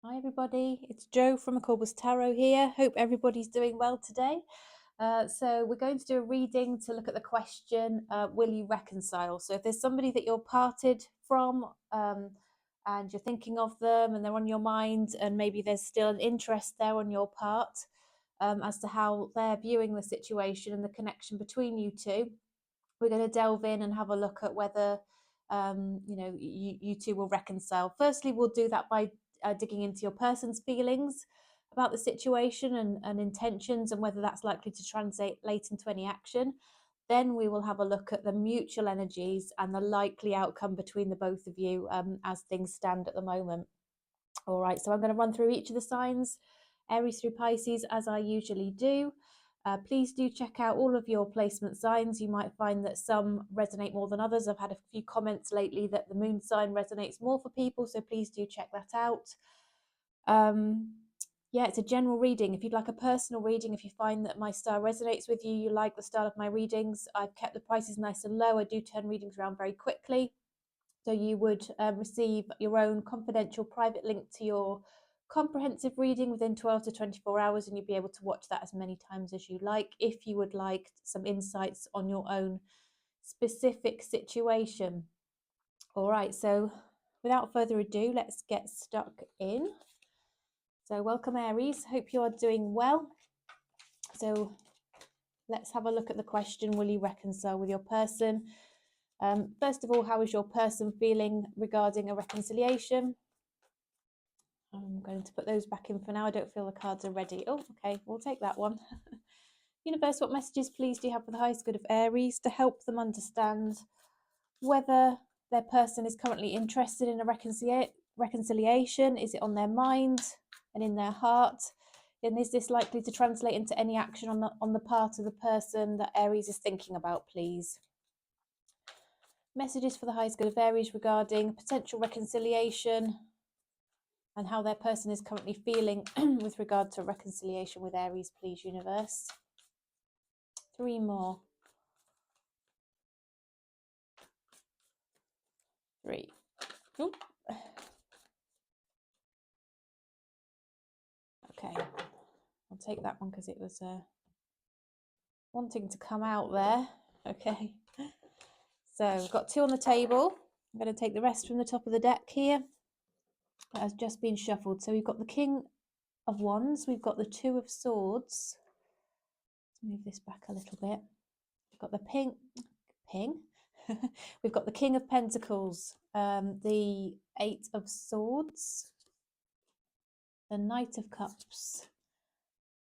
Hi everybody, it's Jo from Aquarius Tarot here. Hope everybody's doing well today. So we're going to do a reading to look at the question, will you reconcile? So if there's somebody that you're parted from and you're thinking of them and they're on your mind and maybe there's still an interest there on your part as to how they're viewing the situation and the connection between you two, we're going to delve in and have a look at whether you two will reconcile. Firstly, we'll do that by digging into your person's feelings about the situation and intentions and whether that's likely to translate into any action. Then we will have a look at the mutual energies and the likely outcome between the both of you as things stand at the moment. All right, so I'm going to run through each of the signs, Aries through Pisces, as I usually do. Please do check out all of your placement signs. You might find that some resonate more than others. I've had a few comments lately that the moon sign resonates more for people, so please do check that out. Yeah, it's a general reading. If you'd like a personal reading, if you find that my style resonates with you, you like the style of my readings, I've kept the prices nice and low. I do turn readings around very quickly. So you would receive your own confidential private link to your comprehensive reading within 12 to 24 hours, and you'll be able to watch that as many times as you like if you would like some insights on your own specific situation. All right, so without further ado, let's get stuck in. So welcome Aries, hope you are doing well. So let's have a look at the question, will you reconcile with your person? First of all, how is your person feeling regarding a reconciliation? I'm going to put those back in for now. I don't feel the cards are ready. Oh, okay, we'll take that one. Universe, what messages please do you have for the highest good of Aries to help them understand whether their person is currently interested in a reconciliation? Is it on their mind and in their heart? And is this likely to translate into any action on the part of the person that Aries is thinking about, please? Messages for the highest good of Aries regarding potential reconciliation and how their person is currently feeling with regard to reconciliation with Aries, please, universe. 3 more. 3. Oop. Okay, I'll take that one because it was wanting to come out there. Okay, so we've got 2 on the table. I'm going to take the rest from the top of the deck here. That has just been shuffled. So we've got the King of Wands, we've got the 2 of Swords. Let's move this back a little bit. We've got the ping. We've got the King of Pentacles, the 8 of Swords, the Knight of Cups,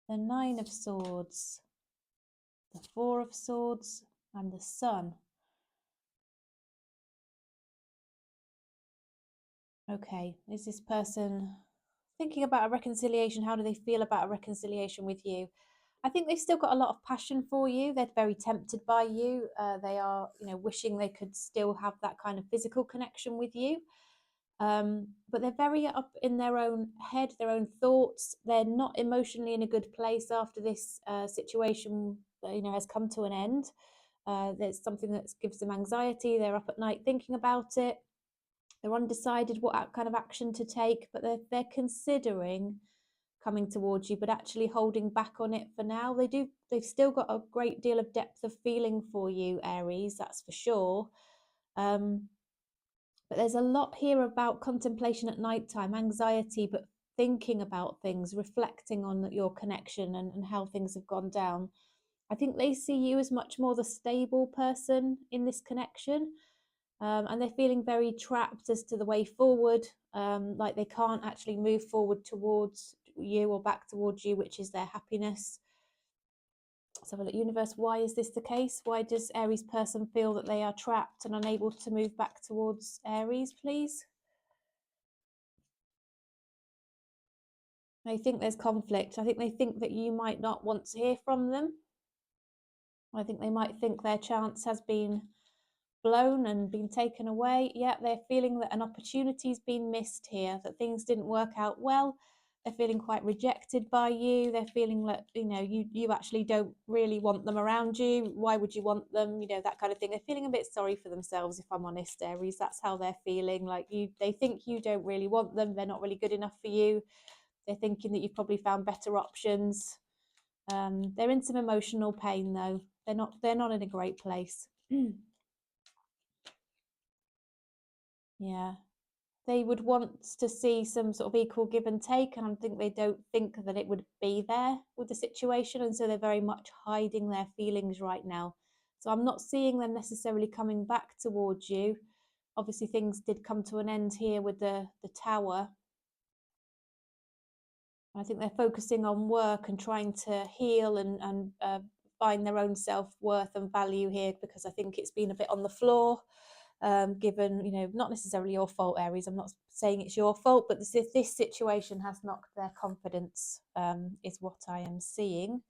the 9 of Swords, the 4 of Swords, and the Sun. Okay, is this person thinking about a reconciliation? How do they feel about a reconciliation with you? I think they've still got a lot of passion for you. They're very tempted by you. They are, wishing they could still have that kind of physical connection with you. But they're very up in their own head, their own thoughts. They're not emotionally in a good place after this situation, has come to an end. There's something that gives them anxiety. They're up at night thinking about it. They're undecided what kind of action to take, but they're considering coming towards you, but actually holding back on it for now. They've still got a great deal of depth of feeling for you, Aries, that's for sure. But there's a lot here about contemplation at nighttime, anxiety, but thinking about things, reflecting on your connection and how things have gone down. I think they see you as much more the stable person in this connection. And they're feeling very trapped as to the way forward, like they can't actually move forward towards you or back towards you, which is their happiness. So, universe, why is this the case? Why does Aries person feel that they are trapped and unable to move back towards Aries, please? They think there's conflict. I think they think that you might not want to hear from them. I think they might think their chance has been blown and been taken away. Yeah, they're feeling that an opportunity's been missed here, that things didn't work out well. They're feeling quite rejected by you. They're feeling like, you know, you actually don't really want them around you. Why would you want them? You know, that kind of thing. They're feeling a bit sorry for themselves, if I'm honest, Aries. That's how they're feeling. Like they think you don't really want them. They're not really good enough for you. They're thinking that you've probably found better options. They're in some emotional pain though. They're not in a great place. Yeah. They would want to see some sort of equal give and take, and I think they don't think that it would be there with the situation, and so they're very much hiding their feelings right now. So I'm not seeing them necessarily coming back towards you. Obviously things did come to an end here with the tower. I think they're focusing on work and trying to heal and find their own self-worth and value here, because I think it's been a bit on the floor. Given, you know, not necessarily your fault, Aries. I'm not saying it's your fault, but this situation has knocked their confidence, is what I am seeing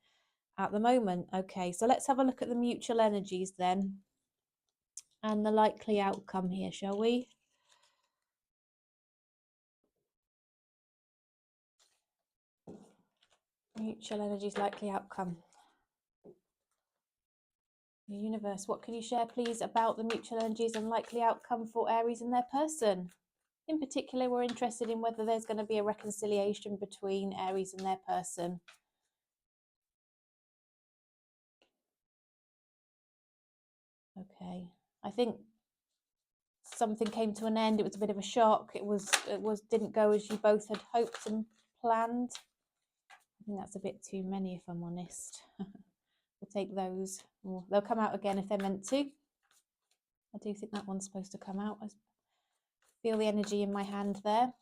at the moment. Okay, so let's have a look at the mutual energies then and the likely outcome here, shall we? Mutual energies, likely outcome. The universe, what can you share, please, about the mutual energies and likely outcome for Aries and their person? In particular, we're interested in whether there's going to be a reconciliation between Aries and their person. Okay, I think something came to an end. It was a bit of a shock. It didn't go as you both had hoped and planned. I think that's a bit too many, if I'm honest. We'll take those. They'll come out again if they're meant to. I do think that one's supposed to come out. I feel the energy in my hand there.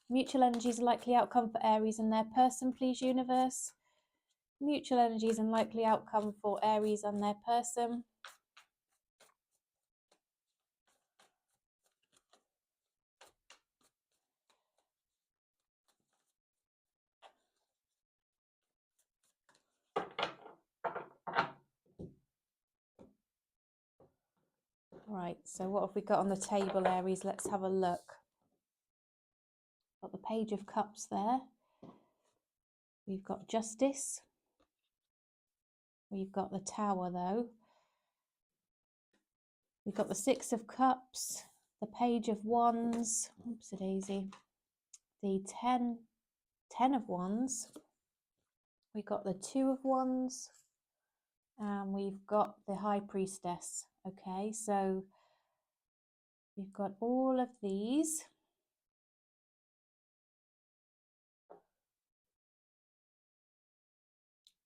Mutual energies, likely outcome for Aries and their person, please, universe. Mutual energies and likely outcome for Aries and their person. Right, so what have we got on the table, Aries? Let's have a look. Got the Page of Cups there. We've got Justice. We've got the Tower, though. We've got the Six of Cups, the Page of Wands, oopsie-daisy, the Ten of Wands. We've got the Two of Wands, and we've got the High Priestess. Okay, so we've got all of these.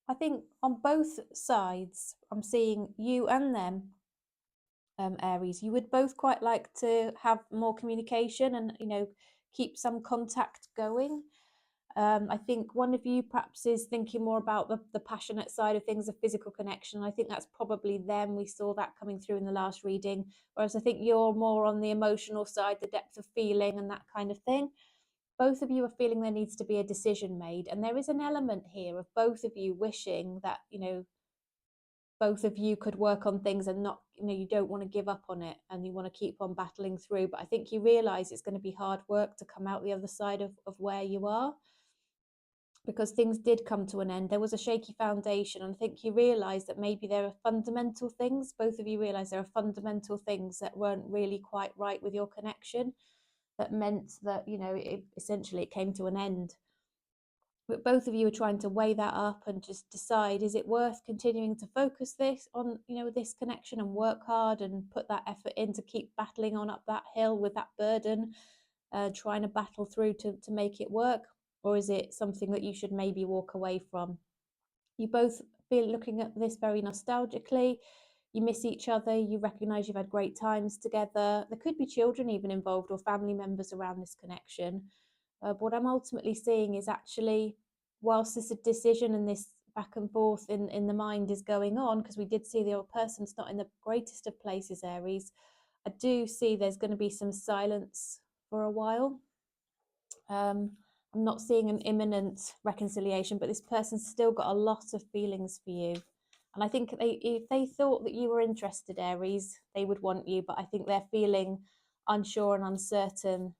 I think on both sides, I'm seeing you and them, Aries. You would both quite like to have more communication and, you know, keep some contact going. I think one of you perhaps is thinking more about the passionate side of things, the physical connection. I think that's probably them. We saw that coming through in the last reading. Whereas I think you're more on the emotional side, the depth of feeling and that kind of thing. Both of you are feeling there needs to be a decision made. And there is an element here of both of you wishing that, you know, both of you could work on things and not, you know, you don't want to give up on it and you want to keep on battling through. But I think you realize it's going to be hard work to come out the other side of where you are, because things did come to an end. There was a shaky foundation, and I think you realize that maybe there are fundamental things, both of you realize there are fundamental things that weren't really quite right with your connection, that meant that, you know, essentially it came to an end. But both of you are trying to weigh that up and just decide, is it worth continuing to focus this on, you know, this connection and work hard and put that effort in to keep battling on up that hill with that burden, trying to battle through to make it work? Or is it something that you should maybe walk away from? You both feel looking at this very nostalgically. You miss each other. You recognize you've had great times together. There could be children even involved or family members around this connection. But what I'm ultimately seeing is actually, whilst this decision and this back and forth in the mind is going on, because we did see the old person's not in the greatest of places, Aries, I do see there's going to be some silence for a while. I'm not seeing an imminent reconciliation, but this person's still got a lot of feelings for you. And I think if they thought that you were interested, Aries, they would want you, but I think they're feeling unsure and uncertain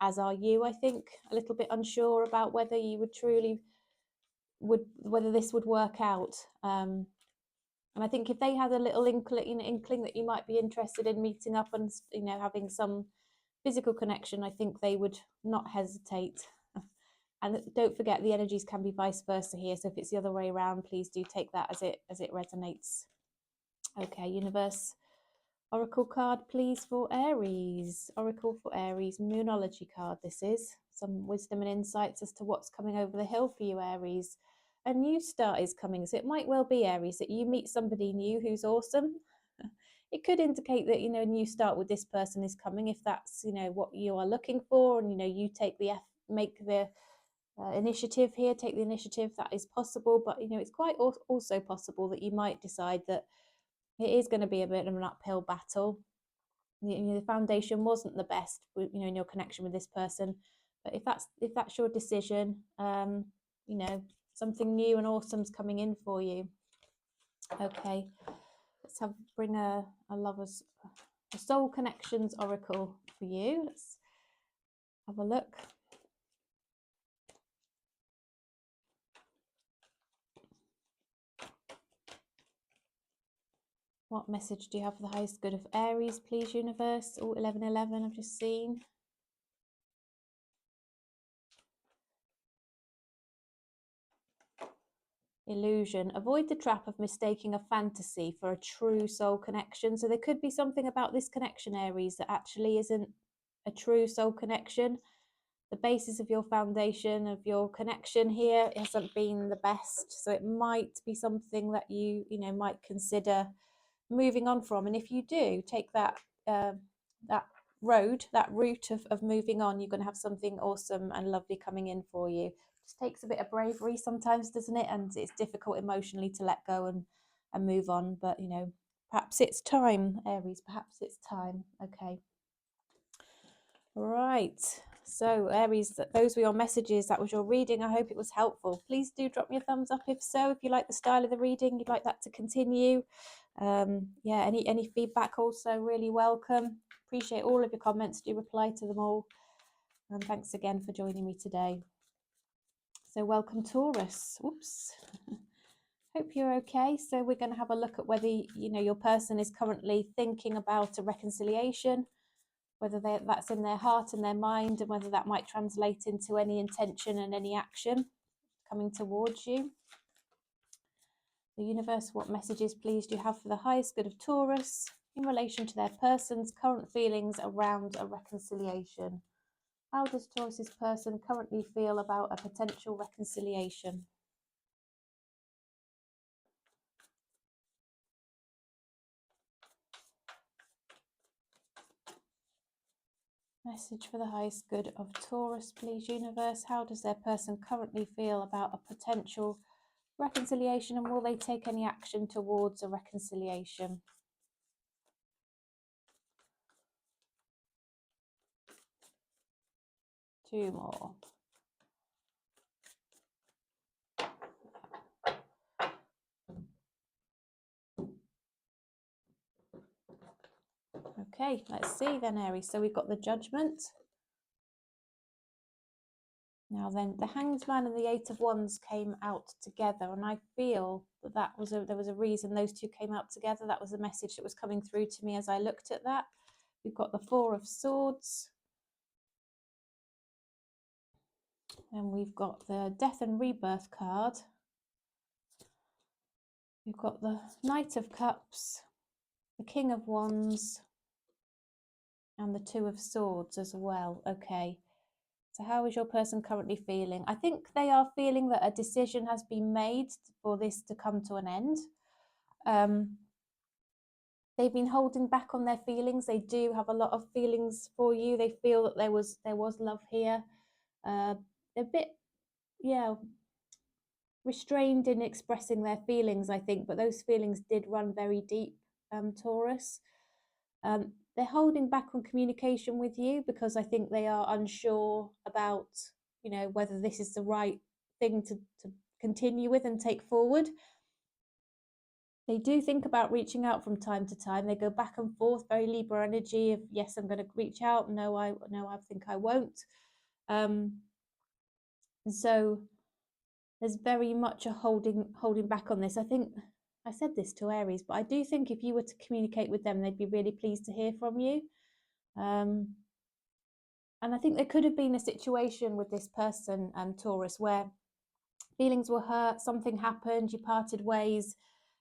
as are you, I think, a little bit unsure about whether you would truly whether this would work out. And I think if they had a little inkling that you might be interested in meeting up and, you know, having some physical connection, I think they would not hesitate. And don't forget, the energies can be vice versa here. So if it's the other way around, please do take that as it resonates. Okay, universe, oracle card, please, for Aries. Oracle for Aries, Moonology card. This is some wisdom and insights as to what's coming over the hill for you, Aries. A new start is coming, so it might well be, Aries, that you meet somebody new who's awesome. It could indicate that, you know, a new start with this person is coming, if that's, you know, what you are looking for, and, you know, you take the make the initiative here, take the initiative. That is possible, but, you know, it's quite also possible that you might decide that it is going to be a bit of an uphill battle. You know, the foundation wasn't the best, you know, in your connection with this person. But if that's your decision, you know, something new and awesome's coming in for you. Okay, let's bring a lover's, a soul connections oracle for you. Let's have a look. What message do you have for the highest good of Aries, please, universe? Oh, 1111, I've just seen. Illusion. Avoid the trap of mistaking a fantasy for a true soul connection. So there could be something about this connection, Aries, that actually isn't a true soul connection. The basis of your foundation, of your connection here, hasn't been the best. So it might be something that you know, might consider moving on from. And if you do take that that route of moving on, you're going to have something awesome and lovely coming in for you. Just takes a bit of bravery sometimes, doesn't it? And it's difficult emotionally to let go and move on. But, you know, perhaps it's time, Aries. Perhaps it's time. Okay. Right. So, Aries, those were your messages. That was your reading. I hope it was helpful. Please do drop me a thumbs up if so. If you like the style of the reading, you'd like that to continue. Yeah, any feedback also really welcome. Appreciate all of your comments. Do reply to them all. And thanks again for joining me today. So welcome, Taurus. Oops. Hope you're okay. So we're going to have a look at whether, you know, your person is currently thinking about a reconciliation, whether that's in their heart and their mind, and whether that might translate into any intention and any action coming towards you. The universe, what messages, please, do you have for the highest good of Taurus in relation to their person's current feelings around a reconciliation? How does Taurus's person currently feel about a potential reconciliation? Message for the highest good of Taurus, please, universe. How does their person currently feel about a potential reconciliation, and will they take any action towards a reconciliation? Two more. Okay, let's see then, Aries. So we've got the Judgment. Now then, the Hanged Man and the Eight of Wands came out together, and I feel that there was a reason those two came out together. That was a message that was coming through to me as I looked at that. We've got the Four of Swords, and we've got the Death and Rebirth card. We've got the Knight of Cups, the King of Wands, and the Two of Swords as well. Okay. So how is your person currently feeling? I think they are feeling that a decision has been made for this to come to an end. They've been holding back on their feelings. They do have a lot of feelings for you. They feel that there was love here. A bit, yeah, restrained in expressing their feelings, I think, but those feelings did run very deep, Taurus. They're holding back on communication with you because I think they are unsure about, you know, whether this is the right thing to continue with and take forward. They do think about reaching out from time to time. They go back and forth, very Libra energy of yes, I'm going to reach out. No, I think I won't. And so there's very much a holding back on this. I think I said this to Aries, but I do think if you were to communicate with them, they'd be really pleased to hear from you. And I think there could have been a situation with this person, Taurus, where feelings were hurt, something happened, you parted ways,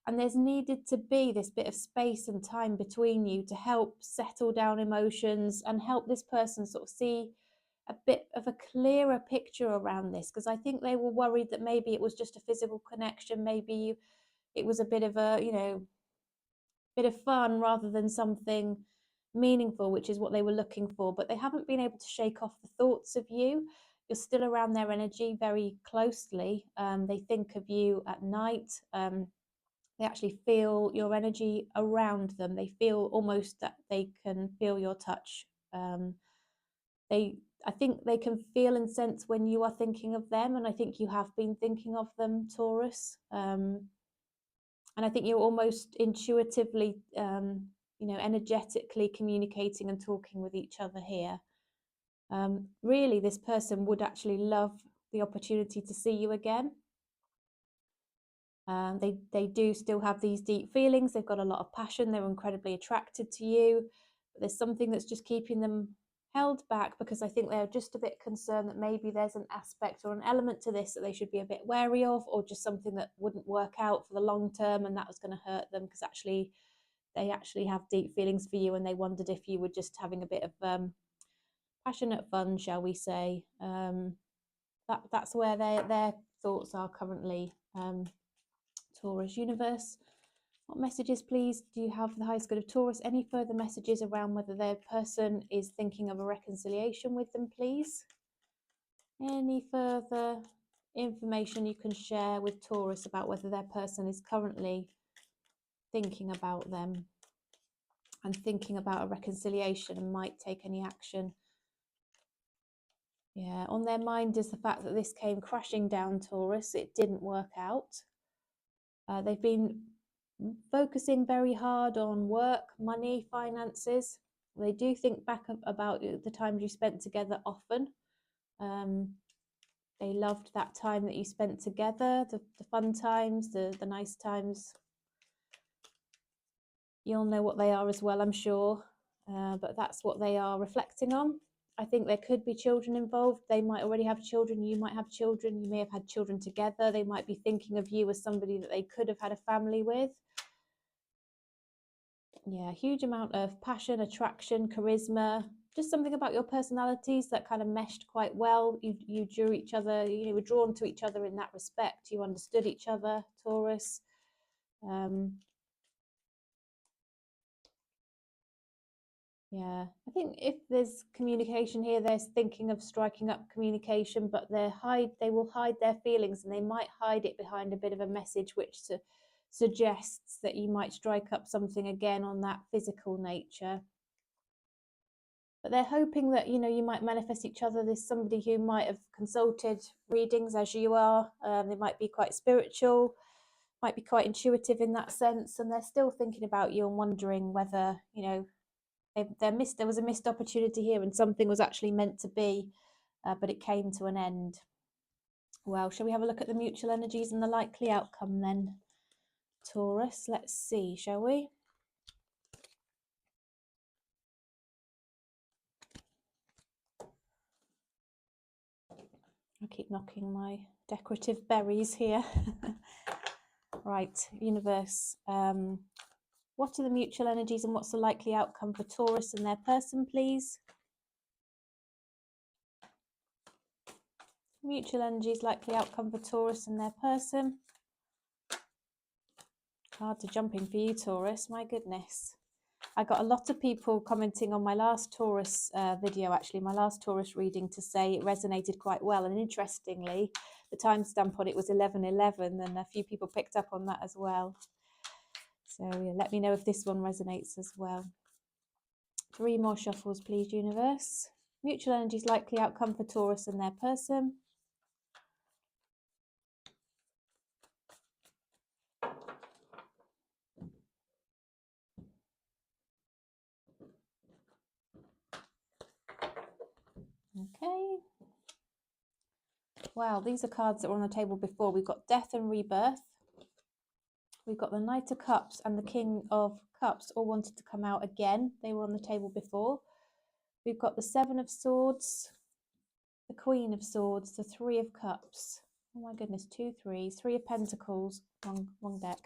and there's needed to be this bit of space and time between you to help settle down emotions and help this person sort of see a bit of a clearer picture around this, because I think they were worried that maybe it was just a physical connection, maybe it was a bit of a, bit of fun rather than something meaningful, which is what they were looking for. But they haven't been able to shake off the thoughts of you. You're still around their energy very closely. They think of you at night. They actually feel your energy around them. They feel almost that they can feel your touch. I think they can feel and sense when you are thinking of them, and I think you have been thinking of them, Taurus. And I think you're almost intuitively, energetically communicating and talking with each other here. Really, this person would actually love the opportunity to see you again. They do still have these deep feelings. They've got a lot of passion. They're incredibly attracted to you. But there's something that's just keeping them held back, because I think they're just a bit concerned that maybe there's an aspect or an element to this that they should be a bit wary of, or just something that wouldn't work out for the long term and that was going to hurt them, because actually they actually have deep feelings for you, and they wondered if you were just having a bit of passionate fun, shall we say. That's where their thoughts are currently. Taurus universe, what messages, please, do you have for the highest good of Taurus? Any further messages around whether their person is thinking of a reconciliation with them, please? Any further information you can share with Taurus about whether their person is currently thinking about them and thinking about a reconciliation and might take any action? Yeah, on their mind is the fact that this came crashing down, Taurus. It didn't work out. They've been focusing very hard on work, money, finances. They do think back about the times you spent together often. They loved that time that you spent together, the fun times, the nice times. You'll know what they are as well, I'm sure, but that's what they are reflecting on. I think there could be children involved. They might already have children. You might have children. You may have had children together. They might be thinking of you as somebody that they could have had a family with. Yeah, huge amount of passion, attraction, charisma, just something about your personalities that kind of meshed quite well. You drew each other, you were drawn to each other in that respect. You understood each other, Taurus. Yeah, I think if there's communication here, they're thinking of striking up communication, but they will hide their feelings, and they might hide it behind a bit of a message which suggests that you might strike up something again on that physical nature. But they're hoping that, you might manifest each other. There's somebody who might have consulted readings as you are. They might be quite spiritual, might be quite intuitive in that sense, and they're still thinking about you and wondering whether, there was a missed opportunity here and something was actually meant to be, but it came to an end. Well, shall we have a look at the mutual energies and the likely outcome then, Taurus? Let's see, shall we? I keep knocking my decorative berries here. Right, universe. What are the mutual energies and what's the likely outcome for Taurus and their person, please? Mutual energies, likely outcome for Taurus and their person. Hard to jump in for you, Taurus, my goodness. I got a lot of people commenting on my last Taurus video, actually, my last Taurus reading, to say it resonated quite well. And interestingly, the timestamp on it was 11/11, and a few people picked up on that as well. So yeah, let me know if this one resonates as well. 3 more shuffles, please, universe. Mutual energies, likely outcome for Taurus and their person. Okay. Wow, these are cards that were on the table before. We've got Death and Rebirth. We've got the Knight of Cups and the King of Cups all wanted to come out again. They were on the table before. We've got the Seven of Swords, the Queen of Swords, the Three of Cups. Oh my goodness, 2 threes, Three of Pentacles, wrong deck,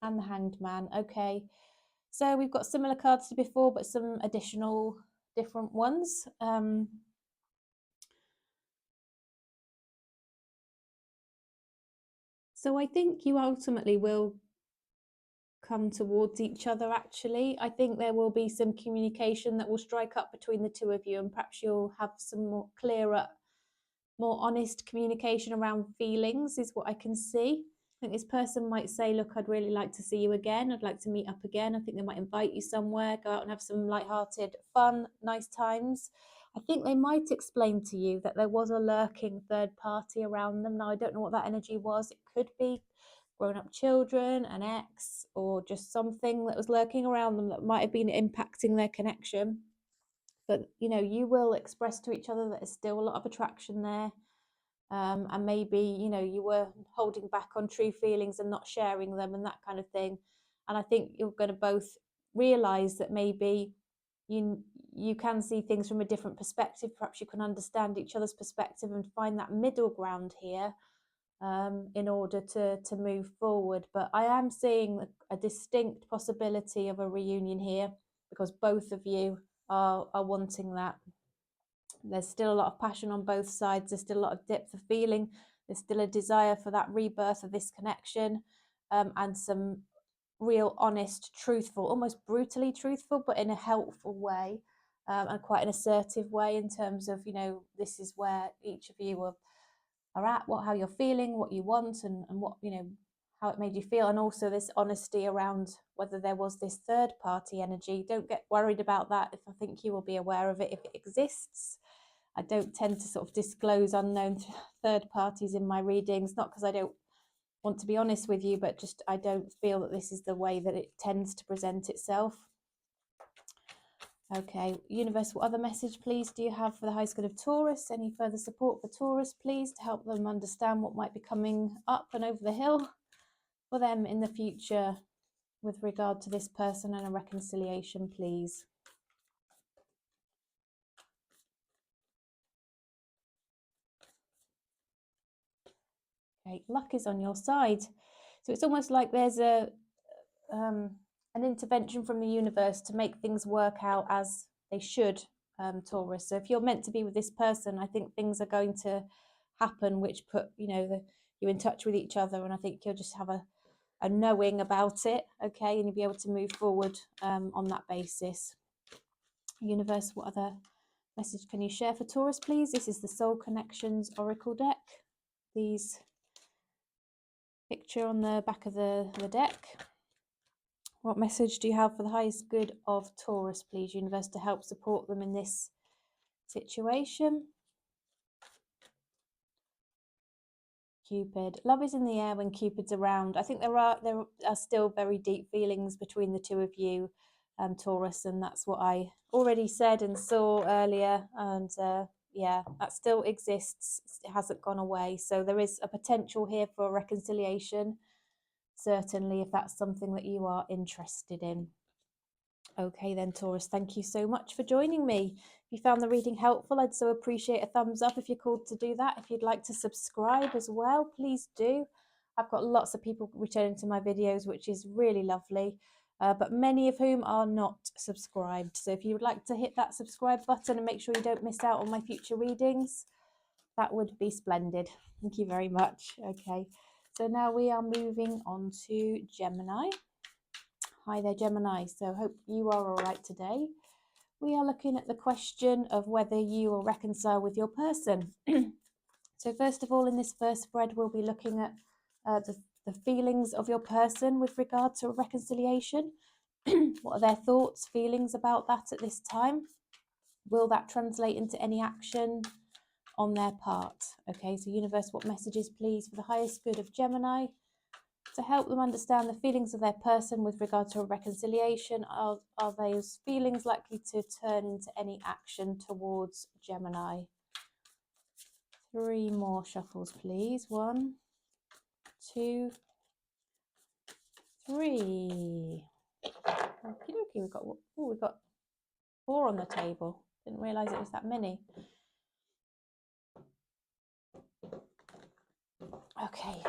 and the Hanged Man. Okay, so we've got similar cards to before, but some additional different ones. So I think you ultimately will come towards each other, actually. I think there will be some communication that will strike up between the two of you, and perhaps you'll have some more clearer, more honest communication around feelings, is what I can see. I think this person might say, look, I'd really like to see you again. I'd like to meet up again. I think they might invite you somewhere, go out and have some light-hearted fun, nice times. I think they might explain to you that there was a lurking third party around them. Now, I don't know what that energy was. It could be grown-up children, an ex, or just something that was lurking around them that might have been impacting their connection. But, you know, you will express to each other that there's still a lot of attraction there. And maybe, you know, you were holding back on true feelings and not sharing them and that kind of thing. And I think you're going to both realize that maybe you can see things from a different perspective. Perhaps you can understand each other's perspective and find that middle ground here, in order to move forward. But I am seeing a distinct possibility of a reunion here, because both of you are wanting that. There's still a lot of passion on both sides. There's still a lot of depth of feeling. There's still a desire for that rebirth of this connection, and some real honest, truthful, almost brutally truthful, but in a helpful way, and quite an assertive way, in terms of, you know, this is where each of you are at, how you're feeling, what you want, and what, you know, how it made you feel. And also this honesty around whether there was this third party energy. Don't get worried about that. If I think you will be aware of it if it exists. I don't tend to sort of disclose unknown third parties in my readings, not because I don't want to be honest with you, but just I don't feel that this is the way that it tends to present itself. Okay, universe, what other message, please, do you have for the High School of Taurus? Any further support for Taurus, please, to help them understand what might be coming up and over the hill for them in the future with regard to this person and a reconciliation, please? Okay, luck is on your side. So it's almost like there's an intervention from the universe to make things work out as they should, Taurus. So if you're meant to be with this person, I think things are going to happen which put, you know, you in touch with each other, and I think you'll just have a knowing about it, okay, and you'll be able to move forward on that basis. Universe, what other message can you share for Taurus, please? This is the Soul Connections Oracle deck. These picture on the back of the deck. What message do you have for the highest good of Taurus, please, universe, to help support them in this situation? Cupid. Love is in the air when Cupid's around. I think there are still very deep feelings between the two of you, Taurus, and that's what I already said and saw earlier. And yeah, that still exists. It hasn't gone away. So there is a potential here for a reconciliation, certainly, if that's something that you are interested in. Okay then, Taurus, thank you so much for joining me. If you found the reading helpful, I'd so appreciate a thumbs up if you're called to do that. If you'd like to subscribe as well, please do. I've got lots of people returning to my videos, which is really lovely, but many of whom are not subscribed. So if you would like to hit that subscribe button and make sure you don't miss out on my future readings, that would be splendid. Thank you very much. Okay, so now we are moving on to Gemini. Hi there, Gemini. So hope you are all right today. We are looking at the question of whether you will reconcile with your person. So first of all, in this first spread, we'll be looking at the feelings of your person with regard to a reconciliation. What are their thoughts, feelings about that at this time? Will that translate into any action on their part? Okay, so universe, what messages, please, for the highest good of Gemini to help them understand the feelings of their person with regard to a reconciliation. Are those feelings likely to turn into any action towards Gemini? 3 more shuffles, please. 1, 2, 3. Okay, we've got 4 on the table. Didn't realise it was that many. Okay,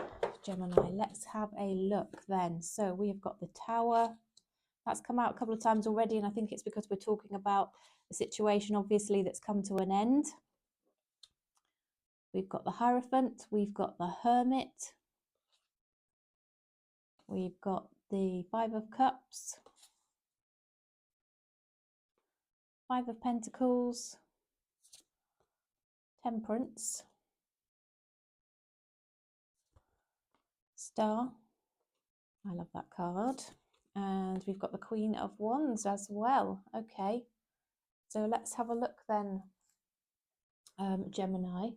Gemini, let's have a look then. So we have got the Tower. That's come out a couple of times already, and I think it's because we're talking about a situation, obviously, that's come to an end. We've got the Hierophant, we've got the Hermit, we've got the 5 of Cups, 5 of Pentacles, Temperance, Star. I love that card. And we've got the Queen of Wands as well. Okay, so let's have a look then, Gemini.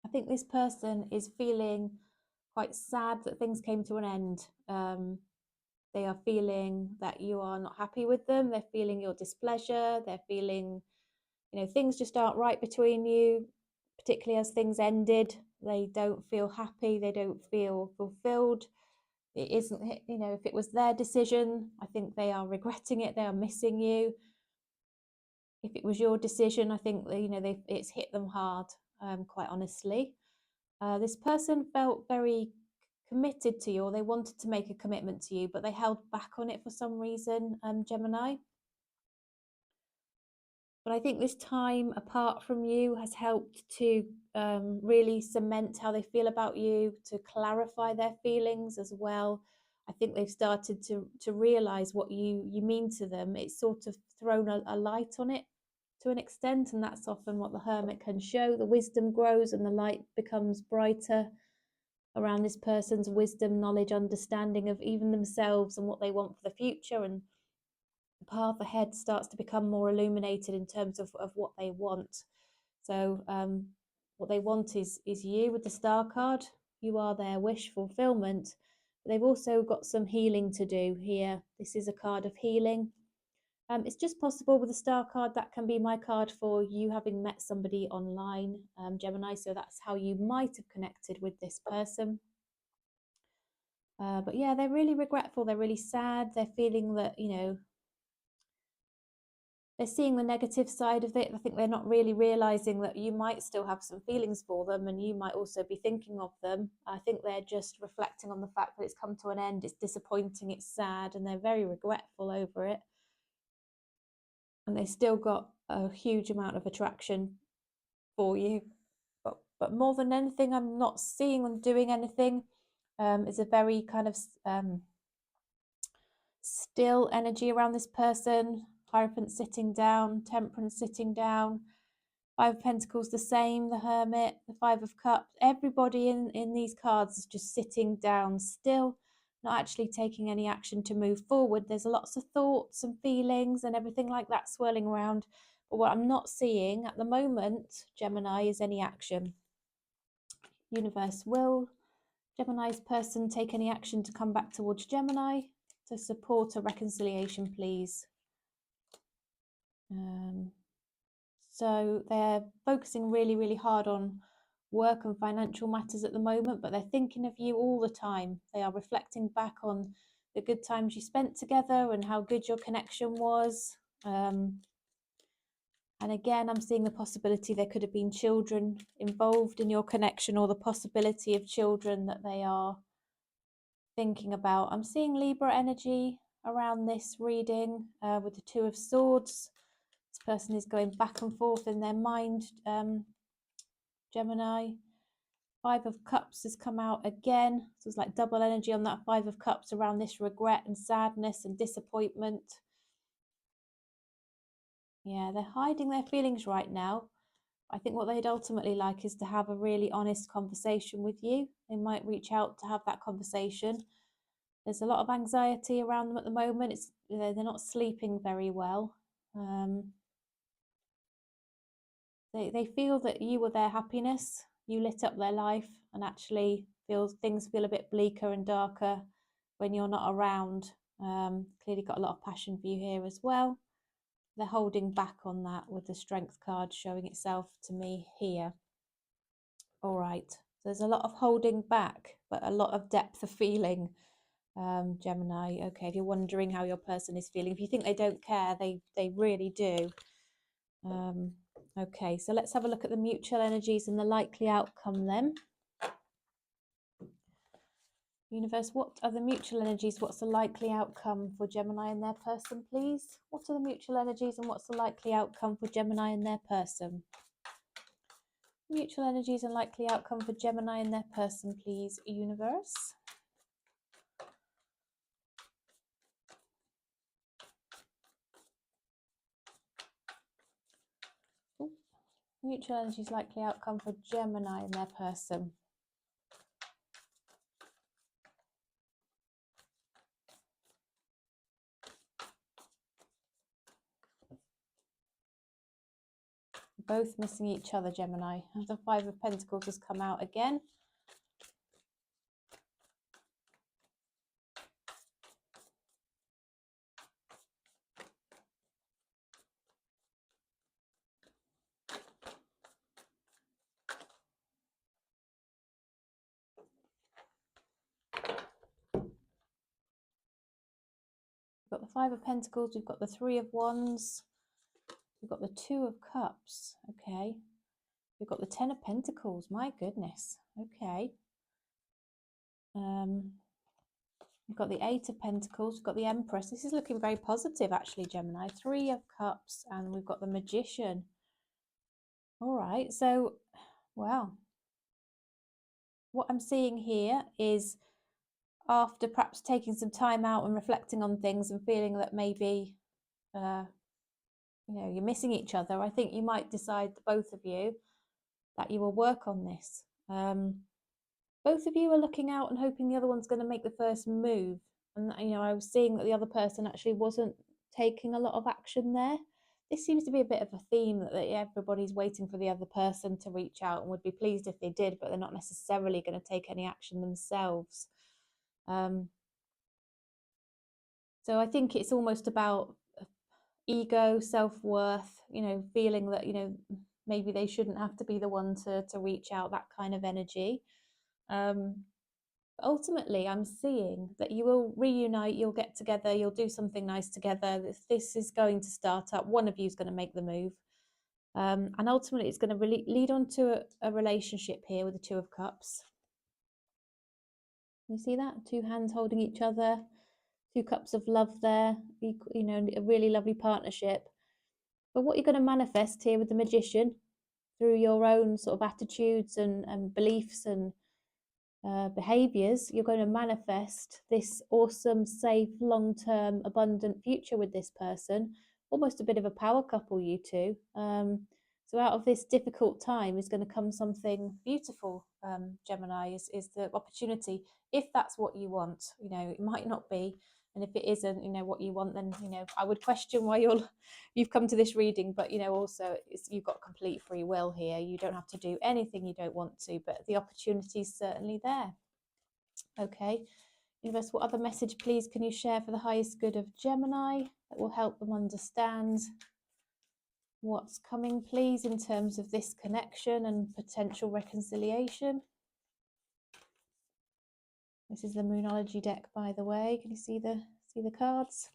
I think this person is feeling quite sad that things came to an end. They are feeling that you are not happy with them. They're feeling your displeasure. They're feeling, things just aren't right between you, particularly as things ended. They don't feel happy. They don't feel fulfilled. It isn't, if it was their decision, I think they are regretting it. They are missing you. If it was your decision, I think that, it's hit them hard, quite honestly. This person felt very committed to you, or they wanted to make a commitment to you, but they held back on it for some reason, Gemini. But I think this time apart from you has helped to really cement how they feel about you, to clarify their feelings as well. I think they've started to realize what you mean to them. It's sort of thrown a light on it to an extent, and that's often what the Hermit can show. The wisdom grows and the light becomes brighter around this person's wisdom, knowledge, understanding of even themselves and what they want for the future, and the path ahead starts to become more illuminated in terms of what they want. So what they want is you with the Star card. You are their wish fulfillment. But they've also got some healing to do here. This is a card of healing. It's just possible with the Star card that can be my card for you having met somebody online, Gemini. So that's how you might have connected with this person. But yeah, they're really regretful. They're really sad. They're feeling that, they're seeing the negative side of it. I think they're not really realizing that you might still have some feelings for them and you might also be thinking of them. I think they're just reflecting on the fact that it's come to an end. It's disappointing, it's sad, and they're very regretful over it. And they still got a huge amount of attraction for you. But more than anything, I'm not seeing them doing anything. It's a very kind of still energy around this person. Hierophant sitting down, Temperance sitting down, 5 of Pentacles the same, the Hermit, the 5 of Cups. Everybody in these cards is just sitting down still, not actually taking any action to move forward. There's lots of thoughts and feelings and everything like that swirling around. But what I'm not seeing at the moment, Gemini, is any action. Universe, will Gemini's person take any action to come back towards Gemini to support a reconciliation, please? So they're focusing really, really hard on work and financial matters at the moment, but they're thinking of you all the time. They are reflecting back on the good times you spent together and how good your connection was. And again, I'm seeing the possibility there could have been children involved in your connection, or the possibility of children that they are thinking about. I'm seeing Libra energy around this reading with the 2 of Swords. This person is going back and forth in their mind, Gemini. 5 of Cups has come out again. So it's like double energy on that 5 of Cups around this regret and sadness and disappointment. Yeah, they're hiding their feelings right now. I think what they'd ultimately like is to have a really honest conversation with you. They might reach out to have that conversation. There's a lot of anxiety around them at the moment. They're not sleeping very well. They feel that you were their happiness, you lit up their life, and actually things feel a bit bleaker and darker when you're not around. Clearly got a lot of passion for you here as well. They're holding back on that with the Strength card showing itself to me here. All right, so there's a lot of holding back, but a lot of depth of feeling, Gemini. Okay, if you're wondering how your person is feeling, if you think they don't care, they really do. Okay, so let's have a look at the mutual energies and the likely outcome then. Universe, what are the mutual energies? What's the likely outcome for Gemini and their person, please? What are the mutual energies and what's the likely outcome for Gemini and their person? Mutual energies and likely outcome for Gemini and their person, please, universe. Ooh. Mutual energies, likely outcome for Gemini and their person. Both missing each other, Gemini. The Five of Pentacles has come out again. We've got the Five of Pentacles, we've got the Three of Wands, we've got the Two of Cups, okay. We've got the Ten of Pentacles, my goodness, okay. We've got the Eight of Pentacles, we've got the Empress. This is looking very positive, actually, Gemini. Three of Cups, and we've got the Magician. All right, so, wow. What I'm seeing here is after perhaps taking some time out and reflecting on things and feeling that maybe, you're missing each other, I think you might decide, both of you, that you will work on this. Both of you are looking out and hoping the other one's going to make the first move. And, I was seeing that the other person actually wasn't taking a lot of action there. This seems to be a bit of a theme that everybody's waiting for the other person to reach out and would be pleased if they did, but they're not necessarily going to take any action themselves. So I think it's almost about ego, self-worth, feeling that, maybe they shouldn't have to be the one to reach out, that kind of energy. Ultimately, I'm seeing that you will reunite, you'll get together, you'll do something nice together. This is going to start up. One of you is going to make the move. And ultimately, it's going to really lead on to a relationship here with the Two of Cups. You see that? Two hands holding each other, two cups of love there, a really lovely partnership. But what you're going to manifest here with the Magician through your own sort of attitudes and beliefs and behaviors, you're going to manifest this awesome, safe, long-term, abundant future with this person. Almost a bit of a power couple, you two. So out of this difficult time is going to come something beautiful, Gemini, is the opportunity, if that's what you want. It might not be. And if it isn't, what you want, then, I would question why you've come to this reading. But, also you've got complete free will here. You don't have to do anything you don't want to, but the opportunity is certainly there. Okay. Universe, what other message, please, can you share for the highest good of Gemini that will help them understand what's coming, please, in terms of this connection and potential reconciliation? This is the Moonology deck, by the way. Can you see the cards?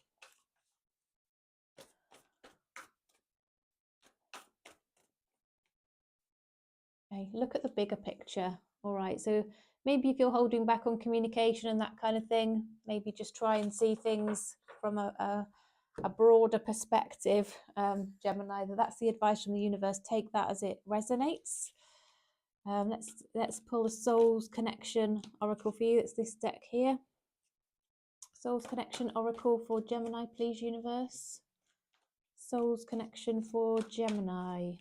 Okay, look at the bigger picture. All right, so maybe if you're holding back on communication and that kind of thing, maybe just try and see things from a broader perspective, Gemini. That's the advice from the universe. Take that as it resonates. Let's pull the Soul's Connection Oracle for you. It's this deck here. Soul's Connection Oracle for Gemini, please, universe. Soul's Connection for Gemini.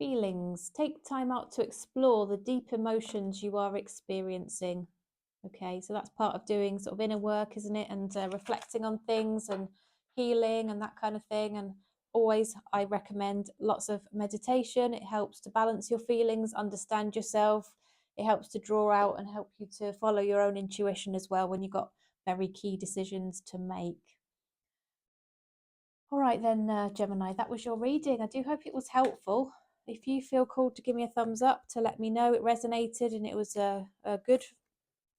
Feelings. Take time out to explore the deep emotions you are experiencing. Okay, so that's part of doing sort of inner work, isn't it? And reflecting on things and healing and that kind of thing. And always, I recommend lots of meditation. It helps to balance your feelings, understand yourself. It helps to draw out and help you to follow your own intuition as well when you've got very key decisions to make. All right then, Gemini, that was your reading. I do hope it was helpful. If you feel called to give me a thumbs up to let me know it resonated and it was a good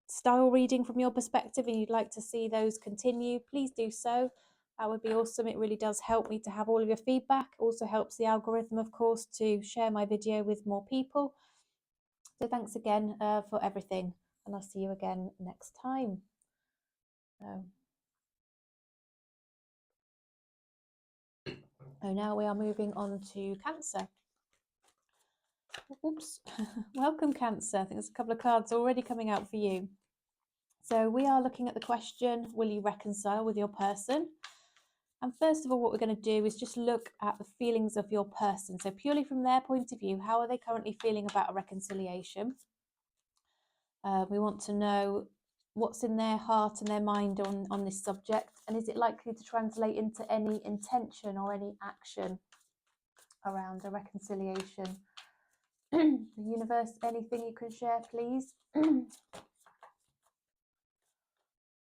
style reading from your perspective and you'd like to see those continue, please do so. That would be awesome. It really does help me to have all of your feedback. Also helps the algorithm, of course, to share my video with more people. So thanks again for everything, and I'll see you again next time. So now we are moving on to Cancer. Oops. Welcome, Cancer. I think there's a couple of cards already coming out for you. So we are looking at the question, will you reconcile with your person? And first of all, what we're going to do is just look at the feelings of your person. So purely from their point of view, how are they currently feeling about a reconciliation? We want to know what's in their heart and their mind on this subject. And is it likely to translate into any intention or any action around a reconciliation? The universe, anything you can share, please? Too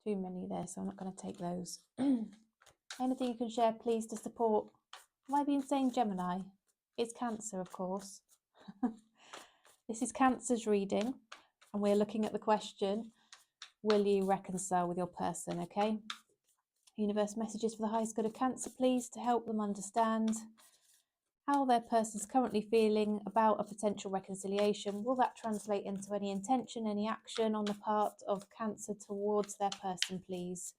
many there, so I'm not going to take those. Anything you can share, please, to support. Have I been saying Gemini? It's Cancer, of course. This is Cancer's reading, and we're looking at the question, will you reconcile with your person, okay? Universe messages for the highest good of Cancer, please, to help them understand how their person's currently feeling about a potential reconciliation. Will that translate into any intention, any action on the part of Cancer towards their person, please?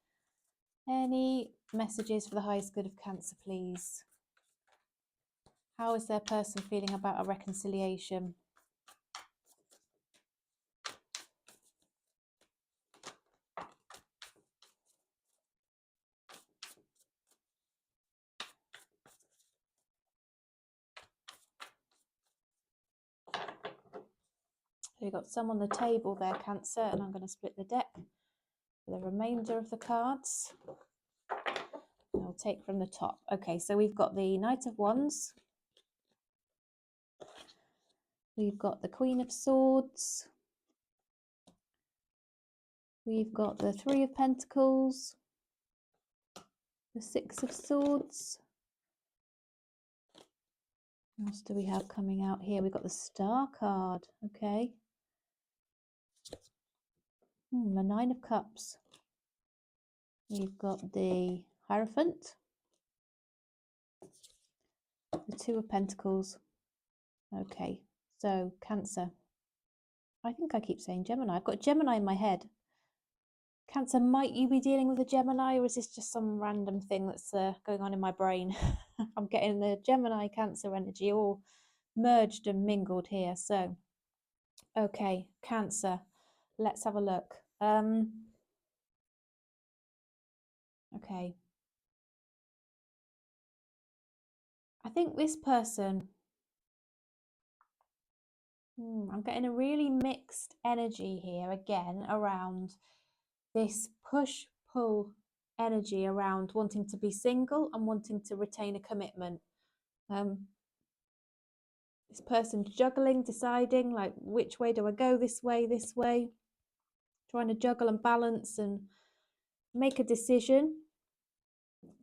Any messages for the highest good of Cancer, please? How is their person feeling about a reconciliation? So you've got some on the table there, Cancer, and I'm going to split the deck for the remainder of the cards. I'll take from the top. Okay, so we've got the Knight of Wands. We've got the Queen of Swords. We've got the Three of Pentacles. The Six of Swords. What else do we have coming out here? We've got the Star card. Okay. The Nine of Cups. We've got the Hierophant. The Two of Pentacles. Okay, so Cancer. I think I keep saying Gemini. I've got Gemini in my head. Cancer, might you be dealing with a Gemini, or is this just some random thing that's going on in my brain? I'm getting the Gemini Cancer energy all merged and mingled here. So, okay, Cancer. Let's have a look. Okay. I think this person, I'm getting a really mixed energy here again around this push-pull energy around wanting to be single and wanting to retain a commitment. This person juggling, deciding like which way do I go, this way, trying to juggle and balance and make a decision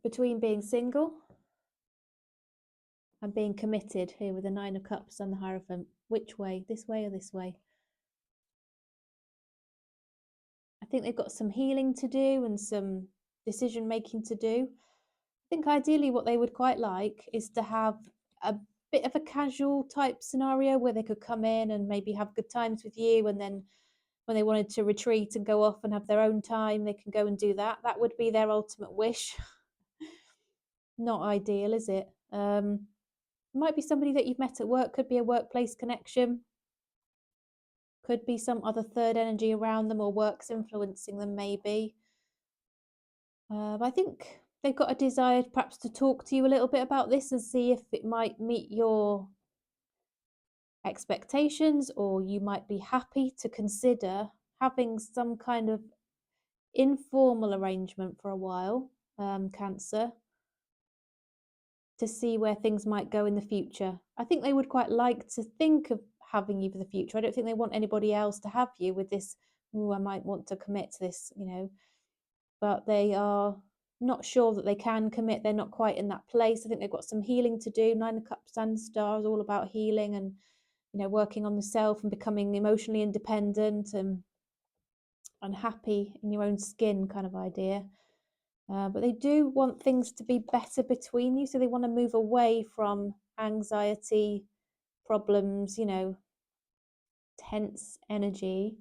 between being single and being committed here with the Nine of Cups and the Hierophant. Which way, this way or this way? I think they've got some healing to do and some decision making to do. I think ideally what they would quite like is to have a bit of a casual type scenario where they could come in and maybe have good times with you, and then when they wanted to retreat and go off and have their own time, they can go and do that. That would be their ultimate wish. Not ideal, is it? Might be somebody that you've met at work, could be a workplace connection, could be some other third energy around them, or work's influencing them maybe. But I think they've got a desire perhaps to talk to you a little bit about this and see if it might meet your expectations, or you might be happy to consider having some kind of informal arrangement for a while, Cancer, to see where things might go in the future. I think they would quite like to think of having you for the future. I don't think they want anybody else to have you with this, oh, I might want to commit to this, but they are not sure that they can commit. They're not quite in that place. I think they've got some healing to do. Nine of Cups and Star is all about healing and, working on the self and becoming emotionally independent and happy in your own skin kind of idea. But they do want things to be better between you. So they want to move away from anxiety, problems, tense energy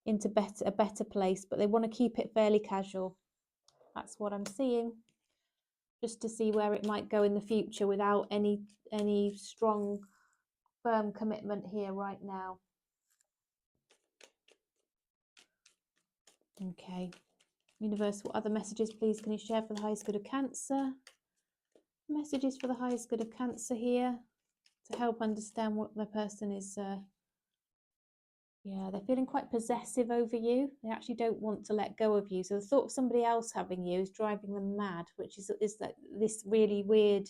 into a better place. But they want to keep it fairly casual. That's what I'm seeing. Just to see where it might go in the future without any strong, firm commitment here right now. Okay. Universe, what other messages, please, can you share for the highest good of Cancer? Messages for the highest good of Cancer here to help understand what the person is. They're feeling quite possessive over you. They actually don't want to let go of you. So the thought of somebody else having you is driving them mad, which is that this really weird,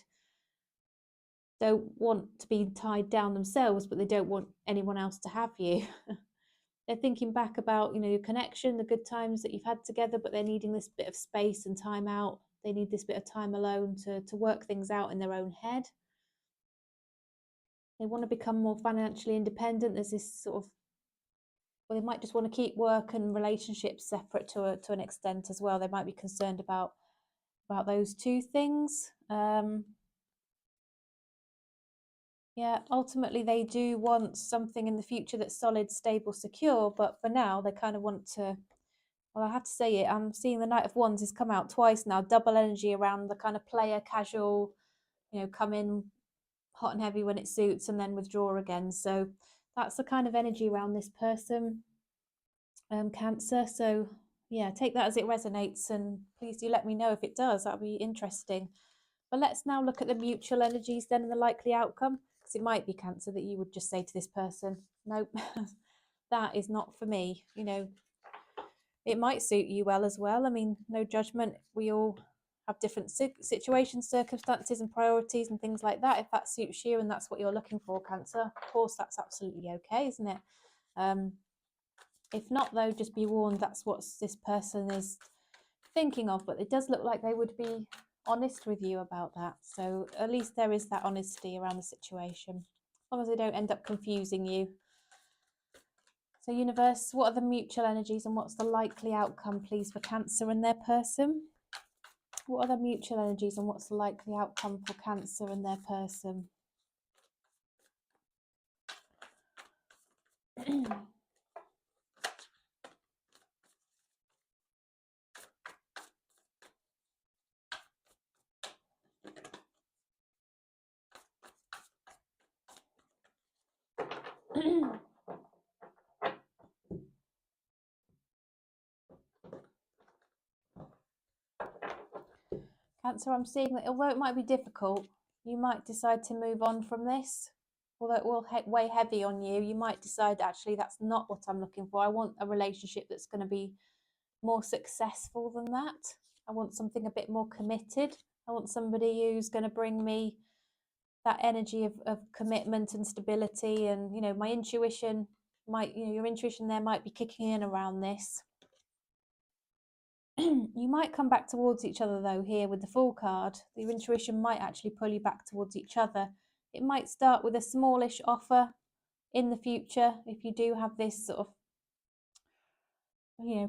don't want to be tied down themselves, but they don't want anyone else to have you. They're thinking back about, your connection, the good times that you've had together, but they're needing this bit of space and time out. They need this bit of time alone to work things out in their own head. They want to become more financially independent. There's this sort of, well, they might just want to keep work and relationships separate to an extent as well. They might be concerned about those two things. Ultimately they do want something in the future that's solid, stable, secure, but for now they kind of want to, well, I have to say it, I'm seeing the Knight of Wands has come out twice now, double energy around the kind of player, casual, come in hot and heavy when it suits and then withdraw again. So that's the kind of energy around this person, Cancer. So yeah, take that as it resonates, and please do let me know if it does. That'll be interesting. But let's now look at the mutual energies then and the likely outcome, because it might be, Cancer, that you would just say to this person, nope, that is not for me. It might suit you well as well. I mean, no judgment. We all have different situations, circumstances and priorities and things like that. If that suits you and that's what you're looking for, Cancer, of course, that's absolutely okay, isn't it? If not, though, just be warned, that's what this person is thinking of. But it does look like they would be honest with you about that. So at least there is that honesty around the situation, as long as they don't end up confusing you. So universe, what are the mutual energies and what's the likely outcome, please, for Cancer and their person? What are the mutual energies and what's the likely outcome for Cancer and their person? Cancer, I'm seeing that although it might be difficult, you might decide to move on from this. Although it will weigh heavy on you, you might decide, actually, that's not what I'm looking for. I want a relationship that's going to be more successful than that. I want something a bit more committed. I want somebody who's going to bring me that energy of commitment and stability. And, my intuition might, your intuition there might be kicking in around this. You might come back towards each other, though, here with the Fool card. Your intuition might actually pull you back towards each other. It might start with a smallish offer in the future if you do have this sort of,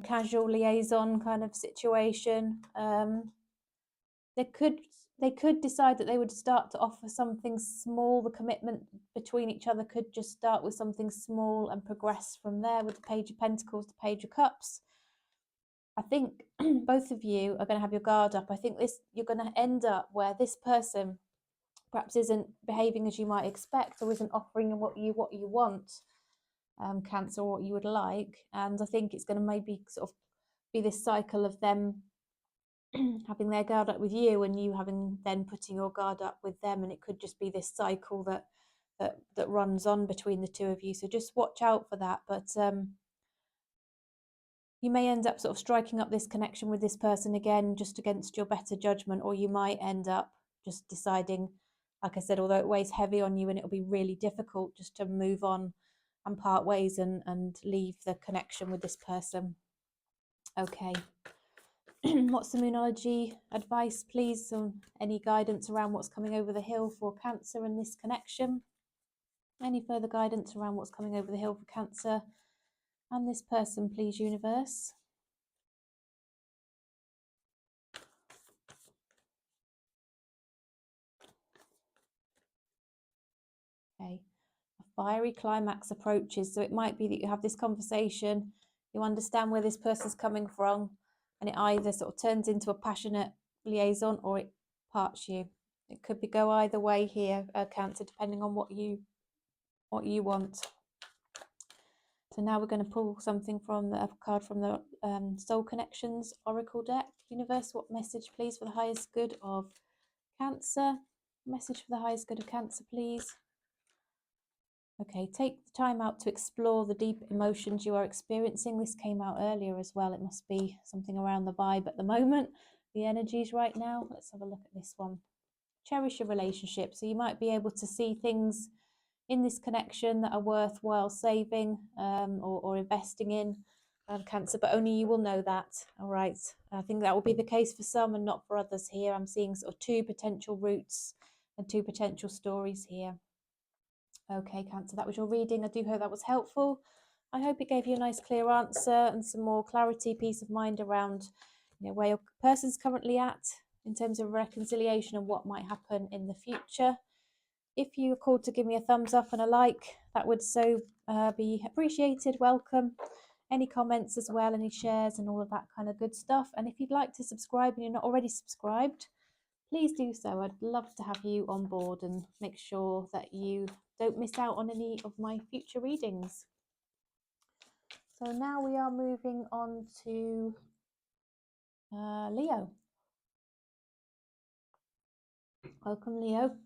casual liaison kind of situation. They could decide that they would start to offer something small. The commitment between each other could just start with something small and progress from there with the Page of Pentacles, the Page of Cups. I think both of you are going to have your guard up. I think you're going to end up where this person perhaps isn't behaving as you might expect or isn't offering what you want, Cancer, or what you would like. And I think it's going to maybe sort of be this cycle of them having their guard up with you and you having then putting your guard up with them. And it could just be this cycle that that runs on between the two of you. So just watch out for that. But you may end up sort of striking up this connection with this person again, just against your better judgment, or you might end up just deciding, like I said, although it weighs heavy on you and it'll be really difficult, just to move on and part ways and leave the connection with this person. Okay. What's the Moonology advice, please? Any guidance around what's coming over the hill for Cancer in this connection? Any further guidance around what's coming over the hill for Cancer and this person, please, universe? Okay. A fiery climax approaches. So it might be that you have this conversation, you understand where this person's coming from, and it either sort of turns into a passionate liaison or it parts you. It could go either way here, Cancer, depending on what you want. So now we're going to pull something from a card from the Soul Connections Oracle deck. Universe, what message, please, for the highest good of Cancer? Message for the highest good of Cancer, please. Okay, take the time out to explore the deep emotions you are experiencing. This came out earlier as well. It must be something around the vibe at the moment, the energies right now. Let's have a look at this one. Cherish your relationship. So you might be able to see things in this connection that are worthwhile saving or investing in, Cancer, but only you will know that. All right, I think that will be the case for some and not for others here. I'm seeing sort of two potential routes and two potential stories here. Okay, Cancer, that was your reading. I do hope that was helpful. I hope it gave you a nice clear answer and some more clarity, peace of mind around, you know, where your person's currently at in terms of reconciliation and what might happen in the future. If you are called to give me a thumbs up and a like, that would so be appreciated. Welcome. Any comments as well, any shares and all of that kind of good stuff. And if you'd like to subscribe and you're not already subscribed, please do so. I'd love to have you on board and make sure that you don't miss out on any of my future readings. So now we are moving on to Leo. Welcome, Leo.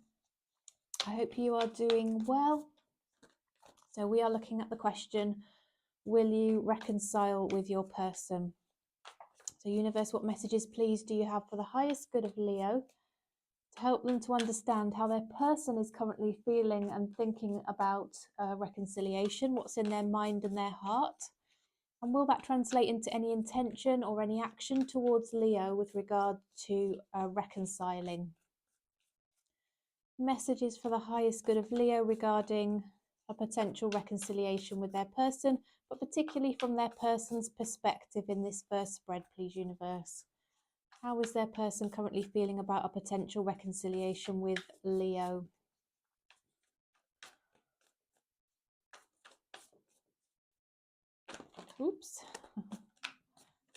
I hope you are doing well. So we are looking at the question, will you reconcile with your person? So universe, what messages, please, do you have for the highest good of Leo to help them to understand how their person is currently feeling and thinking about reconciliation, what's in their mind and their heart? And will that translate into any intention or any action towards Leo with regard to reconciling? Messages for the highest good of Leo regarding a potential reconciliation with their person, but particularly from their person's perspective in this first spread, please, universe. How is their person currently feeling about a potential reconciliation with Leo? Oops.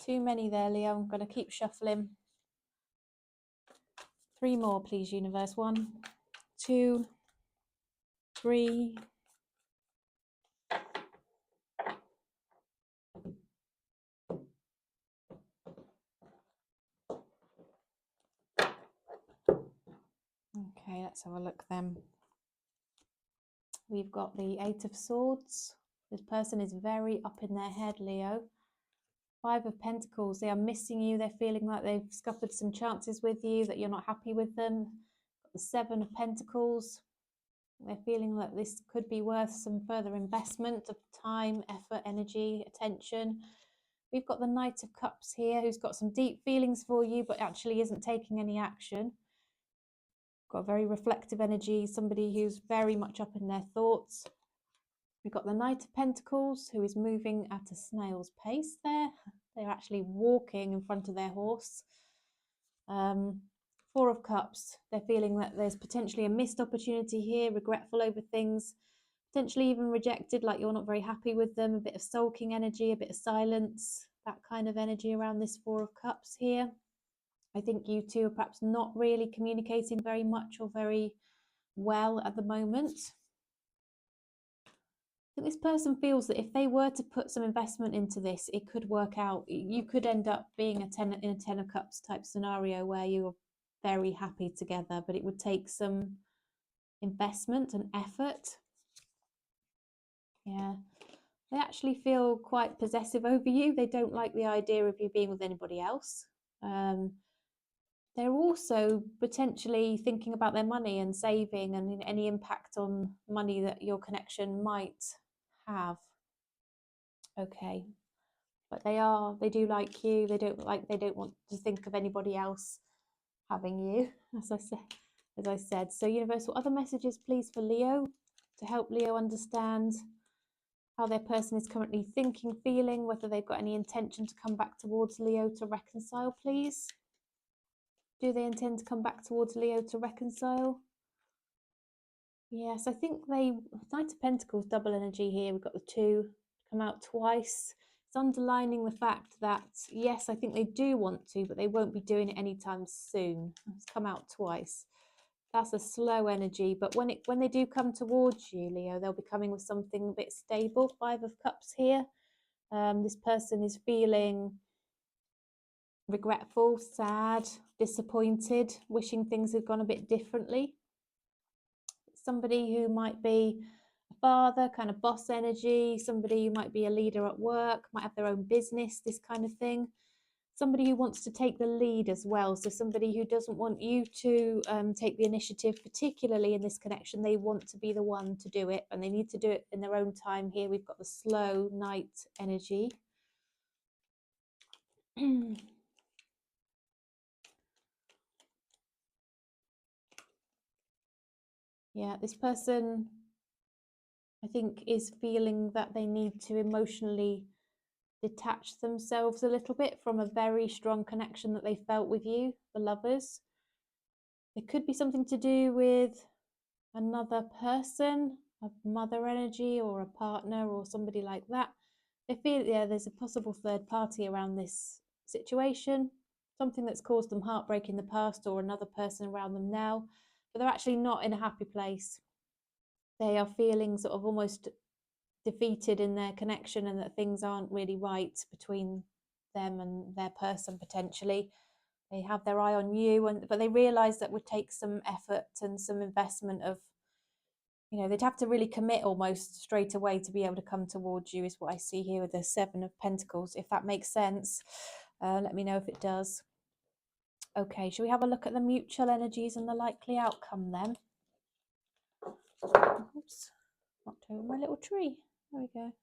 Too many there, Leo. I'm going to keep shuffling. 3 more, please, universe. 1, 2, 3. Okay, let's have a look then. We've got the 8 of Swords. This person is very up in their head, Leo. 5 of Pentacles. They are missing you. They're feeling like they've scuppered some chances with you, that you're not happy with them. Got the 7 of Pentacles. They're feeling like this could be worth some further investment of time, effort, energy, attention. We've got the Knight of Cups here, who's got some deep feelings for you, but actually isn't taking any action. Got very reflective energy, somebody who's very much up in their thoughts. We've got the Knight of Pentacles, who is moving at a snail's pace there. They're actually walking in front of their horse. 4 of Cups. They're feeling that there's potentially a missed opportunity here, regretful over things, potentially even rejected, like you're not very happy with them, a bit of sulking energy, a bit of silence, that kind of energy around this 4 of Cups here. I think you two are perhaps not really communicating very much or very well at the moment. I think this person feels that if they were to put some investment into this, it could work out. You could end up being in a 10 of Cups type scenario where you're very happy together, but it would take some investment and effort. Yeah, they actually feel quite possessive over you. They don't like the idea of you being with anybody else. They're also potentially thinking about their money and saving and any impact on money that your connection might have. Okay, but they do like you. They don't want to think of anybody else having you, as I said. So universe, what other messages please for Leo to help Leo understand how their person is currently thinking, feeling, whether they've got any intention to come back towards Leo to reconcile, please. Do they intend to come back towards Leo to reconcile? Yes, I think Knight of Pentacles, double energy here. We've got the 2 come out twice. It's underlining the fact that, yes, I think they do want to, but they won't be doing it anytime soon. It's come out twice. That's a slow energy, but when they do come towards you, Leo, they'll be coming with something a bit stable. 5 of Cups here. This person is feeling regretful, sad, disappointed, wishing things had gone a bit differently. Somebody who might be a father, kind of boss energy, somebody who might be a leader at work, might have their own business, this kind of thing. Somebody who wants to take the lead as well. So somebody who doesn't want you to take the initiative, particularly in this connection. They want to be the one to do it, and they need to do it in their own time. Here we've got the slow Knight energy. Yeah, this person, I think, is feeling that they need to emotionally detach themselves a little bit from a very strong connection that they felt with you, the Lovers. It could be something to do with another person, a mother energy or a partner or somebody like that. They feel, yeah, there's a possible third party around this situation, something that's caused them heartbreak in the past or another person around them now, but they're actually not in a happy place. They are feeling sort of almost defeated in their connection and that things aren't really right between them and their person potentially. They have their eye on you, but they realise that would take some effort and some investment of, they'd have to really commit almost straight away to be able to come towards you, is what I see here with the 7 of Pentacles, if that makes sense. Let me know if it does. Okay, shall we have a look at the mutual energies and the likely outcome then? Oops, knocked over my little tree. There we go.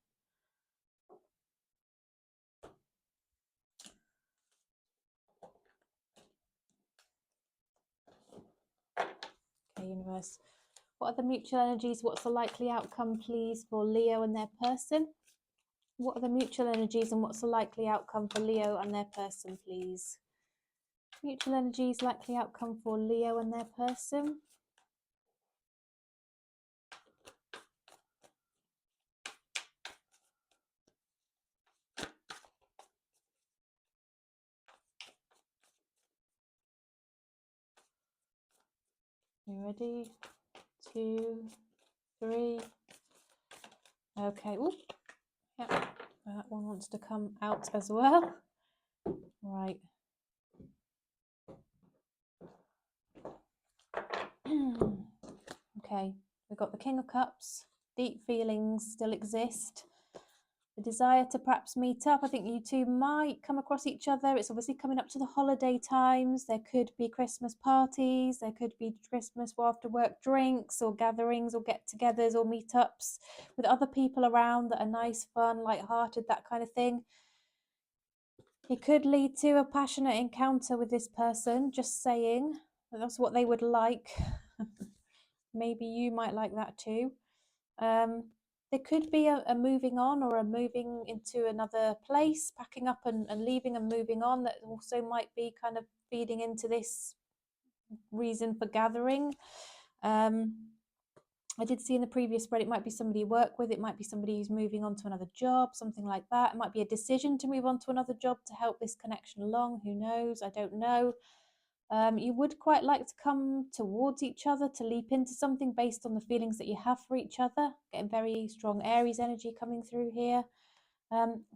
Okay, universe. What are the mutual energies? What's the likely outcome, please, for Leo and their person? What are the mutual energies and what's the likely outcome for Leo and their person, please? Mutual energies, likely outcome for Leo and their person. You ready? 2, 3. Okay. Ooh. Yeah. That one wants to come out as well. Right. Okay. We've got the King of Cups. Deep feelings still exist. The desire to perhaps meet up. I think you two might come across each other. It's obviously coming up to the holiday times. There could be Christmas parties. There could be Christmas after work drinks or gatherings or get-togethers or meetups with other people around that are nice, fun, light-hearted, that kind of thing. It could lead to a passionate encounter with this person, just saying. That's what they would like. Maybe you might like that too. There could be a moving on or a moving into another place, packing up and leaving and moving on. That also might be kind of feeding into this reason for gathering. I did see in the previous spread, it might be somebody you work with, it might be somebody who's moving on to another job, something like that. It might be a decision to move on to another job to help this connection along. Who knows? I don't know. You would quite like to come towards each other, to leap into something based on the feelings that you have for each other. Getting very strong Aries energy coming through here.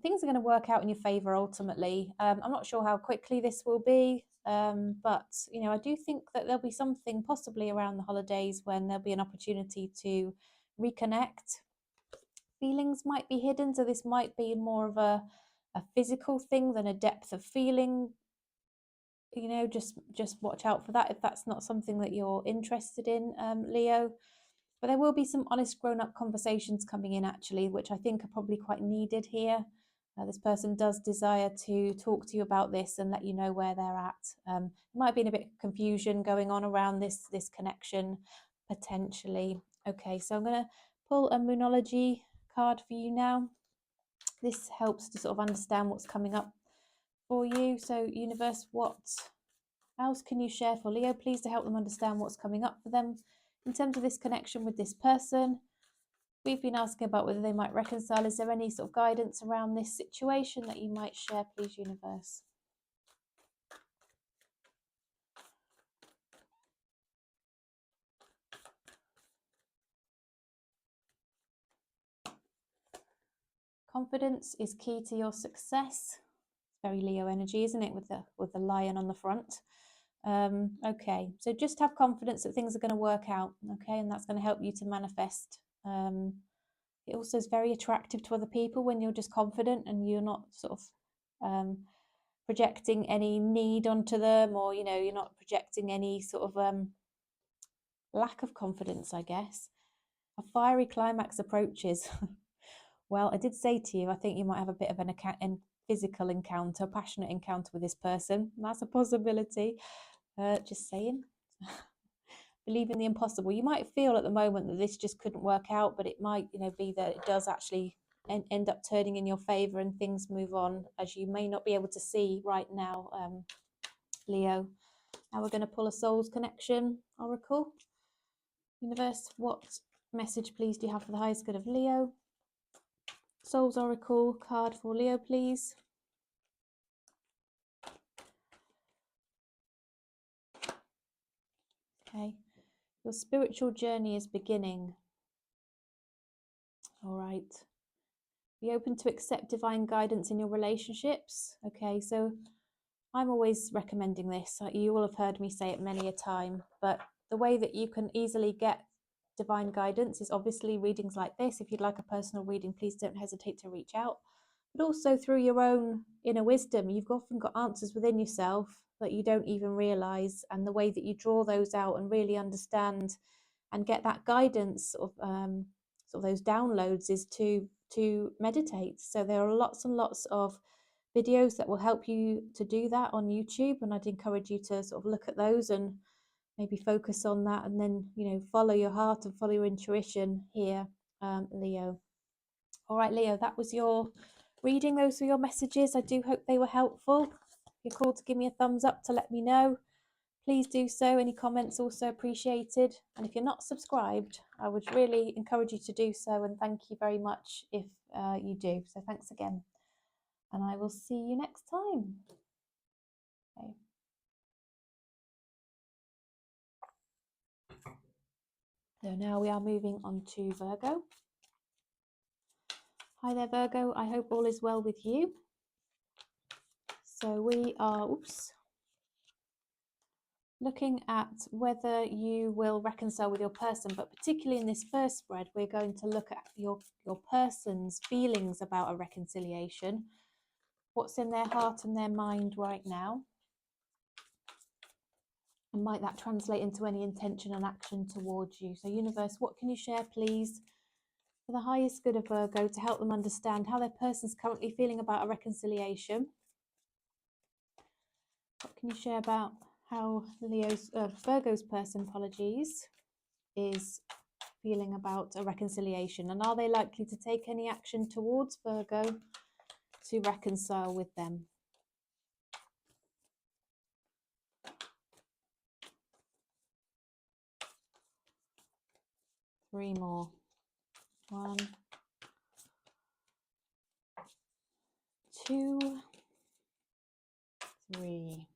Things are going to work out in your favour ultimately. I'm not sure how quickly this will be. but you know, I do think that there'll be something possibly around the holidays when there'll be an opportunity to reconnect. Feelings might be hidden, so this might be more of a physical thing than a depth of feeling. You know, just watch out for that if that's not something that you're interested in, Leo. But there will be some honest grown-up conversations coming in, actually, which I think are probably quite needed here. This person does desire to talk to you about this and let you know where they're at. There might have been a bit of confusion going on around this connection, potentially. Okay, so I'm going to pull a Moonology card for you now. This helps to sort of understand what's coming up for you. So, universe, what else can you share for Leo, please, to help them understand what's coming up for them in terms of this connection with this person? We've been asking about whether they might reconcile. Is there any sort of guidance around this situation that you might share, please, universe? Confidence is key to your success. It's very Leo energy, isn't it, with the lion on the front? Okay, so just have confidence that things are going to work out, okay, and that's going to help you to manifest. It also is very attractive to other people when you're just confident and you're not sort of projecting any need onto them, or, you know, you're not projecting any sort of lack of confidence, I guess. A fiery climax approaches. Well, I did say to you, I think you might have a bit of an physical encounter, passionate encounter with this person. That's a possibility. Just saying. Believe in the impossible. You might feel at the moment that this just couldn't work out, but it might, you know, be that it does actually end up turning in your favor and things move on, as you may not be able to see right now, Leo. Now we're going to pull a Soul's Connection Oracle. Universe, what message, please, do you have for the highest good of Leo? Soul's Oracle card for Leo, please. Okay. Your spiritual journey is beginning. All right. Be open to accept divine guidance in your relationships. Okay, so I'm always recommending this. You will have heard me say it many a time, but the way that you can easily get divine guidance is obviously readings like this. If you'd like a personal reading, please don't hesitate to reach out. But also through your own inner wisdom. You've often got answers within yourself that you don't even realize, and the way that you draw those out and really understand and get that guidance of sort of those downloads is to meditate. So there are lots and lots of videos that will help you to do that on YouTube, and I'd encourage you to sort of look at those and maybe focus on that, and then, you know, follow your heart and follow your intuition here, Leo. All right, Leo, that was your reading. Those were your messages. I do hope they were helpful. If you're called to give me a thumbs up to let me know, please do so. Any comments also appreciated. And if you're not subscribed, I would really encourage you to do so, and thank you very much if you do. So thanks again, and I will see you next time. Okay. So now we are moving on to Virgo. Hi there, Virgo. I hope all is well with you. So we are, looking at whether you will reconcile with your person, but particularly in this first spread, we're going to look at your person's feelings about a reconciliation. What's in their heart and their mind right now? And might that translate into any intention and action towards you? So universe, what can you share, please, for the highest good of Virgo, to help them understand how their person's currently feeling about a reconciliation? What can you share about how Virgo's person, is feeling about a reconciliation? And are they likely to take any action towards Virgo to reconcile with them? Three more. 1, 2, 3.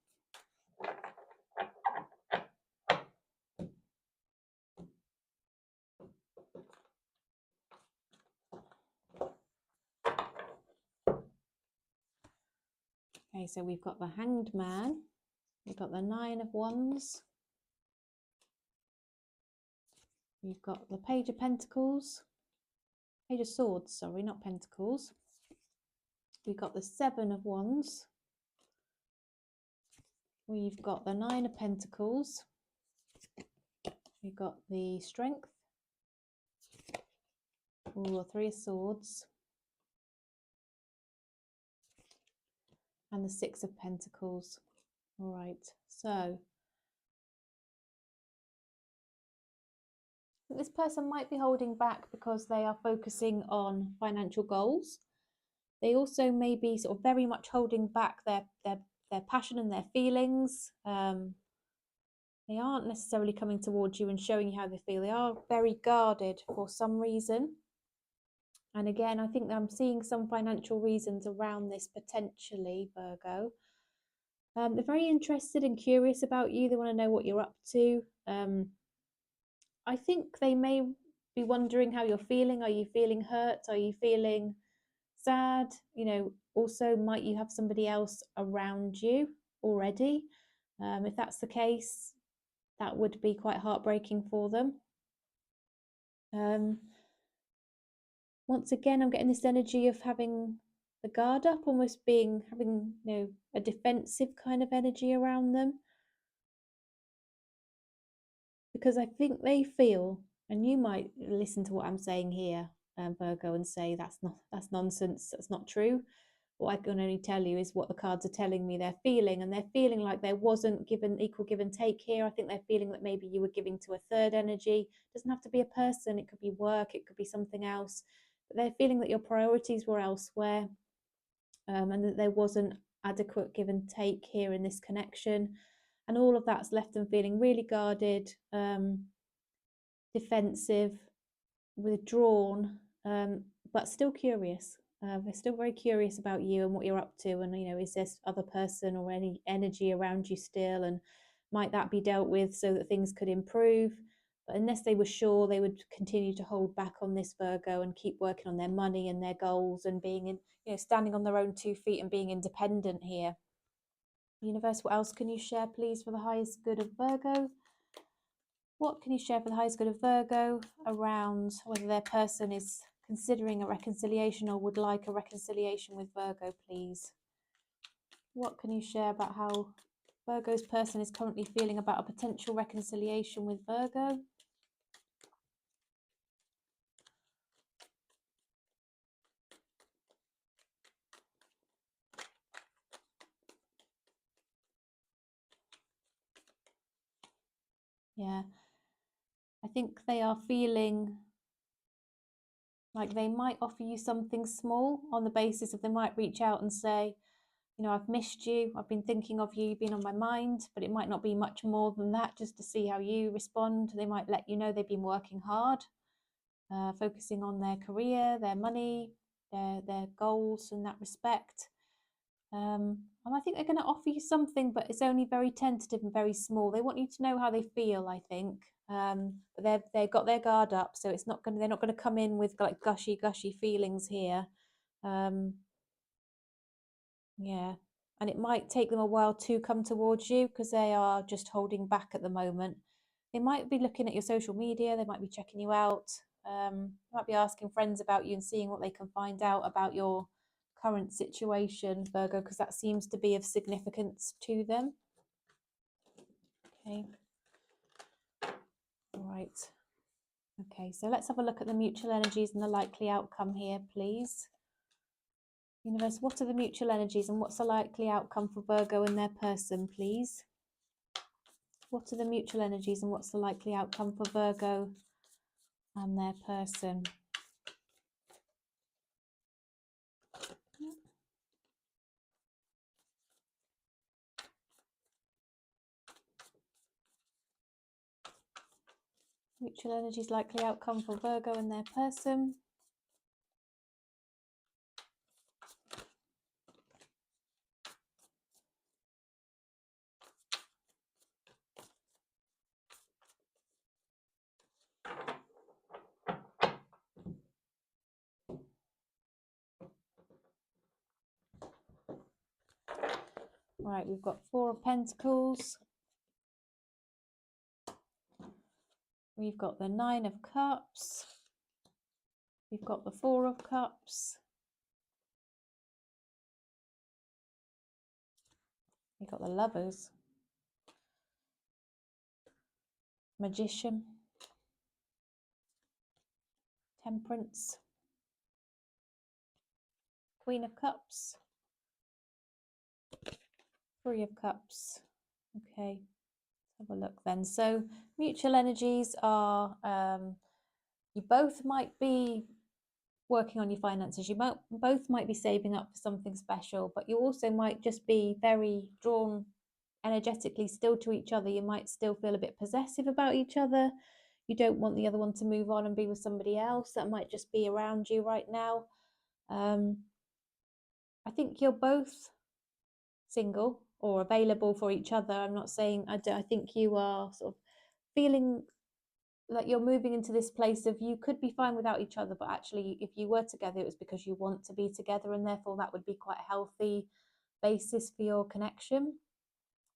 Okay, so we've got the Hanged Man, You've got the Nine of Wands. You've got the Page of Pentacles. Page of Swords, sorry, not Pentacles. We've got the Seven of Wands. We've got the Nine of Pentacles. We've got the Strength. Ooh, Three of Swords. And the Six of Pentacles. All right, so this person might be holding back because they are focusing on financial goals. They also may be sort of very much holding back their passion and their feelings. They aren't necessarily coming towards you and showing you how they feel. They are very guarded for some reason. And again, I think that I'm seeing some financial reasons around this potentially, Virgo. They're very interested and curious about you. They want to know what you're up to. I think they may be wondering how you're feeling. Are you feeling hurt? Are you feeling sad? You know, also, might you have somebody else around you already? If that's the case, that would be quite heartbreaking for them. Once again, I'm getting this energy of having the guard up, almost having, you know, a defensive kind of energy around them. Because I think they feel, and you might listen to what I'm saying here, Virgo, and say that's nonsense, that's not true. What I can only tell you is what the cards are telling me they're feeling, and they're feeling like there wasn't equal give and take here. I think they're feeling that maybe you were giving to a third energy. It doesn't have to be a person, it could be work, it could be something else, but they're feeling that your priorities were elsewhere, and that there wasn't adequate give and take here in this connection, and all of that's left them feeling really guarded, defensive, withdrawn, but still curious. They're still very curious about you and what you're up to, and, you know, is this other person or any energy around you still, and might that be dealt with so that things could improve? But unless they were sure, they would continue to hold back on this, Virgo, and keep working on their money and their goals and being in, you know, standing on their own 2 feet and being independent here. Universe, what else can you share, please, for the highest good of Virgo? What can you share for the highest good of Virgo around whether their person is considering a reconciliation or would like a reconciliation with Virgo, please? What can you share about how Virgo's person is currently feeling about a potential reconciliation with Virgo? Yeah, I think they are feeling like they might offer you something small on the basis of, they might reach out and say, you know, I've missed you, I've been thinking of you, you've been on my mind, but it might not be much more than that, just to see how you respond. They might let you know they've been working hard, focusing on their career, their money, their goals in that respect. And I think they're going to offer you something, but it's only very tentative and very small. They want you to know how they feel, I think. But they've got their guard up, so they're not going to come in with like gushy feelings here. Yeah, and it might take them a while to come towards you because they are just holding back at the moment. They might be looking at your social media, they might be checking you out, might be asking friends about you and seeing what they can find out about your current situation, Virgo, because that seems to be of significance to them. Okay. All right. Okay, so let's have a look at the mutual energies and the likely outcome here, please. Universe, what are the mutual energies and what's the likely outcome for Virgo and their person, please? What are the mutual energies and what's the likely outcome for Virgo and their person? Mutual energies, likely outcome for Virgo and their person. Right, we've got Four of Pentacles. We've got the Nine of Cups. We've got the Four of Cups. We've got the Lovers. Magician. Temperance. Queen of Cups. Three of Cups. Okay, let's have a look then. So mutual energies are, you both might be working on your finances. You both might be saving up for something special, but you also might just be very drawn energetically still to each other. You might still feel a bit possessive about each other. You don't want the other one to move on and be with somebody else that might just be around you right now. I think you're both single or available for each other. I'm not saying, I think you are sort of feeling like you're moving into this place of you could be fine without each other, but actually if you were together, it was because you want to be together, and therefore that would be quite a healthy basis for your connection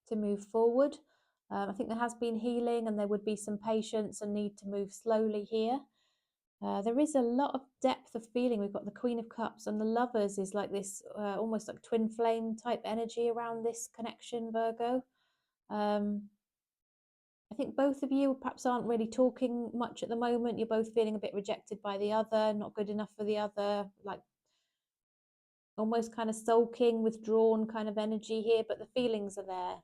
to move forward. I think there has been healing, and there would be some patience and need to move slowly here. There is a lot of depth of feeling. We've got the Queen of Cups, and the Lovers is like this almost like twin flame type energy around this connection, Virgo. I think both of you perhaps aren't really talking much at the moment. You're both feeling a bit rejected by the other, not good enough for the other, like almost kind of sulking, withdrawn kind of energy here, but the feelings are there.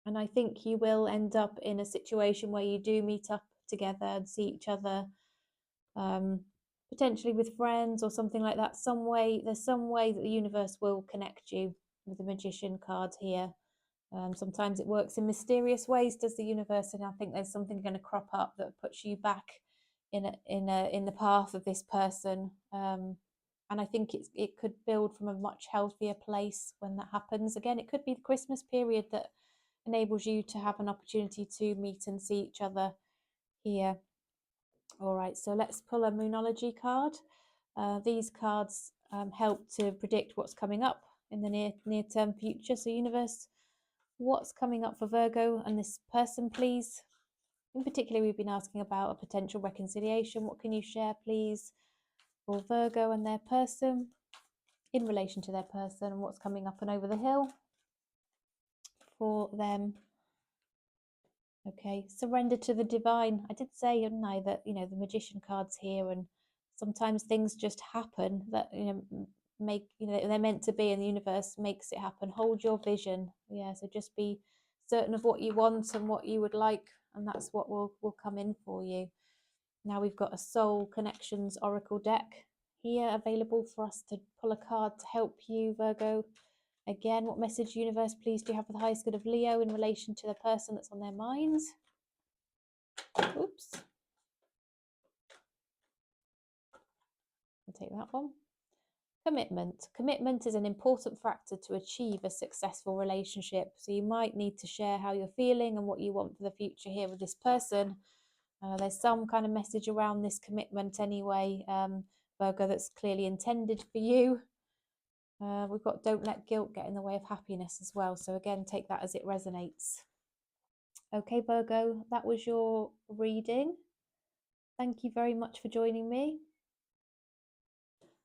And I think you will end up in a situation where you do meet up together and see each other, potentially with friends or something like that. There's some way that the universe will connect you with the Magician card here. Sometimes it works in mysterious ways, does the universe, and I think there's something going to crop up that puts you back in the path of this person. And I think it could build from a much healthier place when that happens. Again, it could be the Christmas period that enables you to have an opportunity to meet and see each other here. All right, so let's pull a Moonology card. These cards help to predict what's coming up in the near-term future. So universe, what's coming up for Virgo and this person, please? In particular, we've been asking about a potential reconciliation. What can you share, please, for Virgo and their person in relation to their person, and what's coming up and over the hill for them? Okay, surrender to the divine. I did say, didn't I, that, the Magician card's here, and sometimes things just happen that, make, they're meant to be, and the universe makes it happen. Hold your vision. Yeah, so just be certain of what you want and what you would like, and that's what will come in for you. Now we've got a Soul Connections Oracle deck here available for us to pull a card to help you, Virgo. Again, what message, universe, please, do you have for the highest good of Leo in relation to the person that's on their minds? Oops. I'll take that one. Commitment. Commitment is an important factor to achieve a successful relationship. So you might need to share how you're feeling and what you want for the future here with this person. There's some kind of message around this commitment anyway, Virgo, that's clearly intended for you. We've got don't let guilt get in the way of happiness as well. So again, take that as it resonates. Okay, Virgo, that was your reading. Thank you very much for joining me.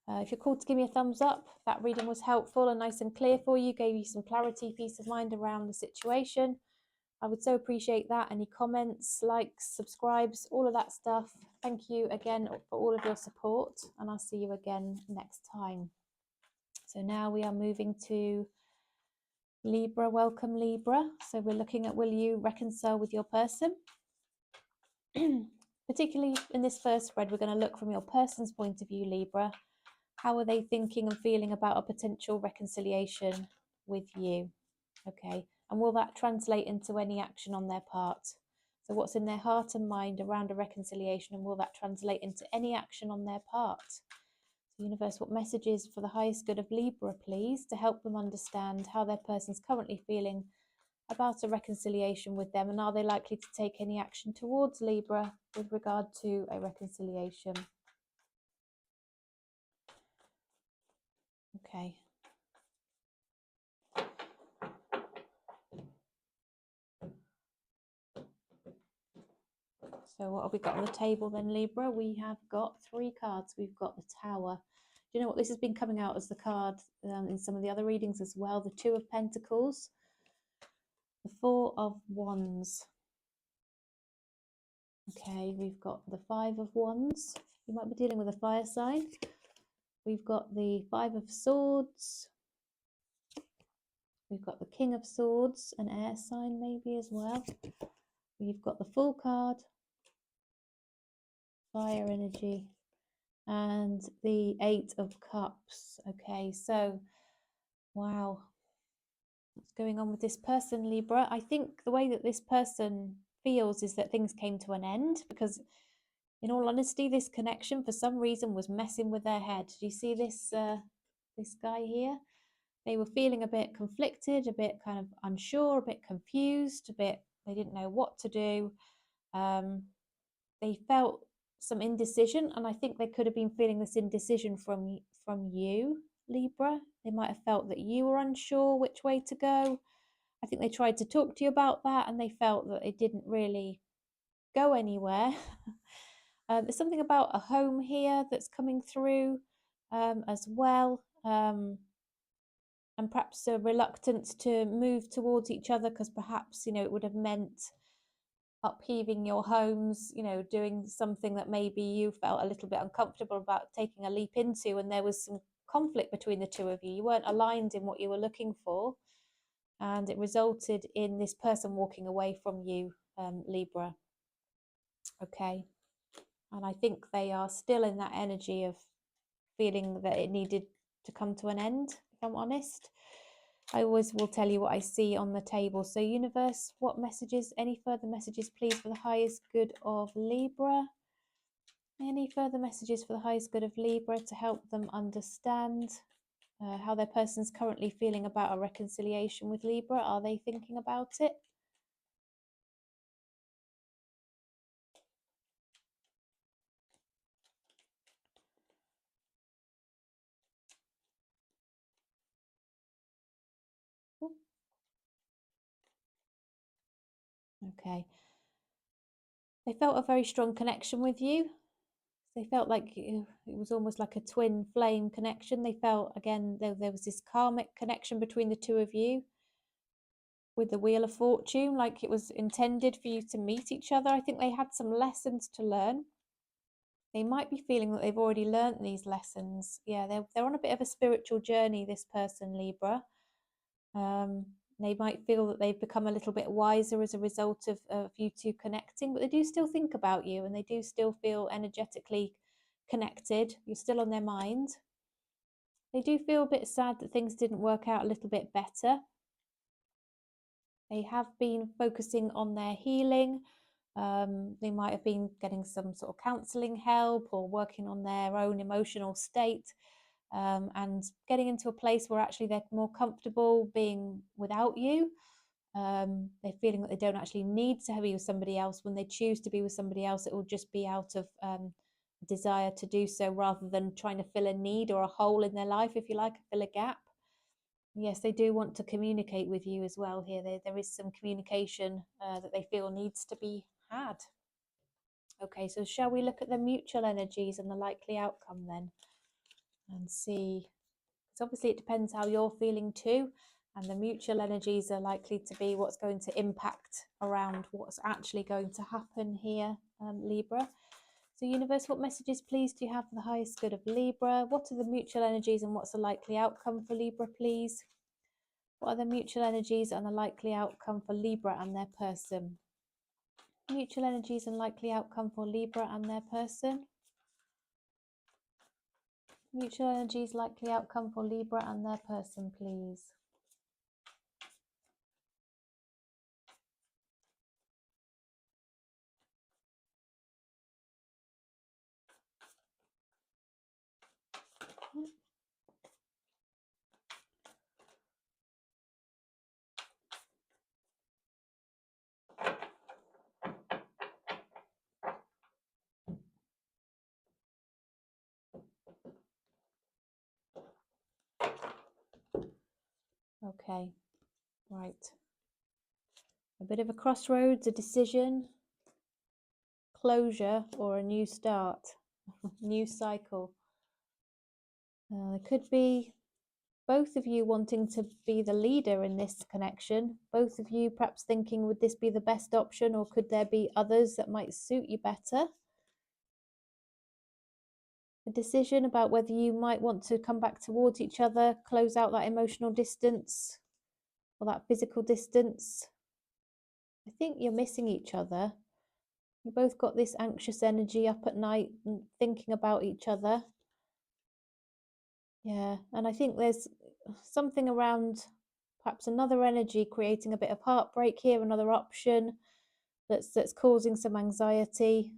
If you're called to give me a thumbs up, that reading was helpful and nice and clear for you, gave you some clarity, peace of mind around the situation. I would so appreciate that. Any comments, likes, subscribes, all of that stuff. Thank you again for all of your support, and I'll see you again next time. So now we are moving to Libra. Welcome, Libra. So we're looking at, will you reconcile with your person? Particularly in this first spread, we're going to look from your person's point of view, Libra. How are they thinking and feeling about a potential reconciliation with you? Okay, and will that translate into any action on their part? So what's in their heart and mind around a reconciliation, and will that translate into any action on their part? So universe, what messages for the highest good of Libra, please, to help them understand how their person's currently feeling about a reconciliation with them, and are they likely to take any action towards Libra with regard to a reconciliation? Okay. So what have we got on the table then, Libra? We have got 3 cards. We've got the Tower. Do you know what? This has been coming out as the card in some of the other readings as well. The 2 of Pentacles, the 4 of Wands. Okay, we've got the 5 of Wands. You might be dealing with a fire sign. We've got the 5 of Swords. We've got the King of Swords, an air sign maybe as well. We've got the Fool card, fire energy, and the 8 of Cups. Okay, so wow, what's going on with this person, Libra? I think the way that this person feels is that things came to an end, because in all honesty, this connection for some reason was messing with their head. Do you see this this guy here? They were feeling a bit conflicted, a bit kind of unsure, a bit confused, they didn't know what to do. They felt some indecision, and I think they could have been feeling this indecision from you, Libra. They might have felt that you were unsure which way to go. I think they tried to talk to you about that, and they felt that it didn't really go anywhere. There's something about a home here that's coming through as well. And perhaps a reluctance to move towards each other, because perhaps, you know, it would have meant upheaving your homes, you know, doing something that maybe you felt a little bit uncomfortable about taking a leap into, and there was some conflict between the 2 of you. You weren't aligned in what you were looking for, and it resulted in this person walking away from you, Libra. Okay, and I think they are still in that energy of feeling that it needed to come to an end, if I'm honest. I always will tell you what I see on the table. So universe, what messages, any further messages, please, for the highest good of Libra? Any further messages for the highest good of Libra to help them understand how their person's currently feeling about a reconciliation with Libra? Are they thinking about it? Okay. They felt a very strong connection with you. They felt like it was almost like a twin flame connection. They felt, again, there was this karmic connection between the 2 of you with the Wheel of Fortune, like it was intended for you to meet each other. I think they had some lessons to learn. They might be feeling that they've already learned these lessons. Yeah, they're on a bit of a spiritual journey, this person, Libra. They might feel that they've become a little bit wiser as a result of you 2 connecting, but they do still think about you, and they do still feel energetically connected. You're still on their mind. They do feel a bit sad that things didn't work out a little bit better. They have been focusing on their healing. They might have been getting some sort of counselling help or working on their own emotional state, and getting into a place where actually they're more comfortable being without you. They're feeling that they don't actually need to be with somebody else. When they choose to be with somebody else, it will just be out of desire to do so, rather than trying to fill a need or a hole in their life, if you like, fill a gap. Yes, they do want to communicate with you as well here. There is some communication that they feel needs to be had. Okay, so shall we look at the mutual energies and the likely outcome then, and see? Because obviously it depends how you're feeling too, and the mutual energies are likely to be what's going to impact around what's actually going to happen here, Libra. So universe, what messages please do you have for the highest good of Libra? What are the mutual energies and what's the likely outcome for Libra, please? What are the mutual energies and the likely outcome for Libra and their person? Mutual energies and likely outcome for Libra and their person. Mutual energies, likely outcome for Libra and their person, please. Okay, right. A bit of a crossroads, a decision, closure or a new start, new cycle. There could be both of you wanting to be the leader in this connection. Both of you perhaps thinking, would this be the best option, or could there be others that might suit you better? A decision about whether you might want to come back towards each other, close out that emotional distance or that physical distance. I think you're missing each other. You both got this anxious energy up at night and thinking about each other. Yeah, and I think there's something around perhaps another energy creating a bit of heartbreak here, another option that's causing some anxiety.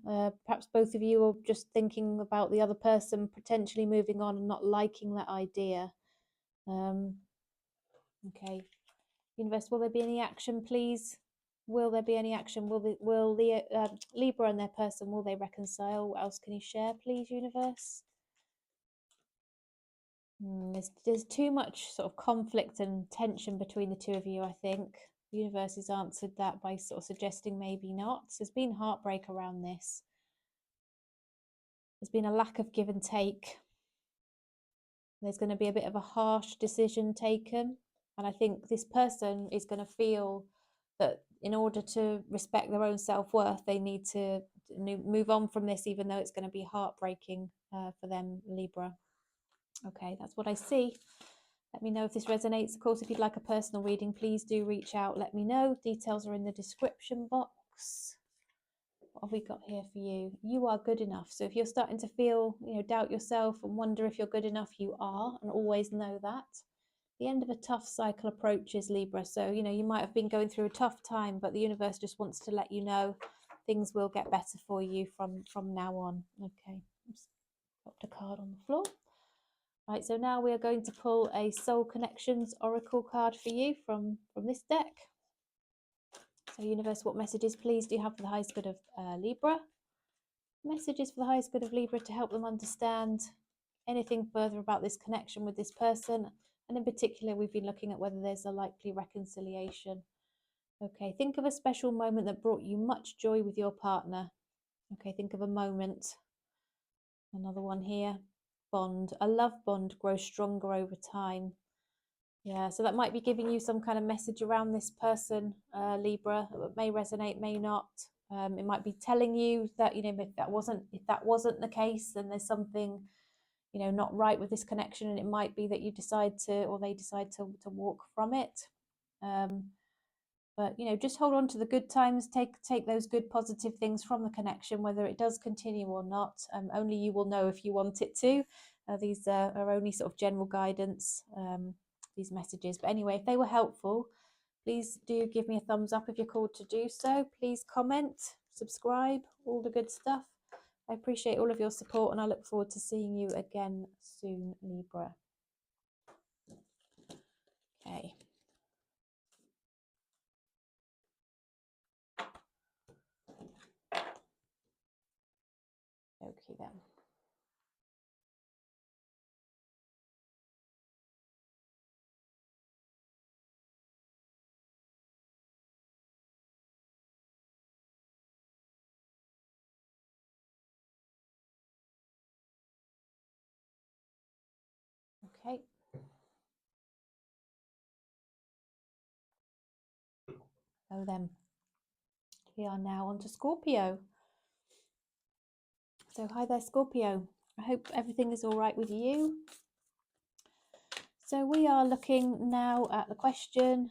Perhaps both of you are just thinking about the other person potentially moving on and not liking that idea. Okay, universe, will there be any action, please? Will there be any action? Will the Libra and their person, will they reconcile? What else can you share, please, universe? There's too much sort of conflict and tension between the two of you, I think. The universe has answered that by sort of suggesting maybe not. There's been heartbreak around this. There's been a lack of give and take. There's going to be a bit of a harsh decision taken. And I think this person is going to feel that in order to respect their own self-worth, they need to move on from this, even though it's going to be heartbreaking for them, Libra. Okay, that's what I see. Let me know if this resonates. Of course, if you'd like a personal reading, please do reach out. Let me know. Details are in the description box. What have we got here for you? You are good enough. So if you're starting to feel, doubt yourself and wonder if you're good enough, you are, and always know that. The end of a tough cycle approaches, Libra. So, you might have been going through a tough time, but the universe just wants to let you know things will get better for you from now on. Okay, just dropped a card on the floor. Right, so now we are going to pull a Soul Connections Oracle card for you from this deck. So universe, what messages please do you have for the highest good of Libra? Messages for the highest good of Libra to help them understand anything further about this connection with this person. And in particular, we've been looking at whether there's a likely reconciliation. Okay, think of a special moment that brought you much joy with your partner. Okay, think of a moment. Another one here. Bond. A love bond grows stronger over time. Yeah, so that might be giving you some kind of message around this person, Libra. It may resonate, may not. It might be telling you that, if that wasn't the case, then there's something, not right with this connection, and it might be that you decide to, or they decide to walk from it. But just hold on to the good times. Take those good positive things from the connection, whether it does continue or not. Only you will know if you want it to. These are only sort of general guidance, these messages. But anyway, if they were helpful, please do give me a thumbs up if you're called to do so. Please comment, subscribe, all the good stuff. I appreciate all of your support, and I look forward to seeing you again soon, Libra. Okay. Okay then. Okay. So then, we are now on to Scorpio. So hi there, Scorpio. I hope everything is all right with you. So we are looking now at the question,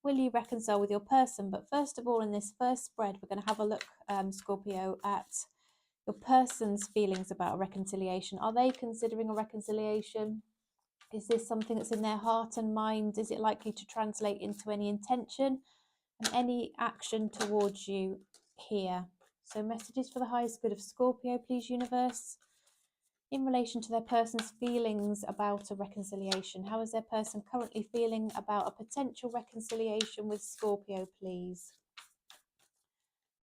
will you reconcile with your person? But first of all, in this first spread, we're going to have a look, Scorpio, at your person's feelings about a reconciliation. Are they considering a reconciliation? Is this something that's in their heart and mind? Is it likely to translate into any intention and any action towards you here? So messages for the highest good of Scorpio, please, universe. In relation to their person's feelings about a reconciliation, how is their person currently feeling about a potential reconciliation with Scorpio, please?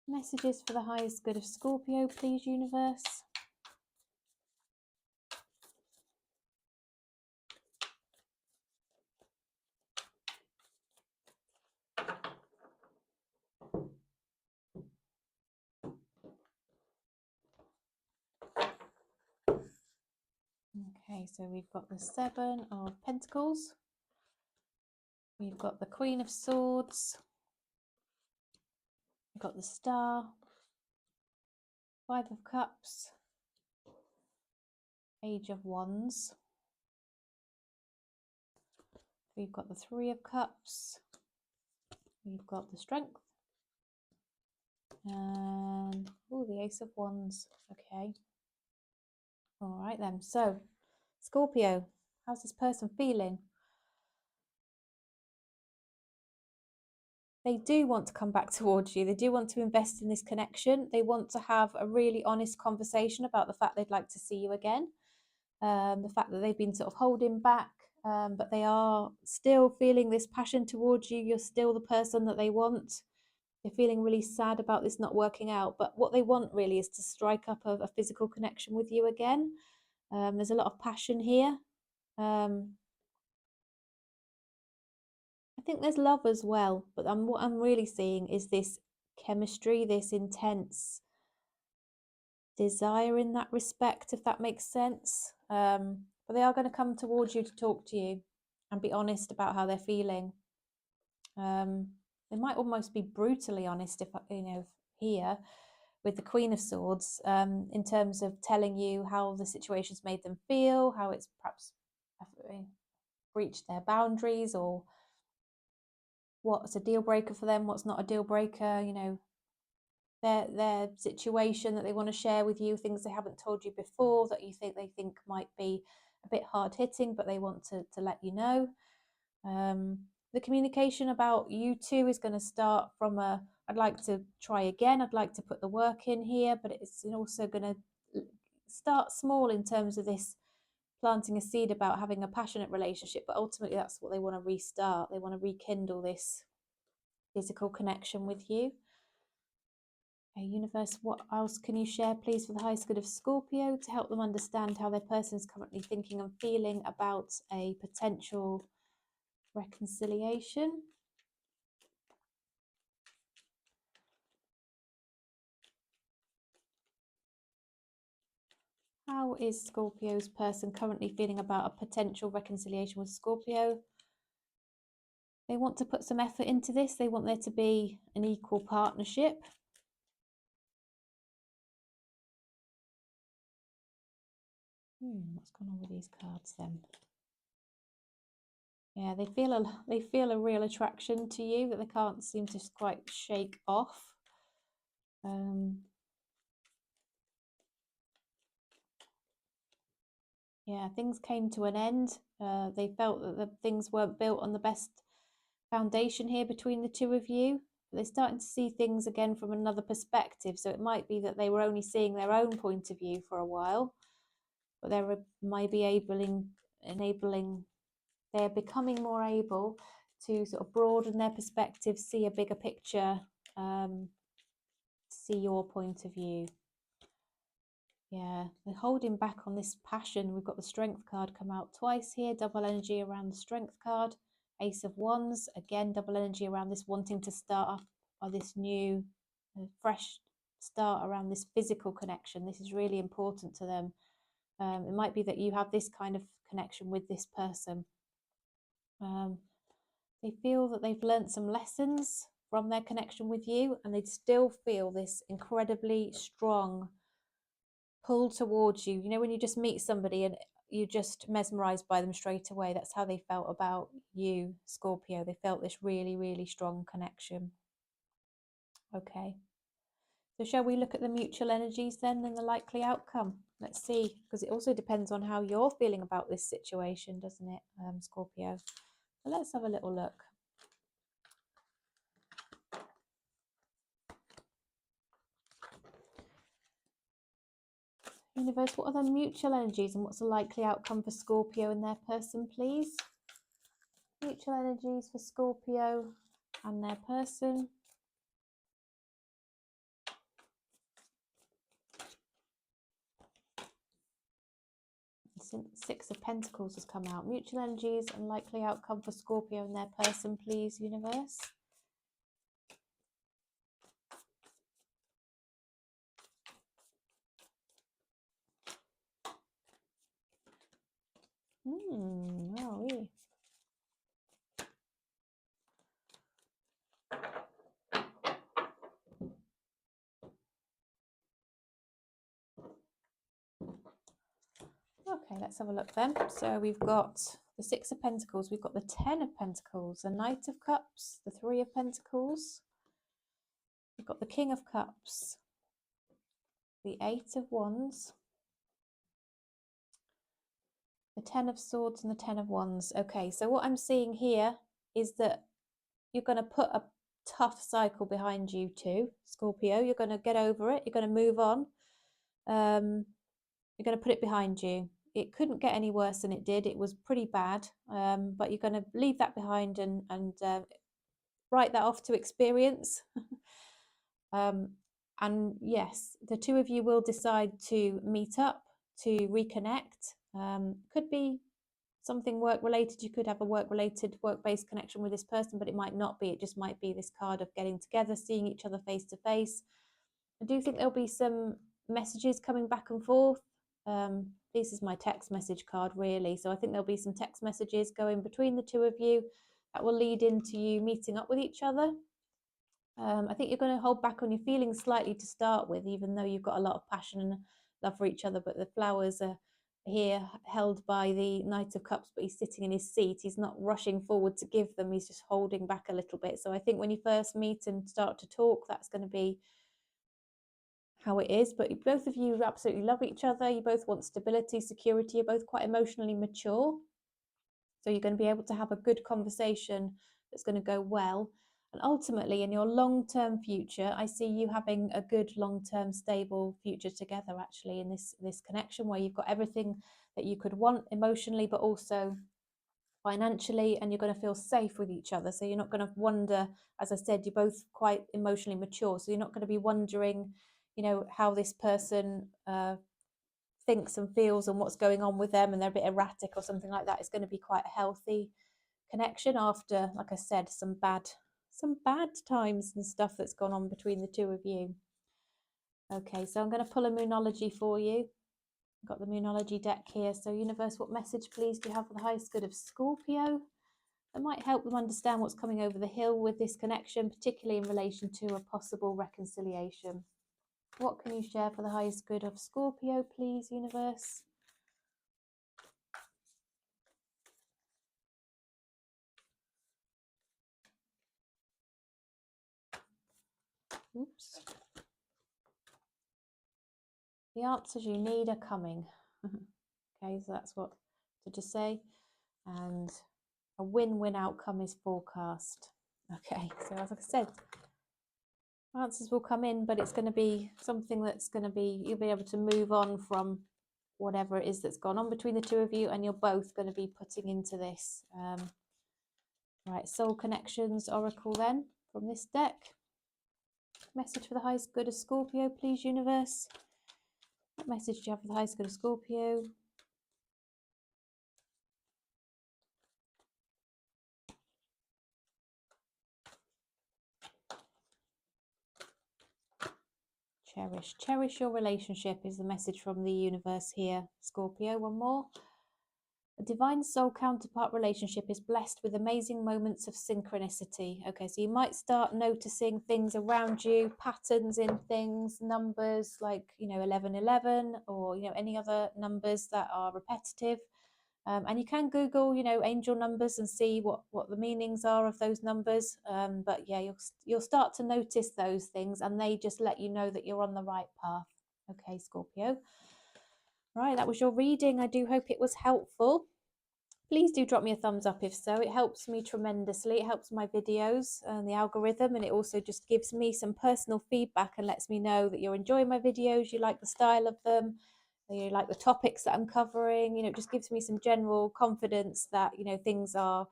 Messages for the highest good of Scorpio, please, universe. Okay, so we've got the Seven of Pentacles. We've got the Queen of Swords. We've got the Star. Five of Cups. Page of Wands. We've got the Three of Cups. We've got the Strength. And, oh, the Ace of Wands. Okay. All right then. So, Scorpio, how's this person feeling? They do want to come back towards you. They do want to invest in this connection. They want to have a really honest conversation about the fact they'd like to see you again. The fact that they've been sort of holding back, but they are still feeling this passion towards you. You're still the person that they want. They're feeling really sad about this not working out. But what they want really is to strike up a physical connection with you again. There's a lot of passion here. I think there's love as well, but what I'm really seeing is this chemistry, this intense desire in that respect, if that makes sense. But they are going to come towards you to talk to you and be honest about how they're feeling. They might almost be brutally honest, if you know, here with the Queen of Swords, in terms of telling you how the situation's made them feel, how it's perhaps breached their boundaries, or what's a deal breaker for them, what's not a deal breaker, you know, their situation that they want to share with you, things they haven't told you before that they think might be a bit hard hitting, but they want to let you know. The communication about you two is going to start from I'd like to try again, I'd like to put the work in here, but it's also going to start small in terms of this planting a seed about having a passionate relationship, but ultimately that's what they want to restart. They want to rekindle this physical connection with you. Okay, universe, what else can you share, please, for the highest good of Scorpio to help them understand how their person is currently thinking and feeling about a potential reconciliation? How is Scorpio's person currently feeling about a potential reconciliation with Scorpio? They want to put some effort into this. They want there to be an equal partnership. What's going on with these cards then? Yeah, they feel a real attraction to you that they can't seem to quite shake off. Yeah, things came to an end. They felt that the things weren't built on the best foundation here between the two of you. They're starting to see things again from another perspective. So it might be that they were only seeing their own point of view for a while, but they might be they're becoming more able to sort of broaden their perspective, see a bigger picture, see your point of view. Yeah, they're holding back on this passion. We've got the Strength card come out twice here, double energy around the Strength card. Ace of Wands, again, double energy around this wanting to start up or this new, fresh start around this physical connection. This is really important to them. It might be that you have this kind of connection with this person. They feel that they've learned some lessons from their connection with you, and they still feel this incredibly strong pull towards you. You know, when you just meet somebody and you're just mesmerized by them straight away. That's how they felt about you, Scorpio. They felt this really, really strong connection. Okay. So shall we look at the mutual energies then and the likely outcome? Let's see, because it also depends on how you're feeling about this situation, doesn't it, Scorpio? So let's have a little look. Universe, what are the mutual energies and what's the likely outcome for Scorpio and their person, please? Mutual energies for Scorpio and their person. Six of Pentacles has come out. Mutual energies and likely outcome for Scorpio and their person, please, universe. let's have a look then. So we've got the Six of Pentacles, we've got the Ten of Pentacles, the Knight of Cups, the Three of Pentacles, we've got the King of Cups, the Eight of Wands, the Ten of Swords, and the Ten of Wands. Okay, so what I'm seeing here is that you're going to put a tough cycle behind you too, Scorpio. You're going to get over it. You're going to move on. You're going to put it behind you. It couldn't get any worse than it did. It was pretty bad, but you're going to leave that behind and write that off to experience. And yes, the two of you will decide to meet up, to reconnect. Could be something work related. You could have a work related, work-based connection with this person, but it might not be. It just might be this card of getting together, seeing each other face to face. I do think there'll be some messages coming back and forth. This is my text message card, really. So I think there'll be some text messages going between the two of you that will lead into you meeting up with each other. I think you're going to hold back on your feelings slightly to start with, even though you've got a lot of passion and love for each other. But the flowers are here held by the Knight of Cups, but he's sitting in his seat. He's not rushing forward to give them. He's just holding back a little bit. So I think when you first meet and start to talk, that's going to be how it is. But both of you absolutely love each other. You both want stability, security. You're both quite emotionally mature. So you're going to be able to have a good conversation that's going to go well. And ultimately, in your long-term future, I see you having a good long-term stable future together, actually, in this connection where you've got everything that you could want emotionally, but also financially, and you're going to feel safe with each other. So you're not going to wonder, as I said, you're both quite emotionally mature. So you're not going to be wondering, you know, how this person thinks and feels and what's going on with them, and they're a bit erratic or something like that. It's going to be quite a healthy connection after, like I said, some bad times and stuff that's gone on between the two of you. Okay, so I'm going to pull a Moonology for you. I've got the Moonology deck here. So universe, what message please do you have for the highest good of Scorpio that might help them understand what's coming over the hill with this connection, particularly in relation to a possible reconciliation? What can you share for the highest good of Scorpio, please, universe? Oops. The answers you need are coming. Okay, so that's what to just say. And a win-win outcome is forecast. Okay, so as I said, answers will come in, but it's going to be something that's going to be, you'll be able to move on from whatever it is that's gone on between the two of you, and you're both going to be putting into this. Right, Soul Connections Oracle then, from this deck. Message for the highest good of Scorpio, please, universe. What message do you have for the highest good of Scorpio? Cherish your relationship is the message from the universe here, Scorpio. One more. A divine soul counterpart relationship is blessed with amazing moments of synchronicity. Okay, so you might start noticing things around you, patterns in things, numbers like, 1111, or, any other numbers that are repetitive. And you can Google, angel numbers and see what the meanings are of those numbers. But yeah, you'll start to notice those things, and they just let you know that you're on the right path. Okay, Scorpio. Right, that was your reading. I do hope it was helpful. Please do drop me a thumbs up if so. It helps me tremendously. It helps my videos and the algorithm, and it also just gives me some personal feedback and lets me know that you're enjoying my videos, you like the style of them, you like the topics that I'm covering. It just gives me some general confidence that things are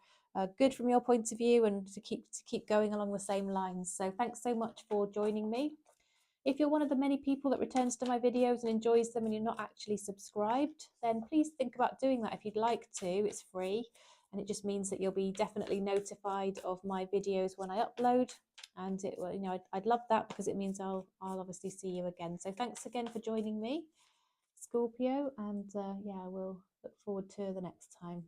good from your point of view, and to keep going along the same lines. So thanks so much for joining me. If you're one of the many people that returns to my videos and enjoys them and you're not actually subscribed, then please think about doing that if you'd like to. It's free, and it just means that you'll be definitely notified of my videos when I upload. And it will, I'd love that, because it means I'll obviously see you again. So thanks again for joining me, Scorpio, and yeah, I will look forward to the next time.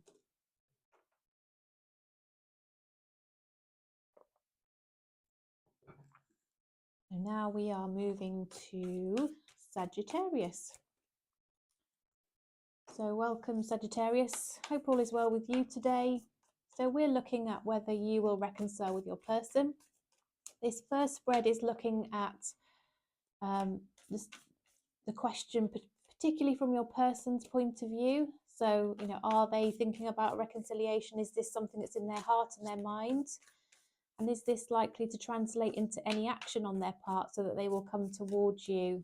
And now we are moving to Sagittarius. So welcome, Sagittarius. Hope all is well with you today. So we're looking at whether you will reconcile with your person. This first spread is looking at the question, particularly from your person's point of view. So, you know, are they thinking about reconciliation? Is this something that's in their heart and their mind? And is this likely to translate into any action on their part so that they will come towards you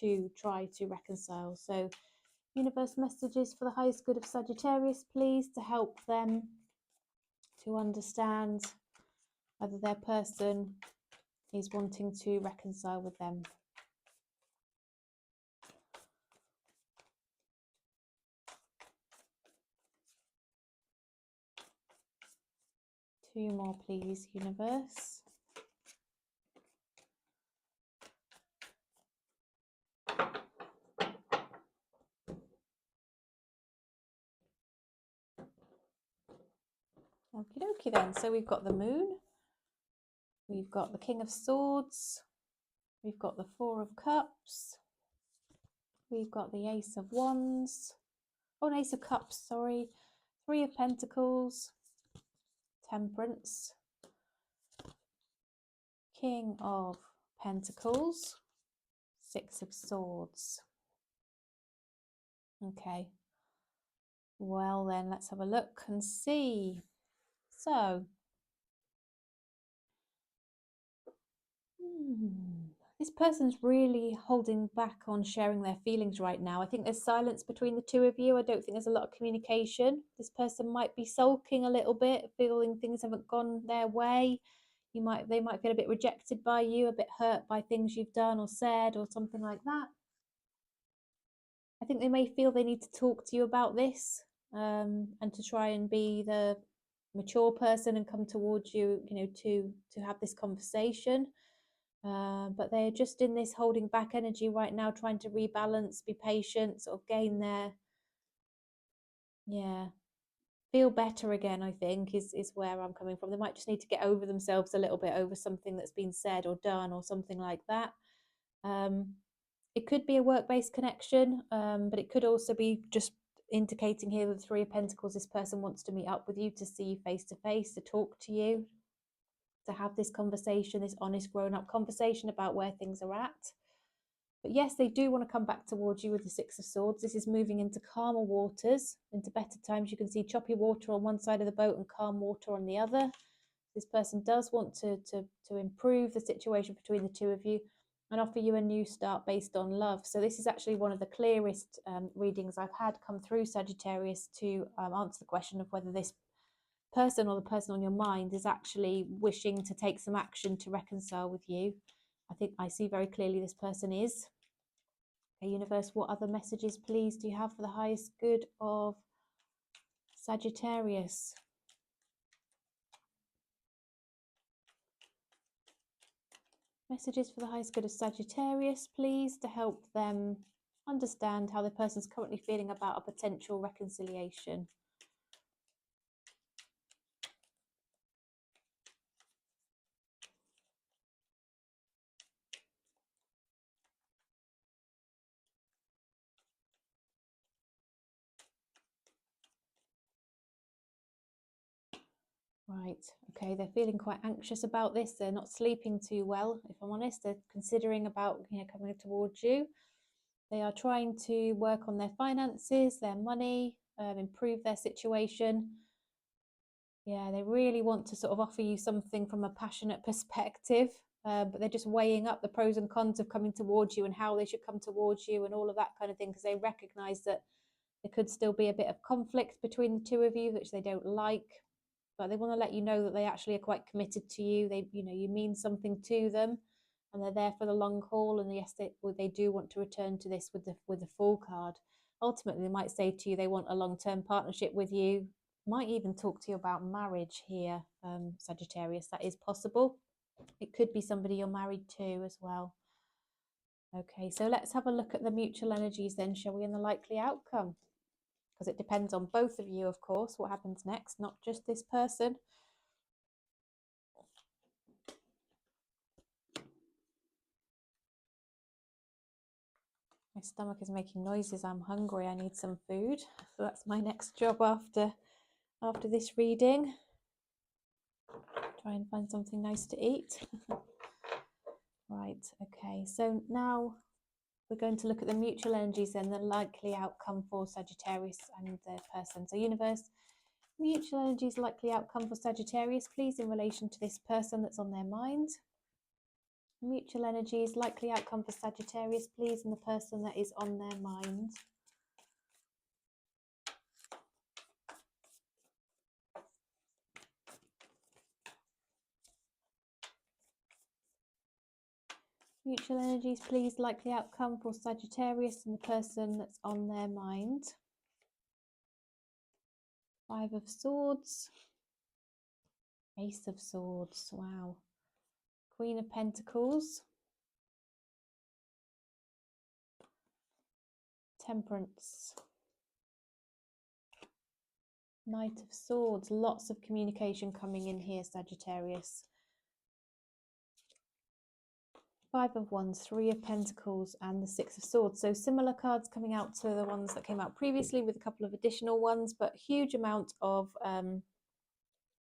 to try to reconcile? So universe messages for the highest good of Sagittarius, please, to help them to understand whether their person is wanting to reconcile with them. Two more, please, universe. Okie dokie then. So we've got the moon, we've got the King of Swords, we've got the Four of Cups, we've got the Ace of Wands, oh, an Ace of Cups, sorry, Three of Pentacles, Temperance, King of Pentacles, Six of Swords. Okay, well then, let's have a look and see. So, this person's really holding back on sharing their feelings right now. I think there's silence between the two of you. I don't think there's a lot of communication. This person might be sulking a little bit, feeling things haven't gone their way. They might feel a bit rejected by you, a bit hurt by things you've done or said or something like that. I think they may feel they need to talk to you about this and to try and be the mature person and come towards you, you know, to have this conversation. But they're just in this holding back energy right now, trying to rebalance, be patient, sort of gain their, feel better again, I think, is where I'm coming from. They might just need to get over themselves a little bit over something that's been said or done or something like that. It could be a work-based connection, but it could also be just indicating here with the Three of Pentacles, this person wants to meet up with you, to see you face to face, to talk to you, to have this conversation, this honest grown-up conversation about where things are at. But yes, they do want to come back towards you with the Six of Swords. This is moving into calmer waters, into better times. You can see choppy water on one side of the boat and calm water on the other. This person does want to improve the situation between the two of you and offer you a new start based on love. So this is actually one of the clearest readings I've had come through, Sagittarius, to answer the question of whether this person or the person on your mind is actually wishing to take some action to reconcile with you. I think I see very clearly this person is. Okay, universe, what other messages, please, do you have for the highest good of Sagittarius? Messages for the highest good of Sagittarius, please, to help them understand how the person's currently feeling about a potential reconciliation. Right, okay, they're feeling quite anxious about this. They're not sleeping too well, if I'm honest. They're considering about, you know, coming towards you. They are trying to work on their finances, their money, improve their situation. Yeah, they really want to sort of offer you something from a passionate perspective, but they're just weighing up the pros and cons of coming towards you and how they should come towards you and all of that kind of thing, because they recognize that there could still be a bit of conflict between the two of you, which they don't like. But they want to let you know that they actually are quite committed to you. They, you know, you mean something to them, and they're there for the long haul. And yes, they do want to return to this with the Fool card. Ultimately, they might say to you they want a long-term partnership with you. Might even talk to you about marriage here, Sagittarius. That is possible. It could be somebody you're married to as well. Okay, so let's have a look at the mutual energies then, shall we, and the likely outcome? Because it depends on both of you, of course, what happens next, not just this person. My stomach is making noises. I'm hungry. I need some food. So that's my next job after this reading. Try and find something nice to eat. Right, okay. So now we're going to look at the mutual energies and the likely outcome for Sagittarius and the person. So universe, mutual energies, likely outcome for Sagittarius, please, in relation to this person that's on their mind. Mutual energies, likely outcome for Sagittarius, please, and the person that is on their mind. Mutual energies, please, likely outcome for Sagittarius and the person that's on their mind. Five of Swords. Ace of Swords, wow. Queen of Pentacles. Temperance. Knight of Swords, lots of communication coming in here, Sagittarius. Five of Wands, Three of Pentacles, and the Six of Swords. So similar cards coming out to the ones that came out previously with a couple of additional ones, but huge amount of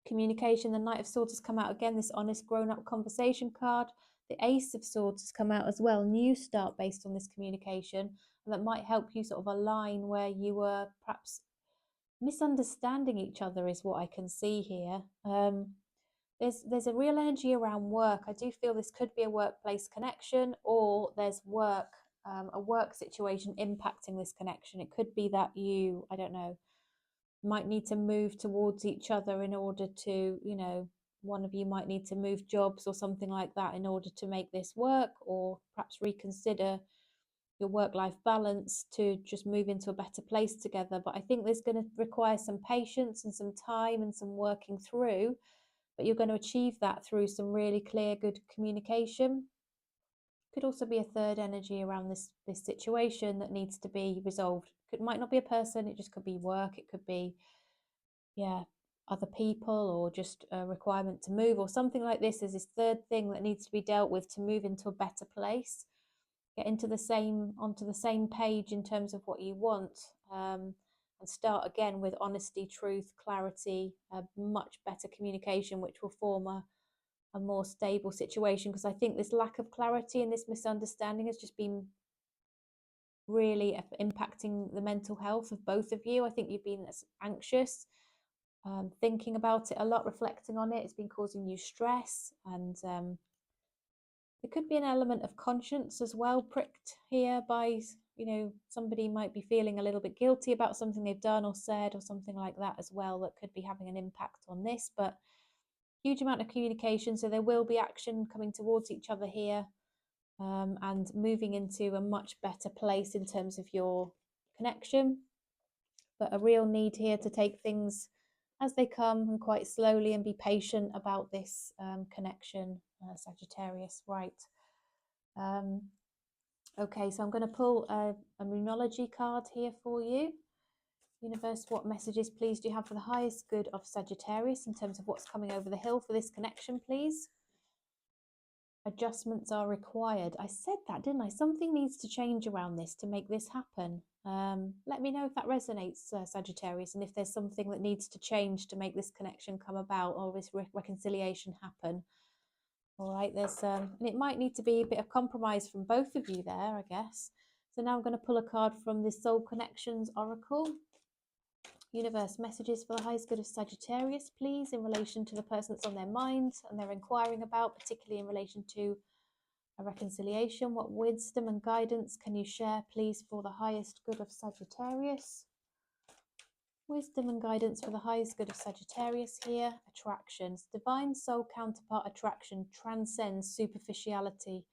communication. The Knight of Swords has come out again, this honest grown-up conversation card. The Ace of Swords has come out as well, new start based on this communication, and that might help you sort of align where you were perhaps misunderstanding each other is what I can see here. There's a real energy around work. I do feel this could be a workplace connection, or there's work, a work situation impacting this connection. It could be that you, I don't know, might need to move towards each other in order to, you know, one of you might need to move jobs or something like that in order to make this work, or perhaps reconsider your work-life balance to just move into a better place together. But I think there's going to require some patience and some time and some working through, but you're going to achieve that through some really clear, good communication. Could also be a third energy around this situation that needs to be resolved. It might not be a person, it just could be work, it could be, yeah, other people, or just a requirement to move or something like this. Is this third thing that needs to be dealt with to move into a better place, get onto the same page in terms of what you want, and start again with honesty, truth, clarity, a much better communication, which will form a more stable situation. Because I think this lack of clarity and this misunderstanding has just been really impacting the mental health of both of you. I think you've been anxious, thinking about it a lot, reflecting on it. It's been causing you stress, and there could be an element of conscience as well pricked here by, you know, somebody might be feeling a little bit guilty about something they've done or said or something like that as well, that could be having an impact on this. But huge amount of communication, so there will be action coming towards each other here, and moving into a much better place in terms of your connection. But a real need here to take things as they come and quite slowly, and be patient about this connection, Sagittarius. Right. Okay, so I'm going to pull a Moonology card here for you. Universe, what messages, please, do you have for the highest good of Sagittarius in terms of what's coming over the hill for this connection, please? Adjustments are required. I said that, didn't I? Something needs to change around this to make this happen. Let me know if that resonates, Sagittarius, and if there's something that needs to change to make this connection come about, or this reconciliation happen. All right, there's and it might need to be a bit of compromise from both of you there, I guess. So now I'm going to pull a card from the Soul Connections Oracle. Universe, messages for the highest good of Sagittarius, please, in relation to the person that's on their mind and they're inquiring about, particularly in relation to a reconciliation. What wisdom and guidance can you share, please, for the highest good of Sagittarius? Wisdom and guidance for the highest good of Sagittarius here. Attractions. Divine soul counterpart attraction transcends superficiality.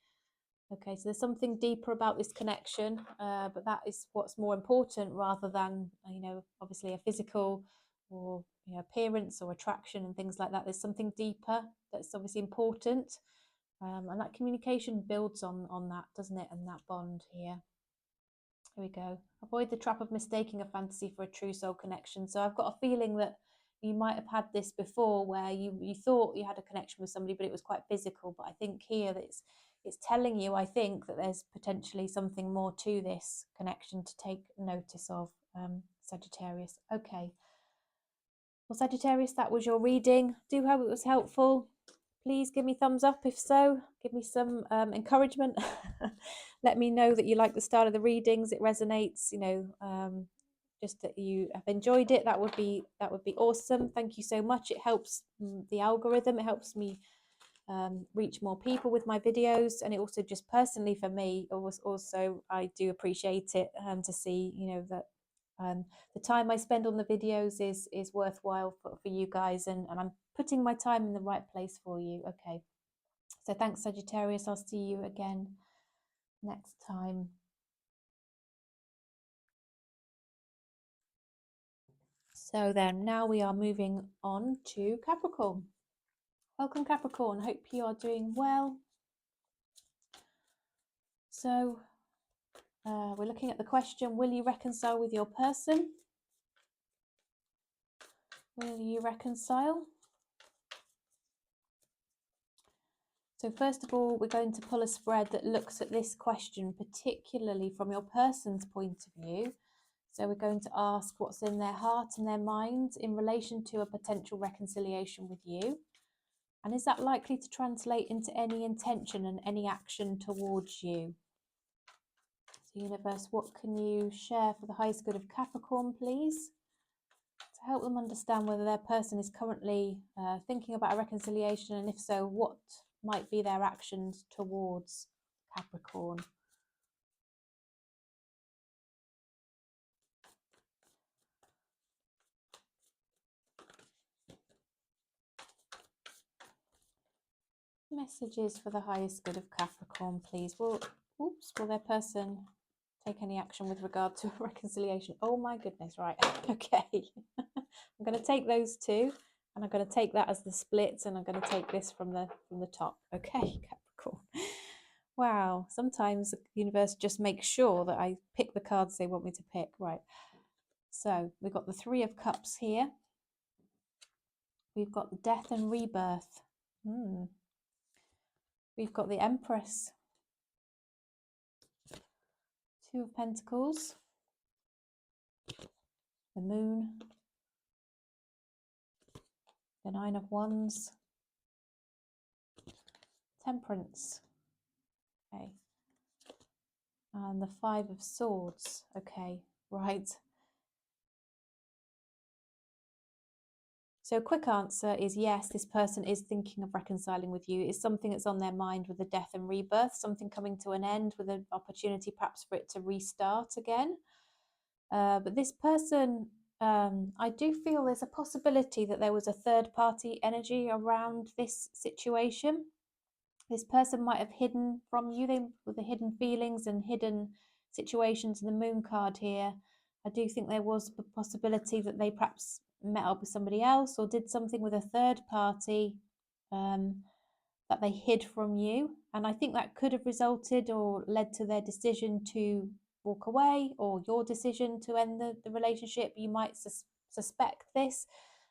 Okay, so there's something deeper about this connection, but that is what's more important, rather than, you know, obviously a physical or, you know, appearance or attraction and things like that. There's something deeper that's obviously important, and that communication builds on that, doesn't it? And that bond here. Here we go. Avoid the trap of mistaking a fantasy for a true soul connection. So I've got a feeling that you might have had this before, where you thought you had a connection with somebody, but it was quite physical. But I think here that it's telling you, I think, that there's potentially something more to this connection to take notice of, Sagittarius. Okay. Well, Sagittarius, that was your reading. Do hope it was helpful. Please give me thumbs up if so. Give me some encouragement. Let me know that you like the style of the readings. It resonates, you know, just that you have enjoyed it. That would be awesome. Thank you so much. It helps the algorithm. It helps me reach more people with my videos, and it also just personally for me also I do appreciate it to see, you know, that the time I spend on the videos is worthwhile for you guys, and I'm putting my time in the right place for you. Okay, so thanks, Sagittarius. I'll see you again next time. So then now we are moving on to Capricorn. Welcome, Capricorn. Hope you are doing well. So we're looking at the question, will you reconcile with your person? Will you reconcile? So first of all, we're going to pull a spread that looks at this question, particularly from your person's point of view. So we're going to ask what's in their heart and their mind in relation to a potential reconciliation with you. And is that likely to translate into any intention and any action towards you? So universe, what can you share for the highest good of Capricorn, please? To help them understand whether their person is currently thinking about a reconciliation, and if so, what might be their actions towards Capricorn. Messages for the highest good of Capricorn, please. Will their person take any action with regard to a reconciliation? Oh my goodness, right. Okay. I'm going to take those two, and I'm going to take that as the splits, and I'm going to take this from the top. Okay, Capricorn. Wow, sometimes the universe just makes sure that I pick the cards they want me to pick. Right. So we've got the Three of Cups here. We've got the Death and Rebirth. We've got the Empress. Two of Pentacles. The Moon. The Nine of Wands. Temperance. Okay. And the Five of Swords. Okay, right. So a quick answer is yes, this person is thinking of reconciling with you. It's something that's on their mind with the death and rebirth, something coming to an end with an opportunity perhaps for it to restart again. But this person, I do feel there's a possibility that there was a third party energy around this situation. This person might have hidden from you with the hidden feelings and hidden situations in the Moon card here. I do think there was the possibility that they perhaps met up with somebody else or did something with a third party that they hid from you. And I think that could have resulted or led to their decision to walk away, or your decision to end the relationship. You might suspect this.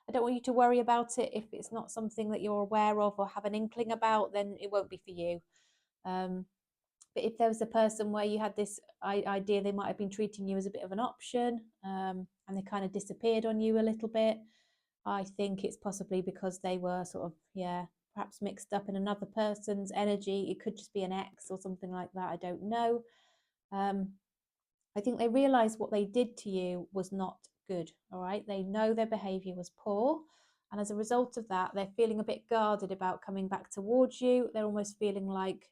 I don't want you to worry about it. If it's not something that you're aware of or have an inkling about, then it won't be for you. But if there was a person where you had this idea they might have been treating you as a bit of an option, and they kind of disappeared on you a little bit, I think it's possibly because they were sort of, perhaps mixed up in another person's energy. It could just be an ex or something like that. I don't know. I think they realised what they did to you was not good, all right? They know their behaviour was poor. And as a result of that, they're feeling a bit guarded about coming back towards you. They're almost feeling like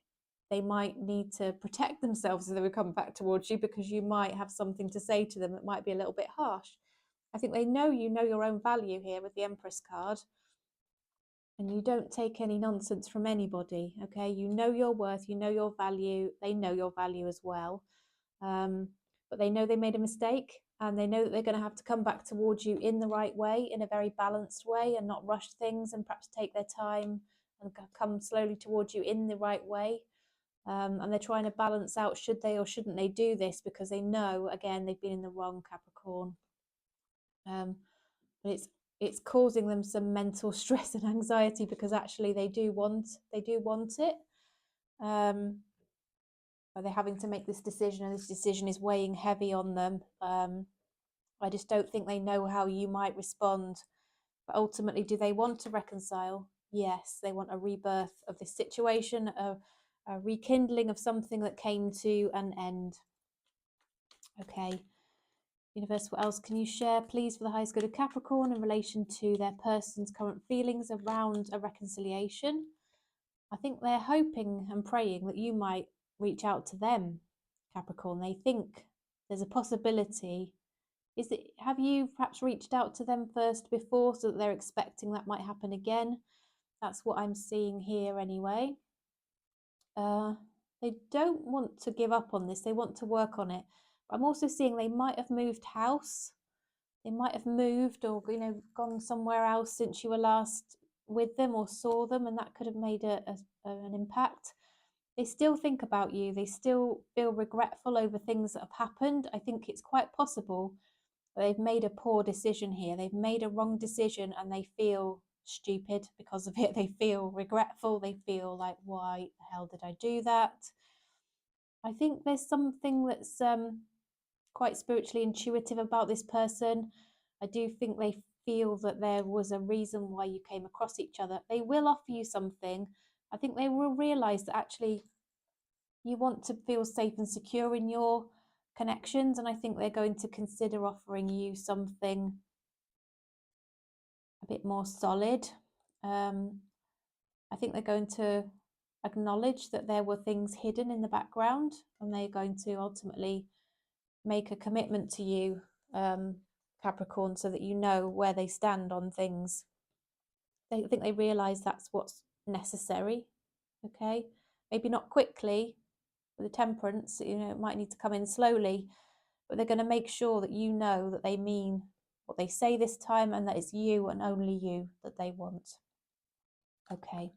they might need to protect themselves as they would come back towards you, because you might have something to say to them that might be a little bit harsh. I think they know you know your own value here with the Empress card. And you don't take any nonsense from anybody, okay? You know your worth, you know your value. They know your value as well. But they know they made a mistake, and they know that they're going to have to come back towards you in the right way, in a very balanced way, and not rush things, and perhaps take their time and come slowly towards you in the right way. And they're trying to balance out, should they or shouldn't they do this, because they know, again, they've been in the wrong, Capricorn. But it's causing them some mental stress and anxiety, because actually they do want it. Are they having to make this decision, and this decision is weighing heavy on them? I just don't think they know how you might respond. But ultimately, do they want to reconcile? Yes, they want a rebirth of this situation, a rekindling of something that came to an end. Okay. Universe, what else can you share, please, for the highest good of Capricorn in relation to their person's current feelings around a reconciliation? I think they're hoping and praying that you might reach out to them, Capricorn. They think there's a possibility. Have you perhaps reached out to them first before, so that they're expecting that might happen again? That's what I'm seeing here anyway. They don't want to give up on this. They want to work on it. But I'm also seeing they might have moved house. They might have moved, or gone somewhere else since you were last with them or saw them, and that could have made an impact. They still think about you. They still feel regretful over things that have happened. I think it's quite possible that they've made a poor decision here. They've made a wrong decision, and they feel stupid because of it. They feel regretful. They feel like, why the hell did I do that? I think there's something that's quite spiritually intuitive about this person. I do think they feel that there was a reason why you came across each other. They will offer you something. I think they will realize that actually you want to feel safe and secure in your connections, and I think they're going to consider offering you something a bit more solid. I think they're going to acknowledge that there were things hidden in the background, and they're going to ultimately make a commitment to you, Capricorn, so that you know where they stand on things. They think they realize that's what's necessary. Okay, maybe not quickly. With the temperance, it might need to come in slowly, but they're going to make sure that you know that they mean what they say this time, and that it's you and only you that they want. Okay,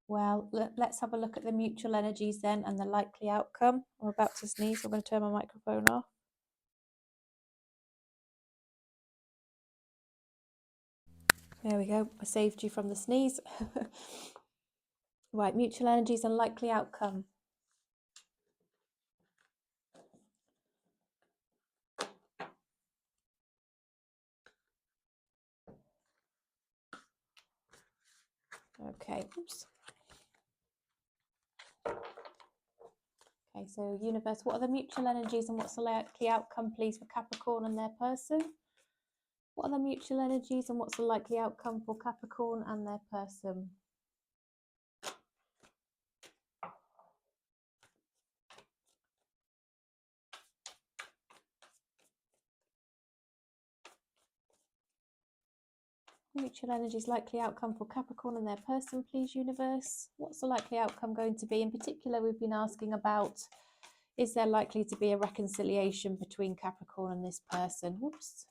well, let's have a look at the mutual energies then, and the likely outcome. I'm about to sneeze, so I'm going to turn my microphone off. There we go. I saved you from the sneeze. Right, mutual energies and likely outcome. Okay, oops. Okay, so universe, what are the mutual energies and what's the likely outcome, please, for Capricorn and their person? What are the mutual energies and what's the likely outcome for Capricorn and their person? Mutual energies, likely outcome for Capricorn and their person, please, universe. What's the likely outcome going to be? In particular, we've been asking about, is there likely to be a reconciliation between Capricorn and this person? Whoops.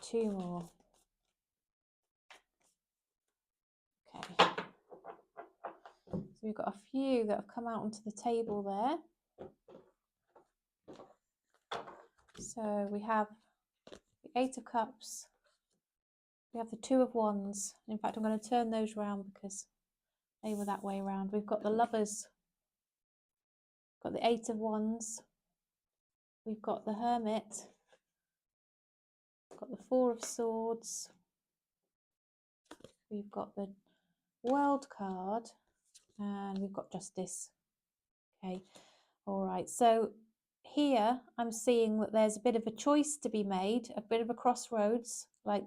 Two more. Okay. So we've got a few that have come out onto the table there. So we have the Eight of Cups. We have the Two of Wands. In fact, I'm going to turn those round because they were that way around. We've got the Lovers. Got the Eight of Wands. We've got the Hermit. We've got the Four of Swords. We've got the World card. And we've got Justice. Okay. All right. So here I'm seeing that there's a bit of a choice to be made, a bit of a crossroads. Like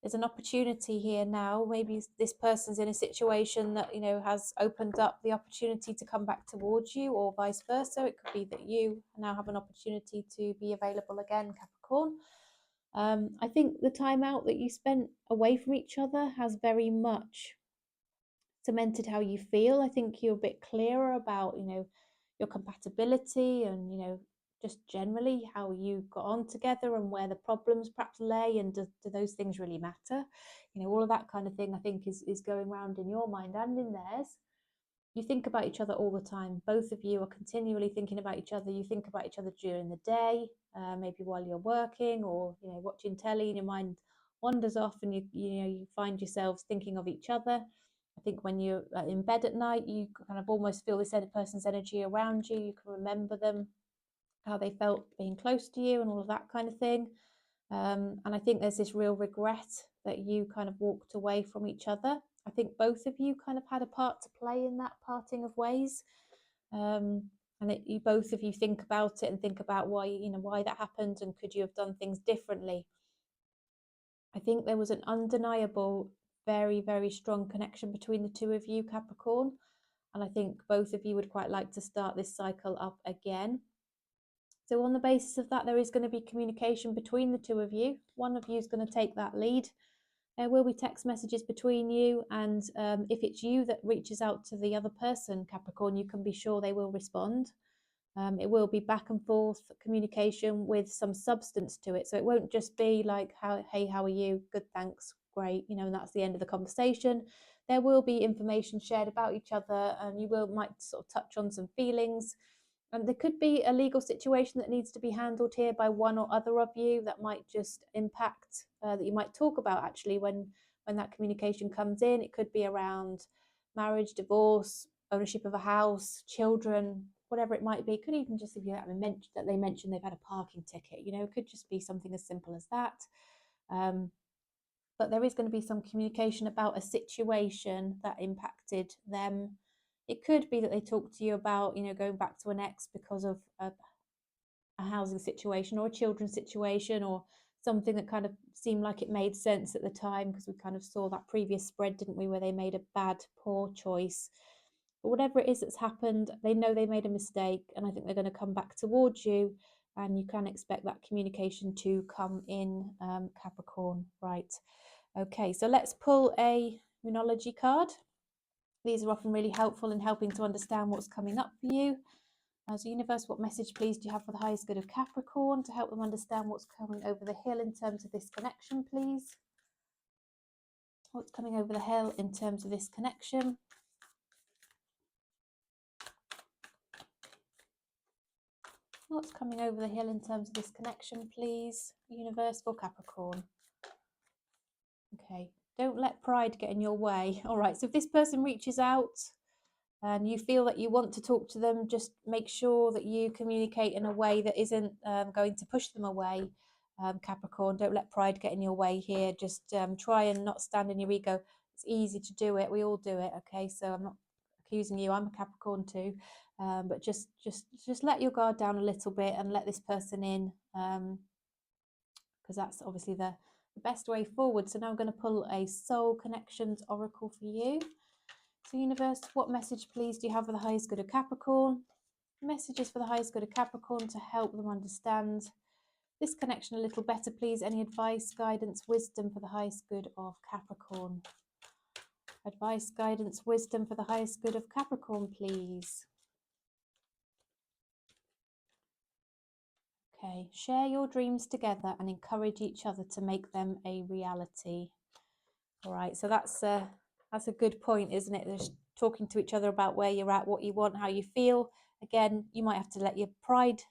there's an opportunity here now. Maybe this person's in a situation that, has opened up the opportunity to come back towards you, or vice versa. It could be that you now have an opportunity to be available again, Capricorn. I think the time out that you spent away from each other has very much cemented how you feel. I think you're a bit clearer about, your compatibility and, just generally how you got on together and where the problems perhaps lay, and do those things really matter? All of that kind of thing I think is going around in your mind and in theirs. You think about each other all the time. Both of you are continually thinking about each other. You think about each other during the day, maybe while you're working or, watching telly, and your mind wanders off, and you find yourselves thinking of each other. I think when you're in bed at night, you kind of almost feel this other person's energy around you. You can remember them, how they felt being close to you, and all of that kind of thing. And I think there's this real regret that you kind of walked away from each other. I think both of you kind of had a part to play in that parting of ways. And you both of you think about it and think about why that happened, and could you have done things differently. I think there was an undeniable, very, very strong connection between the two of you, Capricorn. And I think both of you would quite like to start this cycle up again. So on the basis of that, there is going to be communication between the two of you. One of you is going to take that lead. There will be text messages between you, and if it's you that reaches out to the other person, Capricorn, you can be sure they will respond. It will be back and forth communication with some substance to it. So it won't just be like, hey, how are you? Good, thanks, great, and that's the end of the conversation. There will be information shared about each other, and you might sort of touch on some feelings. And there could be a legal situation that needs to be handled here by one or other of you that might just impact, that you might talk about actually when that communication comes in. It could be around marriage, divorce, ownership of a house, children, whatever it might be. It could even just be that they mentioned they've had a parking ticket. It could just be something as simple as that. But there is going to be some communication about a situation that impacted them. It could be that they talk to you about, going back to an ex because of a housing situation or a children's situation, or something that kind of seemed like it made sense at the time, because we kind of saw that previous spread, didn't we, where they made a bad, poor choice. But whatever it is that's happened, they know they made a mistake, and I think they're going to come back towards you, and you can expect that communication to come in, Capricorn. Right. Okay, so let's pull a Moonology card. These are often really helpful in helping to understand what's coming up for you. So universe, what message please do you have for the highest good of Capricorn to help them understand what's coming over the hill in terms of this connection, please? What's coming over the hill in terms of this connection? What's coming over the hill in terms of this connection, please? Universe for Capricorn. Okay, don't let pride get in your way. All right, so if this person reaches out and you feel that you want to talk to them, just make sure that you communicate in a way that isn't going to push them away, Capricorn. Don't let pride get in your way here. Just try and not stand in your ego. It's easy to do it. We all do it, okay? So I'm not accusing you. I'm a Capricorn too. But just let your guard down a little bit and let this person in, because that's obviously the best way forward. So now I'm going to pull a Soul Connections Oracle for you. So universe, what message please do you have for the highest good of Capricorn? Messages for the highest good of Capricorn to help them understand this connection a little better, please. Any advice, guidance, wisdom for the highest good of Capricorn? Advice, guidance, wisdom for the highest good of Capricorn, please. Okay, share your dreams together and encourage each other to make them a reality. All right, so that's a good point, isn't it? Just talking to each other about where you're at, what you want, how you feel. Again, you might have to let your pride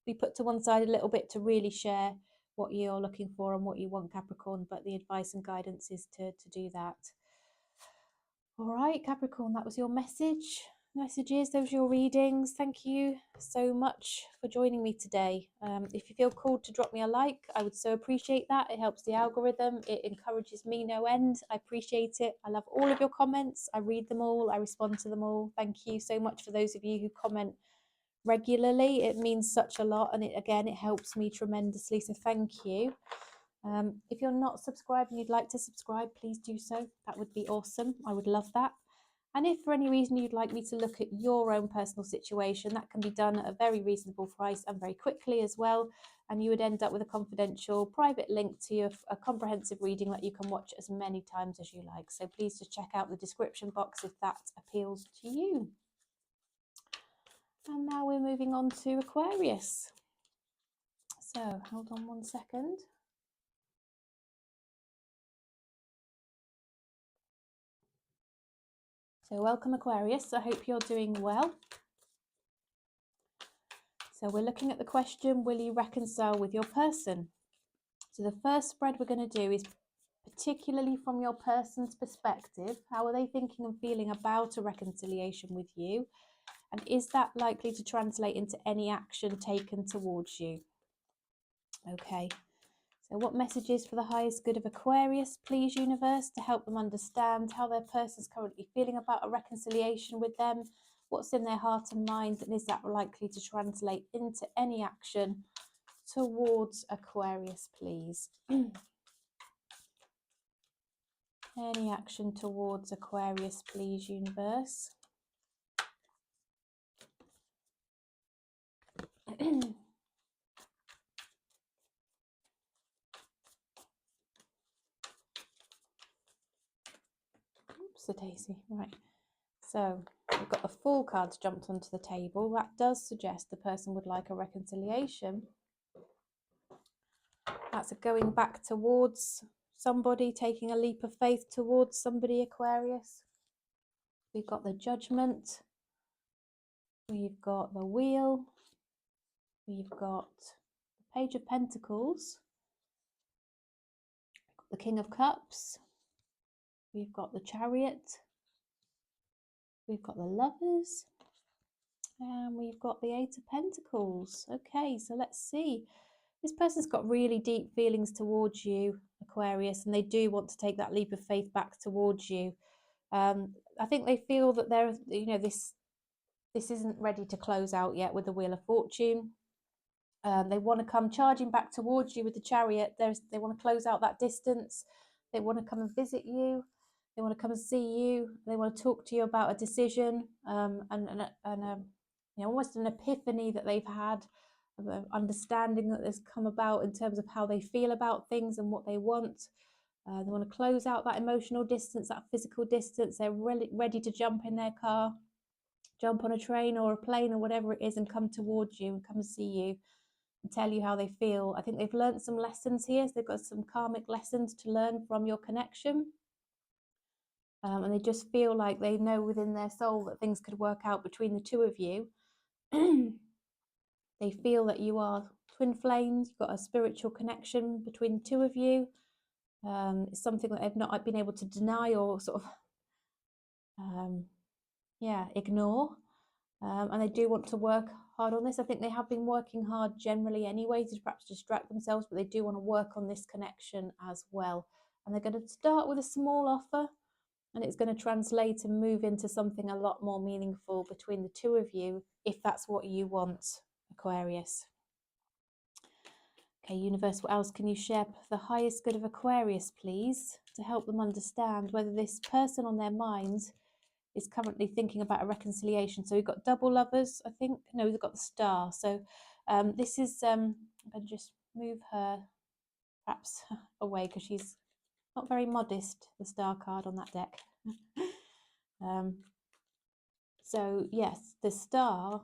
be put to one side a little bit to really share what you're looking for and what you want, Capricorn. But the advice and guidance is to do that. All right, Capricorn, that was your messages. Those are your readings. Thank you so much for joining me today. If you feel called to drop me a like, I would so appreciate that. It helps the algorithm. It encourages me no end. I appreciate it. I love all of your comments. I read them all. I respond to them all. Thank you so much for those of you who comment regularly. It means such a lot, and it helps me tremendously. So thank you. If you're not subscribed and you'd like to subscribe, please do so. That would be awesome. I would love that. And if for any reason you'd like me to look at your own personal situation, that can be done at a very reasonable price and very quickly as well. And you would end up with a confidential private link to a comprehensive reading that you can watch as many times as you like. So please just check out the description box if that appeals to you. And now we're moving on to Aquarius. So hold on one second. So welcome, Aquarius. I hope you're doing well. So we're looking at the question, will you reconcile with your person? So the first spread we're going to do is particularly from your person's perspective. How are they thinking and feeling about a reconciliation with you? And is that likely to translate into any action taken towards you? Okay, so what messages for the highest good of Aquarius, please, universe, to help them understand how their person's currently feeling about a reconciliation with them? What's in their heart and mind, and is that likely to translate into any action towards Aquarius, please? Any action towards Aquarius, please, universe? Oops, a daisy. Right. So we've got the Fool cards jumped onto the table. That does suggest the person would like a reconciliation. That's a going back towards somebody, taking a leap of faith towards somebody, Aquarius. We've got the Judgment. We've got the Wheel. We've got the Page of Pentacles. The King of Cups. We've got the Chariot. We've got the Lovers. And we've got the Eight of Pentacles. Okay, so let's see. This person's got really deep feelings towards you, Aquarius, and they do want to take that leap of faith back towards you. I think they feel that they're, this isn't ready to close out yet with the Wheel of Fortune. They want to come charging back towards you with the Chariot. They want to close out that distance. They want to come and visit you. They want to come and see you. They want to talk to you about a decision and almost an epiphany that they've had, of an understanding that has come about in terms of how they feel about things and what they want. They want to close out that emotional distance, that physical distance. They're really ready to jump in their car, jump on a train or a plane or whatever it is, and come towards you and come and see you and tell you how they feel. I think they've learned some lessons here. So they've got some karmic lessons to learn from your connection. And they just feel like they know within their soul that things could work out between the two of you. They feel that you are twin flames. You've got a spiritual connection between the two of you. It's something that they've not been able to deny or sort of, ignore. And they do want to work hard on this. I think they have been working hard generally anyway to perhaps distract themselves, but they do want to work on this connection as well. And they're going to start with a small offer, and it's going to translate and move into something a lot more meaningful between the two of you, if that's what you want, Aquarius. Okay, universe, what else can you share for the highest good of Aquarius, please, to help them understand whether this person on their mind is currently thinking about a reconciliation? So we've got double lovers, I think. No, we've got the Star. So this is, I'm going to just move her perhaps away because she's not very modest, the Star card on that deck. So yes, the Star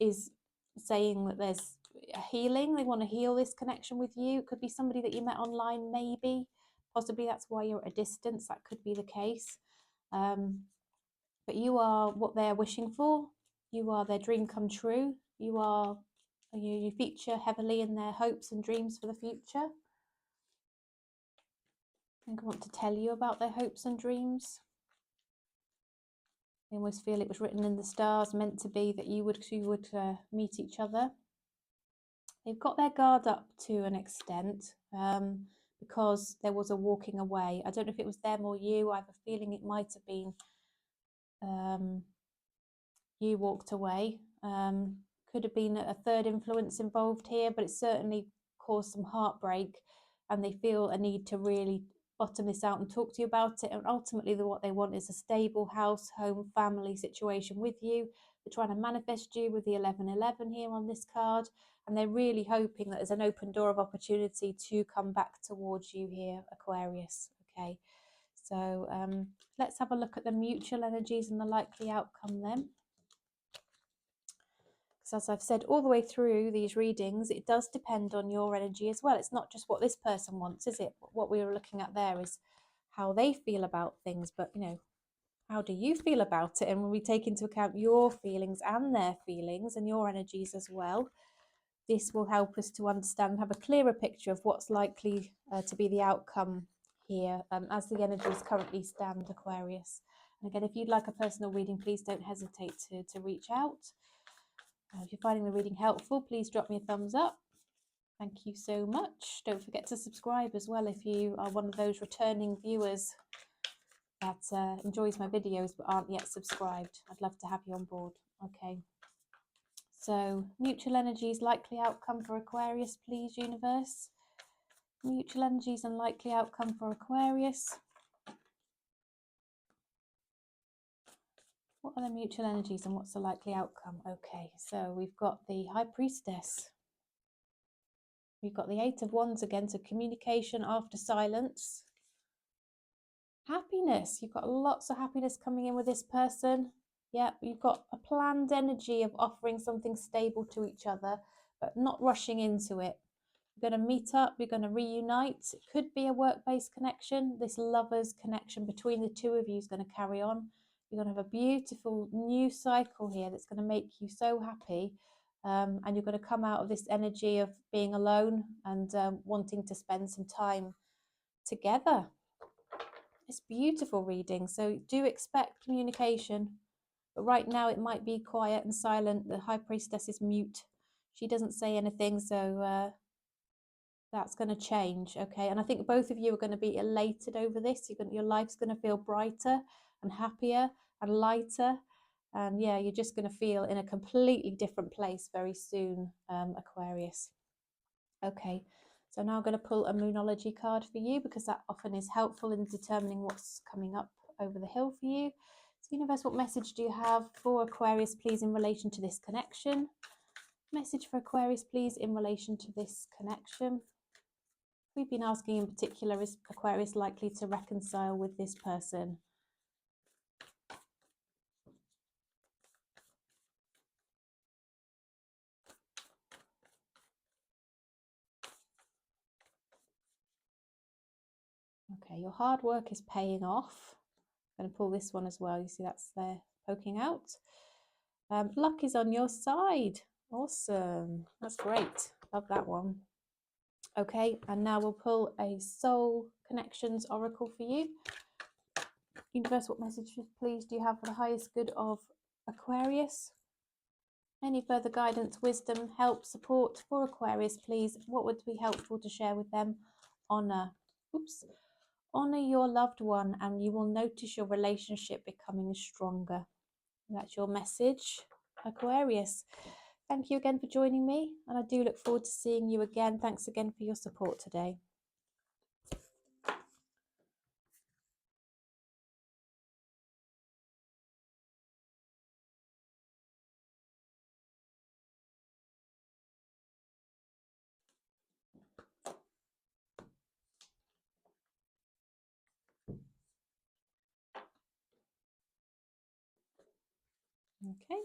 is saying that there's a healing. They want to heal this connection with you. It could be somebody that you met online, maybe. Possibly that's why you're at a distance. That could be the case. But you are what they're wishing for. You are their dream come true. You feature heavily in their hopes and dreams for the future. I think I want to tell you about their hopes and dreams. I almost feel it was written in the stars, meant to be, that you would meet each other. They've got their guard up to an extent because there was a walking away. I don't know if it was them or you. I have a feeling it might have been you walked away. Could have been a third influence involved here, but it certainly caused some heartbreak, and they feel a need to really bottom this out and talk to you about it. And ultimately what they want is a stable house, home, family situation with you. They're trying to manifest you with the 1111 here on this card, and they're really hoping that there's an open door of opportunity to come back towards you here, Aquarius. Okay, so let's have a look at the mutual energies and the likely outcome then. As I've said all the way through these readings, it does depend on your energy as well. It's not just what this person wants, is it? What we were looking at there is how they feel about things, but how do you feel about it? And when we take into account your feelings and their feelings and your energies as well, this will help us to understand and have a clearer picture of what's likely to be the outcome here as the energies currently stand, Aquarius. And again, if you'd like a personal reading, please don't hesitate to reach out. If you're finding the reading helpful, please drop me a thumbs up. Thank you so much. Don't forget to subscribe as well if you are one of those returning viewers that enjoys my videos but aren't yet subscribed. I'd love to have you on board. Okay. So, mutual energies, likely outcome for Aquarius, please, universe. Mutual energies and likely outcome for Aquarius. What are the mutual energies and what's the likely outcome? Okay, so we've got the High Priestess. We've got the Eight of Wands again, so communication after silence. Happiness. You've got lots of happiness coming in with this person. Yeah, you've got a planned energy of offering something stable to each other, but not rushing into it. You're going to meet up, you're going to reunite. It could be a work-based connection. This lovers connection between the two of you is going to carry on. You're going to have a beautiful new cycle here that's going to make you so happy. And you're going to come out of this energy of being alone and wanting to spend some time together. It's beautiful reading. So do expect communication. But right now it might be quiet and silent. The High Priestess is mute. She doesn't say anything, so that's going to change, okay? And I think both of you are going to be elated over this. Your life's going to feel brighter and happier and lighter. And yeah, you're just going to feel in a completely different place very soon, Aquarius. Okay, so now I'm going to pull a Moonology card for you because that often is helpful in determining what's coming up over the hill for you. So universe, what message do you have for Aquarius, please, in relation to this connection? Message for Aquarius, please, in relation to this connection. We've been asking in particular, is Aquarius likely to reconcile with this person? Okay, your hard work is paying off. I'm going to pull this one as well. You see that's there poking out. Luck is on your side. Awesome. That's great. Love that one. Okay, and now we'll pull a Soul Connections Oracle for you. Universe, what message, please, do you have for the highest good of Aquarius? Any further guidance, wisdom, help, support for Aquarius, please? What would be helpful to share with them? Honor. Oops. Honor your loved one and you will notice your relationship becoming stronger. That's your message, Aquarius. Thank you again for joining me, and I do look forward to seeing you again. Thanks again for your support today. Okay,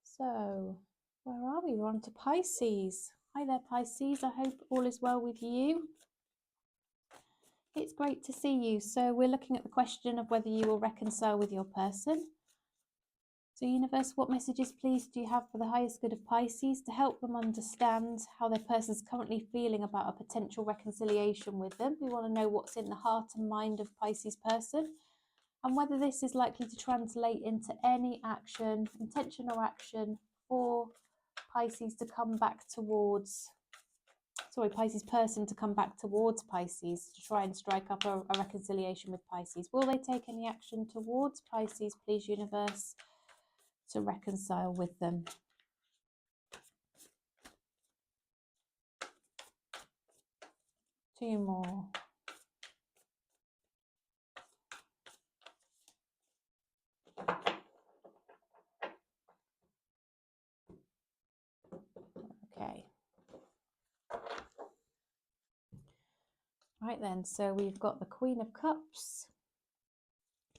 so where are we? We're on to Pisces. Hi there, Pisces. I hope all is well with you. It's great to see you. So we're looking at the question of whether you will reconcile with your person. So universe, what messages, please, do you have for the highest good of Pisces to help them understand how their person's currently feeling about a potential reconciliation with them? We want to know what's in the heart and mind of Pisces person, and whether this is likely to translate into any action, intention or action for Pisces to come back towards, Pisces person to come back towards Pisces to try and strike up a reconciliation with Pisces. Will they take any action towards Pisces, please, universe, to reconcile with them? Two more. Okay. Right then, so we've got the Queen of Cups.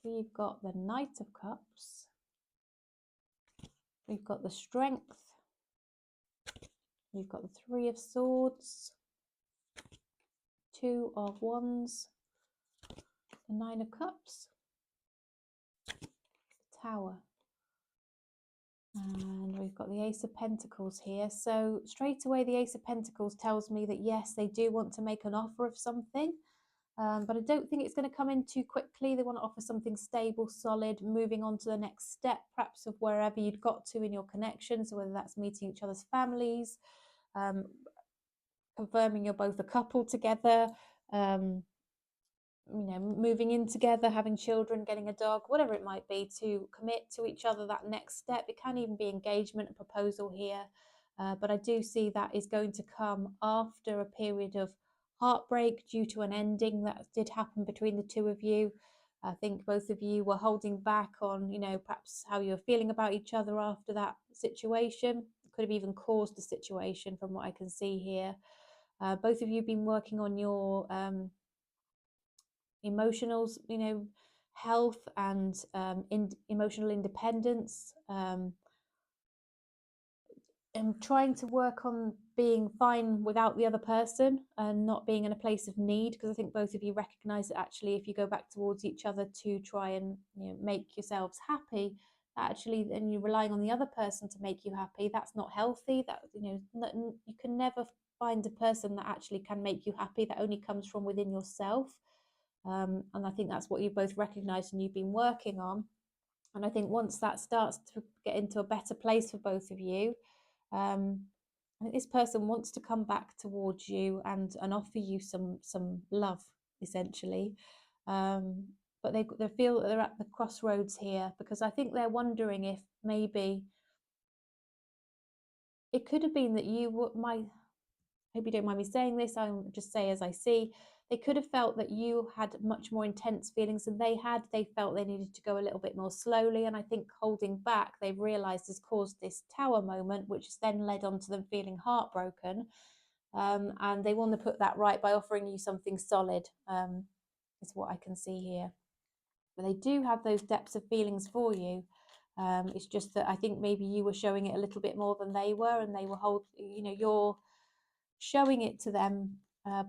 We've got the Knight of Cups. We've got the Strength. We've got the Three of Swords. Two of Wands. The Nine of Cups. The Tower. And we've got the Ace of Pentacles here. So straight away, the Ace of Pentacles tells me that yes, they do want to make an offer of something. But I don't think it's going to come in too quickly. They want to offer something stable, solid, moving on to the next step, perhaps of wherever you'd got to in your connection. So whether that's meeting each other's families, confirming you're both a couple together, moving in together, having children, getting a dog, whatever it might be, to commit to each other, that next step. It can even be engagement, a proposal here. But I do see that is going to come after a period of heartbreak due to an ending that did happen between the two of you. I think both of you were holding back on, perhaps how you're feeling about each other after that situation. It could have even caused the situation from what I can see here. Both of you have been working on your emotionals, health and emotional independence, and trying to work on being fine without the other person and not being in a place of need, because I think both of you recognize that actually if you go back towards each other to try and make yourselves happy, actually and you're relying on the other person to make you happy, that's not healthy. That you can never find a person that actually can make you happy. That only comes from within yourself. And I think that's what you both recognized and you've been working on. And I think once that starts to get into a better place for both of you, I think this person wants to come back towards you and offer you some love, essentially. But they feel that they're at the crossroads here, because I think they're wondering if maybe it could have been that you might, I hope you don't mind me saying this, I'll just say as I see, they could have felt that you had much more intense feelings than they had. They felt they needed to go a little bit more slowly. And I think holding back, they've realized has caused this tower moment, which has then led on to them feeling heartbroken. And they want to put that right by offering you something solid, is what I can see here. But they do have those depths of feelings for you. It's just that I think maybe you were showing it a little bit more than they were, and they were you're showing it to them,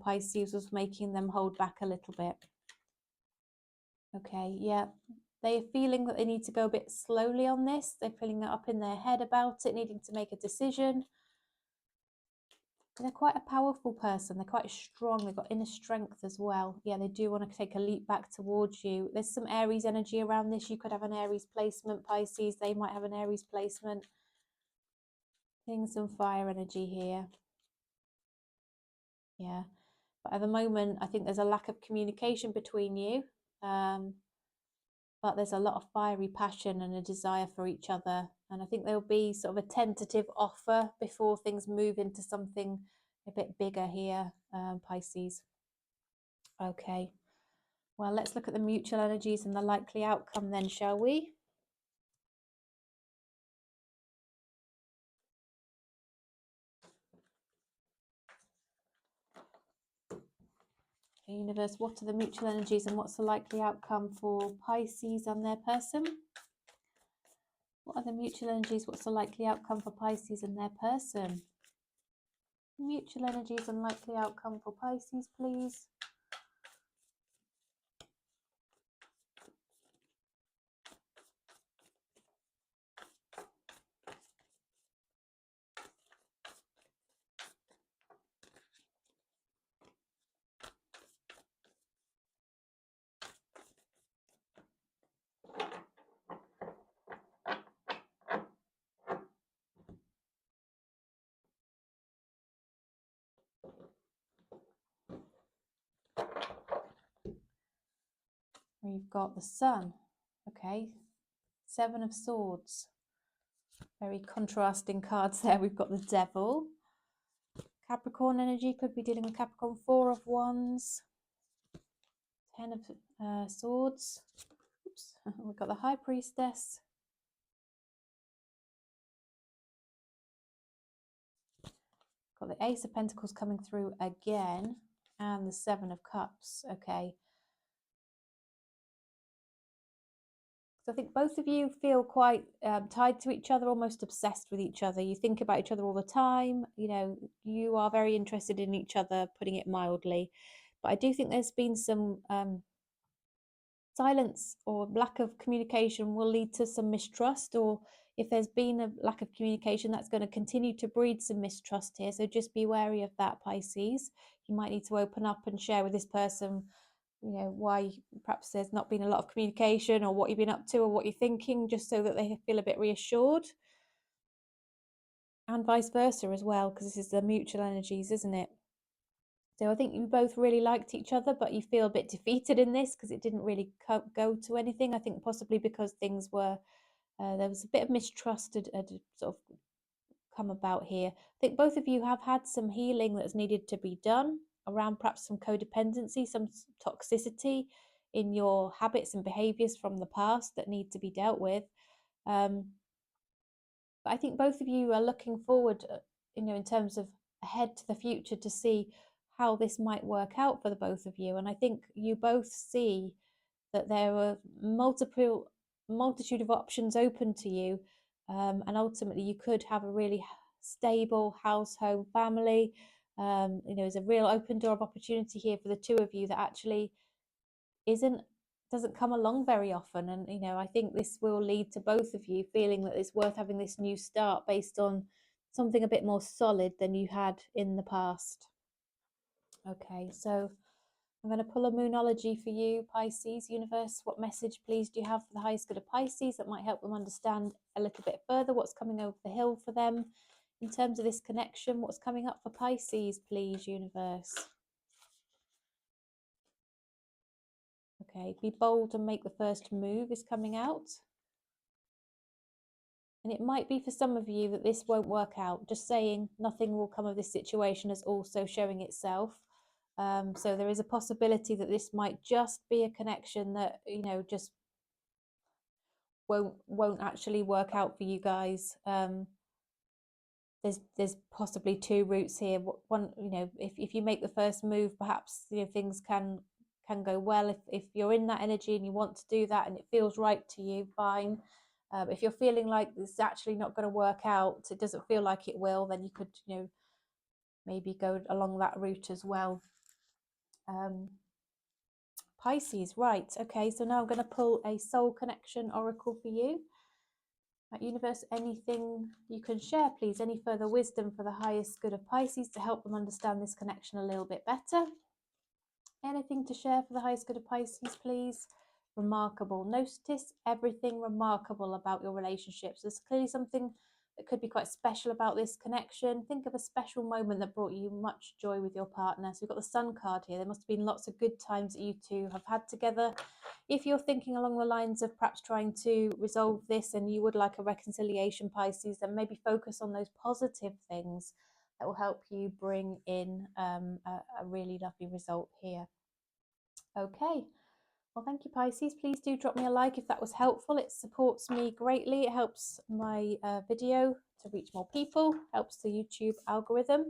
Pisces, was making them hold back a little bit. Okay, yeah. They're feeling that they need to go a bit slowly on this. They're feeling up in their head about it, needing to make a decision. They're quite a powerful person. They're quite strong. They've got inner strength as well. Yeah, they do want to take a leap back towards you. There's some Aries energy around this. You could have an Aries placement, Pisces. They might have an Aries placement. Seeing some fire energy here. Yeah. But at the moment, I think there's a lack of communication between you. But there's a lot of fiery passion and a desire for each other. And I think there'll be sort of a tentative offer before things move into something a bit bigger here, Pisces. Okay. Well, let's look at the mutual energies and the likely outcome then, shall we? Universe, what are the mutual energies and what's the likely outcome for Pisces and their person? What are the mutual energies? What's the likely outcome for Pisces and their person? Mutual energies and likely outcome for Pisces, please. We've got the Sun, okay, Seven of Swords. Very contrasting cards there. We've got the Devil. Capricorn energy, could be dealing with Capricorn. Four of Wands. Ten of Swords. Oops. We've got the High Priestess. Got the Ace of Pentacles coming through again. And the Seven of Cups, okay. So I think both of you feel quite tied to each other, almost obsessed with each other. You think about each other all the time. You are very interested in each other, putting it mildly. But I do think there's been some silence or lack of communication will lead to some mistrust, or if there's been a lack of communication, that's going to continue to breed some mistrust here. So just be wary of that, Pisces. You might need to open up and share with this person you know, why perhaps there's not been a lot of communication, or what you've been up to, or what you're thinking, just so that they feel a bit reassured. And vice versa as well, because this is the mutual energies, isn't it? So I think you both really liked each other, but you feel a bit defeated in this because it didn't really go to anything. I think possibly because things were, there was a bit of mistrust had sort of come about here. I think both of you have had some healing that's needed to be done around perhaps some codependency, some toxicity in your habits and behaviors from the past that need to be dealt with. But I think both of you are looking forward, you know, in terms of ahead to the future, to see how this might work out for the both of you. And I think you both see that there are multitude of options open to you, and ultimately you could have a really stable household family. You know, there's a real open door of opportunity here for the two of you that actually doesn't come along very often. And you know, I think this will lead to both of you feeling that it's worth having this new start based on something a bit more solid than you had in the past. Okay, so I'm going to pull a moonology for you, Pisces. Universe, what message, please, do you have for the highest good of Pisces that might help them understand a little bit further what's coming over the hill for them in terms of this connection? What's coming up for Pisces, please, universe? Okay, be bold and make the first move is coming out. And it might be for some of you that this won't work out. Just saying nothing will come of this situation is also showing itself. So there is a possibility that this might just be a connection that, you know, just won't actually work out for you guys. There's possibly two routes here. One, you know, if you make the first move, perhaps, you know, things can go well. If you're in that energy and you want to do that and it feels right to you, fine. If you're feeling like it's actually not going to work out, it doesn't feel like it will, then you could, you know, maybe go along that route as well. Pisces, right. Okay, so now I'm going to pull a soul connection oracle for you. Universe, anything you can share, please? Any further wisdom for the highest good of Pisces to help them understand this connection a little bit better? Anything to share for the highest good of Pisces, please? Remarkable. Notice everything remarkable about your relationships. There's clearly something that could be quite special about this connection. Think of a special moment that brought you much joy with your partner. So we've got the Sun card here. There must have been lots of good times that you two have had together. If you're thinking along the lines of perhaps trying to resolve this and you would like a reconciliation, Pisces, then maybe focus on those positive things that will help you bring in a really lovely result here. Okay, well, thank you, Pisces. Please do drop me a like if that was helpful. It supports me greatly. It helps my video to reach more people, helps the YouTube algorithm.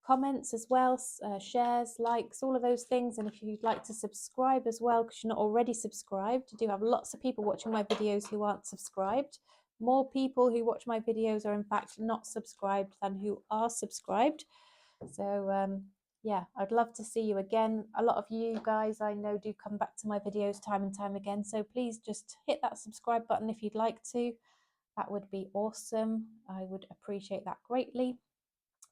Comments as well, shares, likes, all of those things. And if you'd like to subscribe as well, because you're not already subscribed, I do have lots of people watching my videos who aren't subscribed. More people who watch my videos are in fact not subscribed than who are subscribed. So yeah, I'd love to see you again. A lot of you guys I know do come back to my videos time and time again, so please just hit that subscribe button if you'd like to. That would be awesome. I would appreciate that greatly.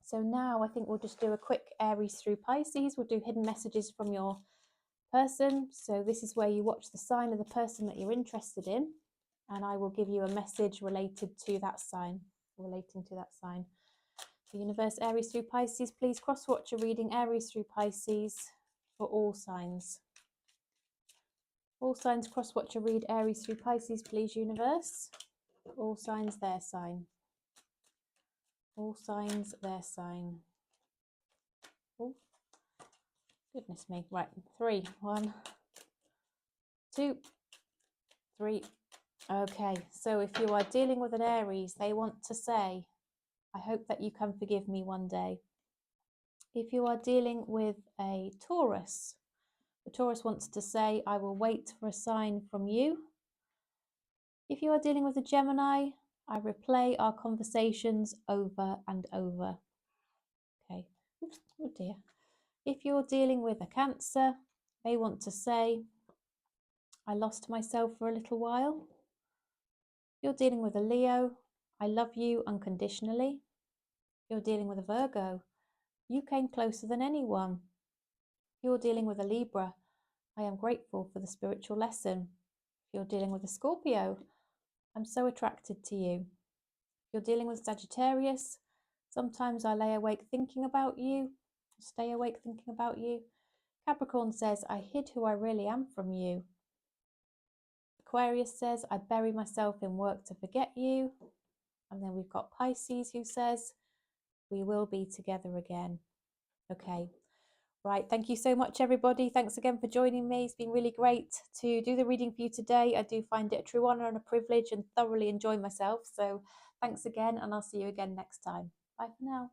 So now I think we'll just do a quick Aries through Pisces. We'll do hidden messages from your person. So this is where you watch the sign of the person that you're interested in, and I will give you a message related to that sign, relating to that sign. The universe, Aries through Pisces, please cross-watch a reading, Aries through Pisces, for all signs. All signs, cross-watch a read, Aries through Pisces, please, universe. All signs, their sign. All signs, their sign. Oh, goodness me. Right, 3, 1, 2, 3. Okay, so if you are dealing with an Aries, they want to say, I hope that you can forgive me one day. If you are dealing with a Taurus, the Taurus wants to say, I will wait for a sign from you. If you are dealing with a Gemini, I replay our conversations over and over. Okay. Oops. Oh dear. If you're dealing with a Cancer, they want to say, I lost myself for a little while. If you're dealing with a Leo, I love you unconditionally. If you're dealing with a Virgo, you came closer than anyone. If you're dealing with a Libra, I am grateful for the spiritual lesson. If you're dealing with a Scorpio, I'm so attracted to you. If you're dealing with Sagittarius, sometimes I lay awake thinking about you, stay awake thinking about you. Capricorn says, I hid who I really am from you. Aquarius says, I bury myself in work to forget you. And then we've got Pisces who says, we will be together again. Okay. Right, thank you so much, everybody. Thanks again for joining me. It's been really great to do the reading for you today. I do find it a true honour and a privilege and thoroughly enjoy myself. So thanks again, and I'll see you again next time. Bye for now.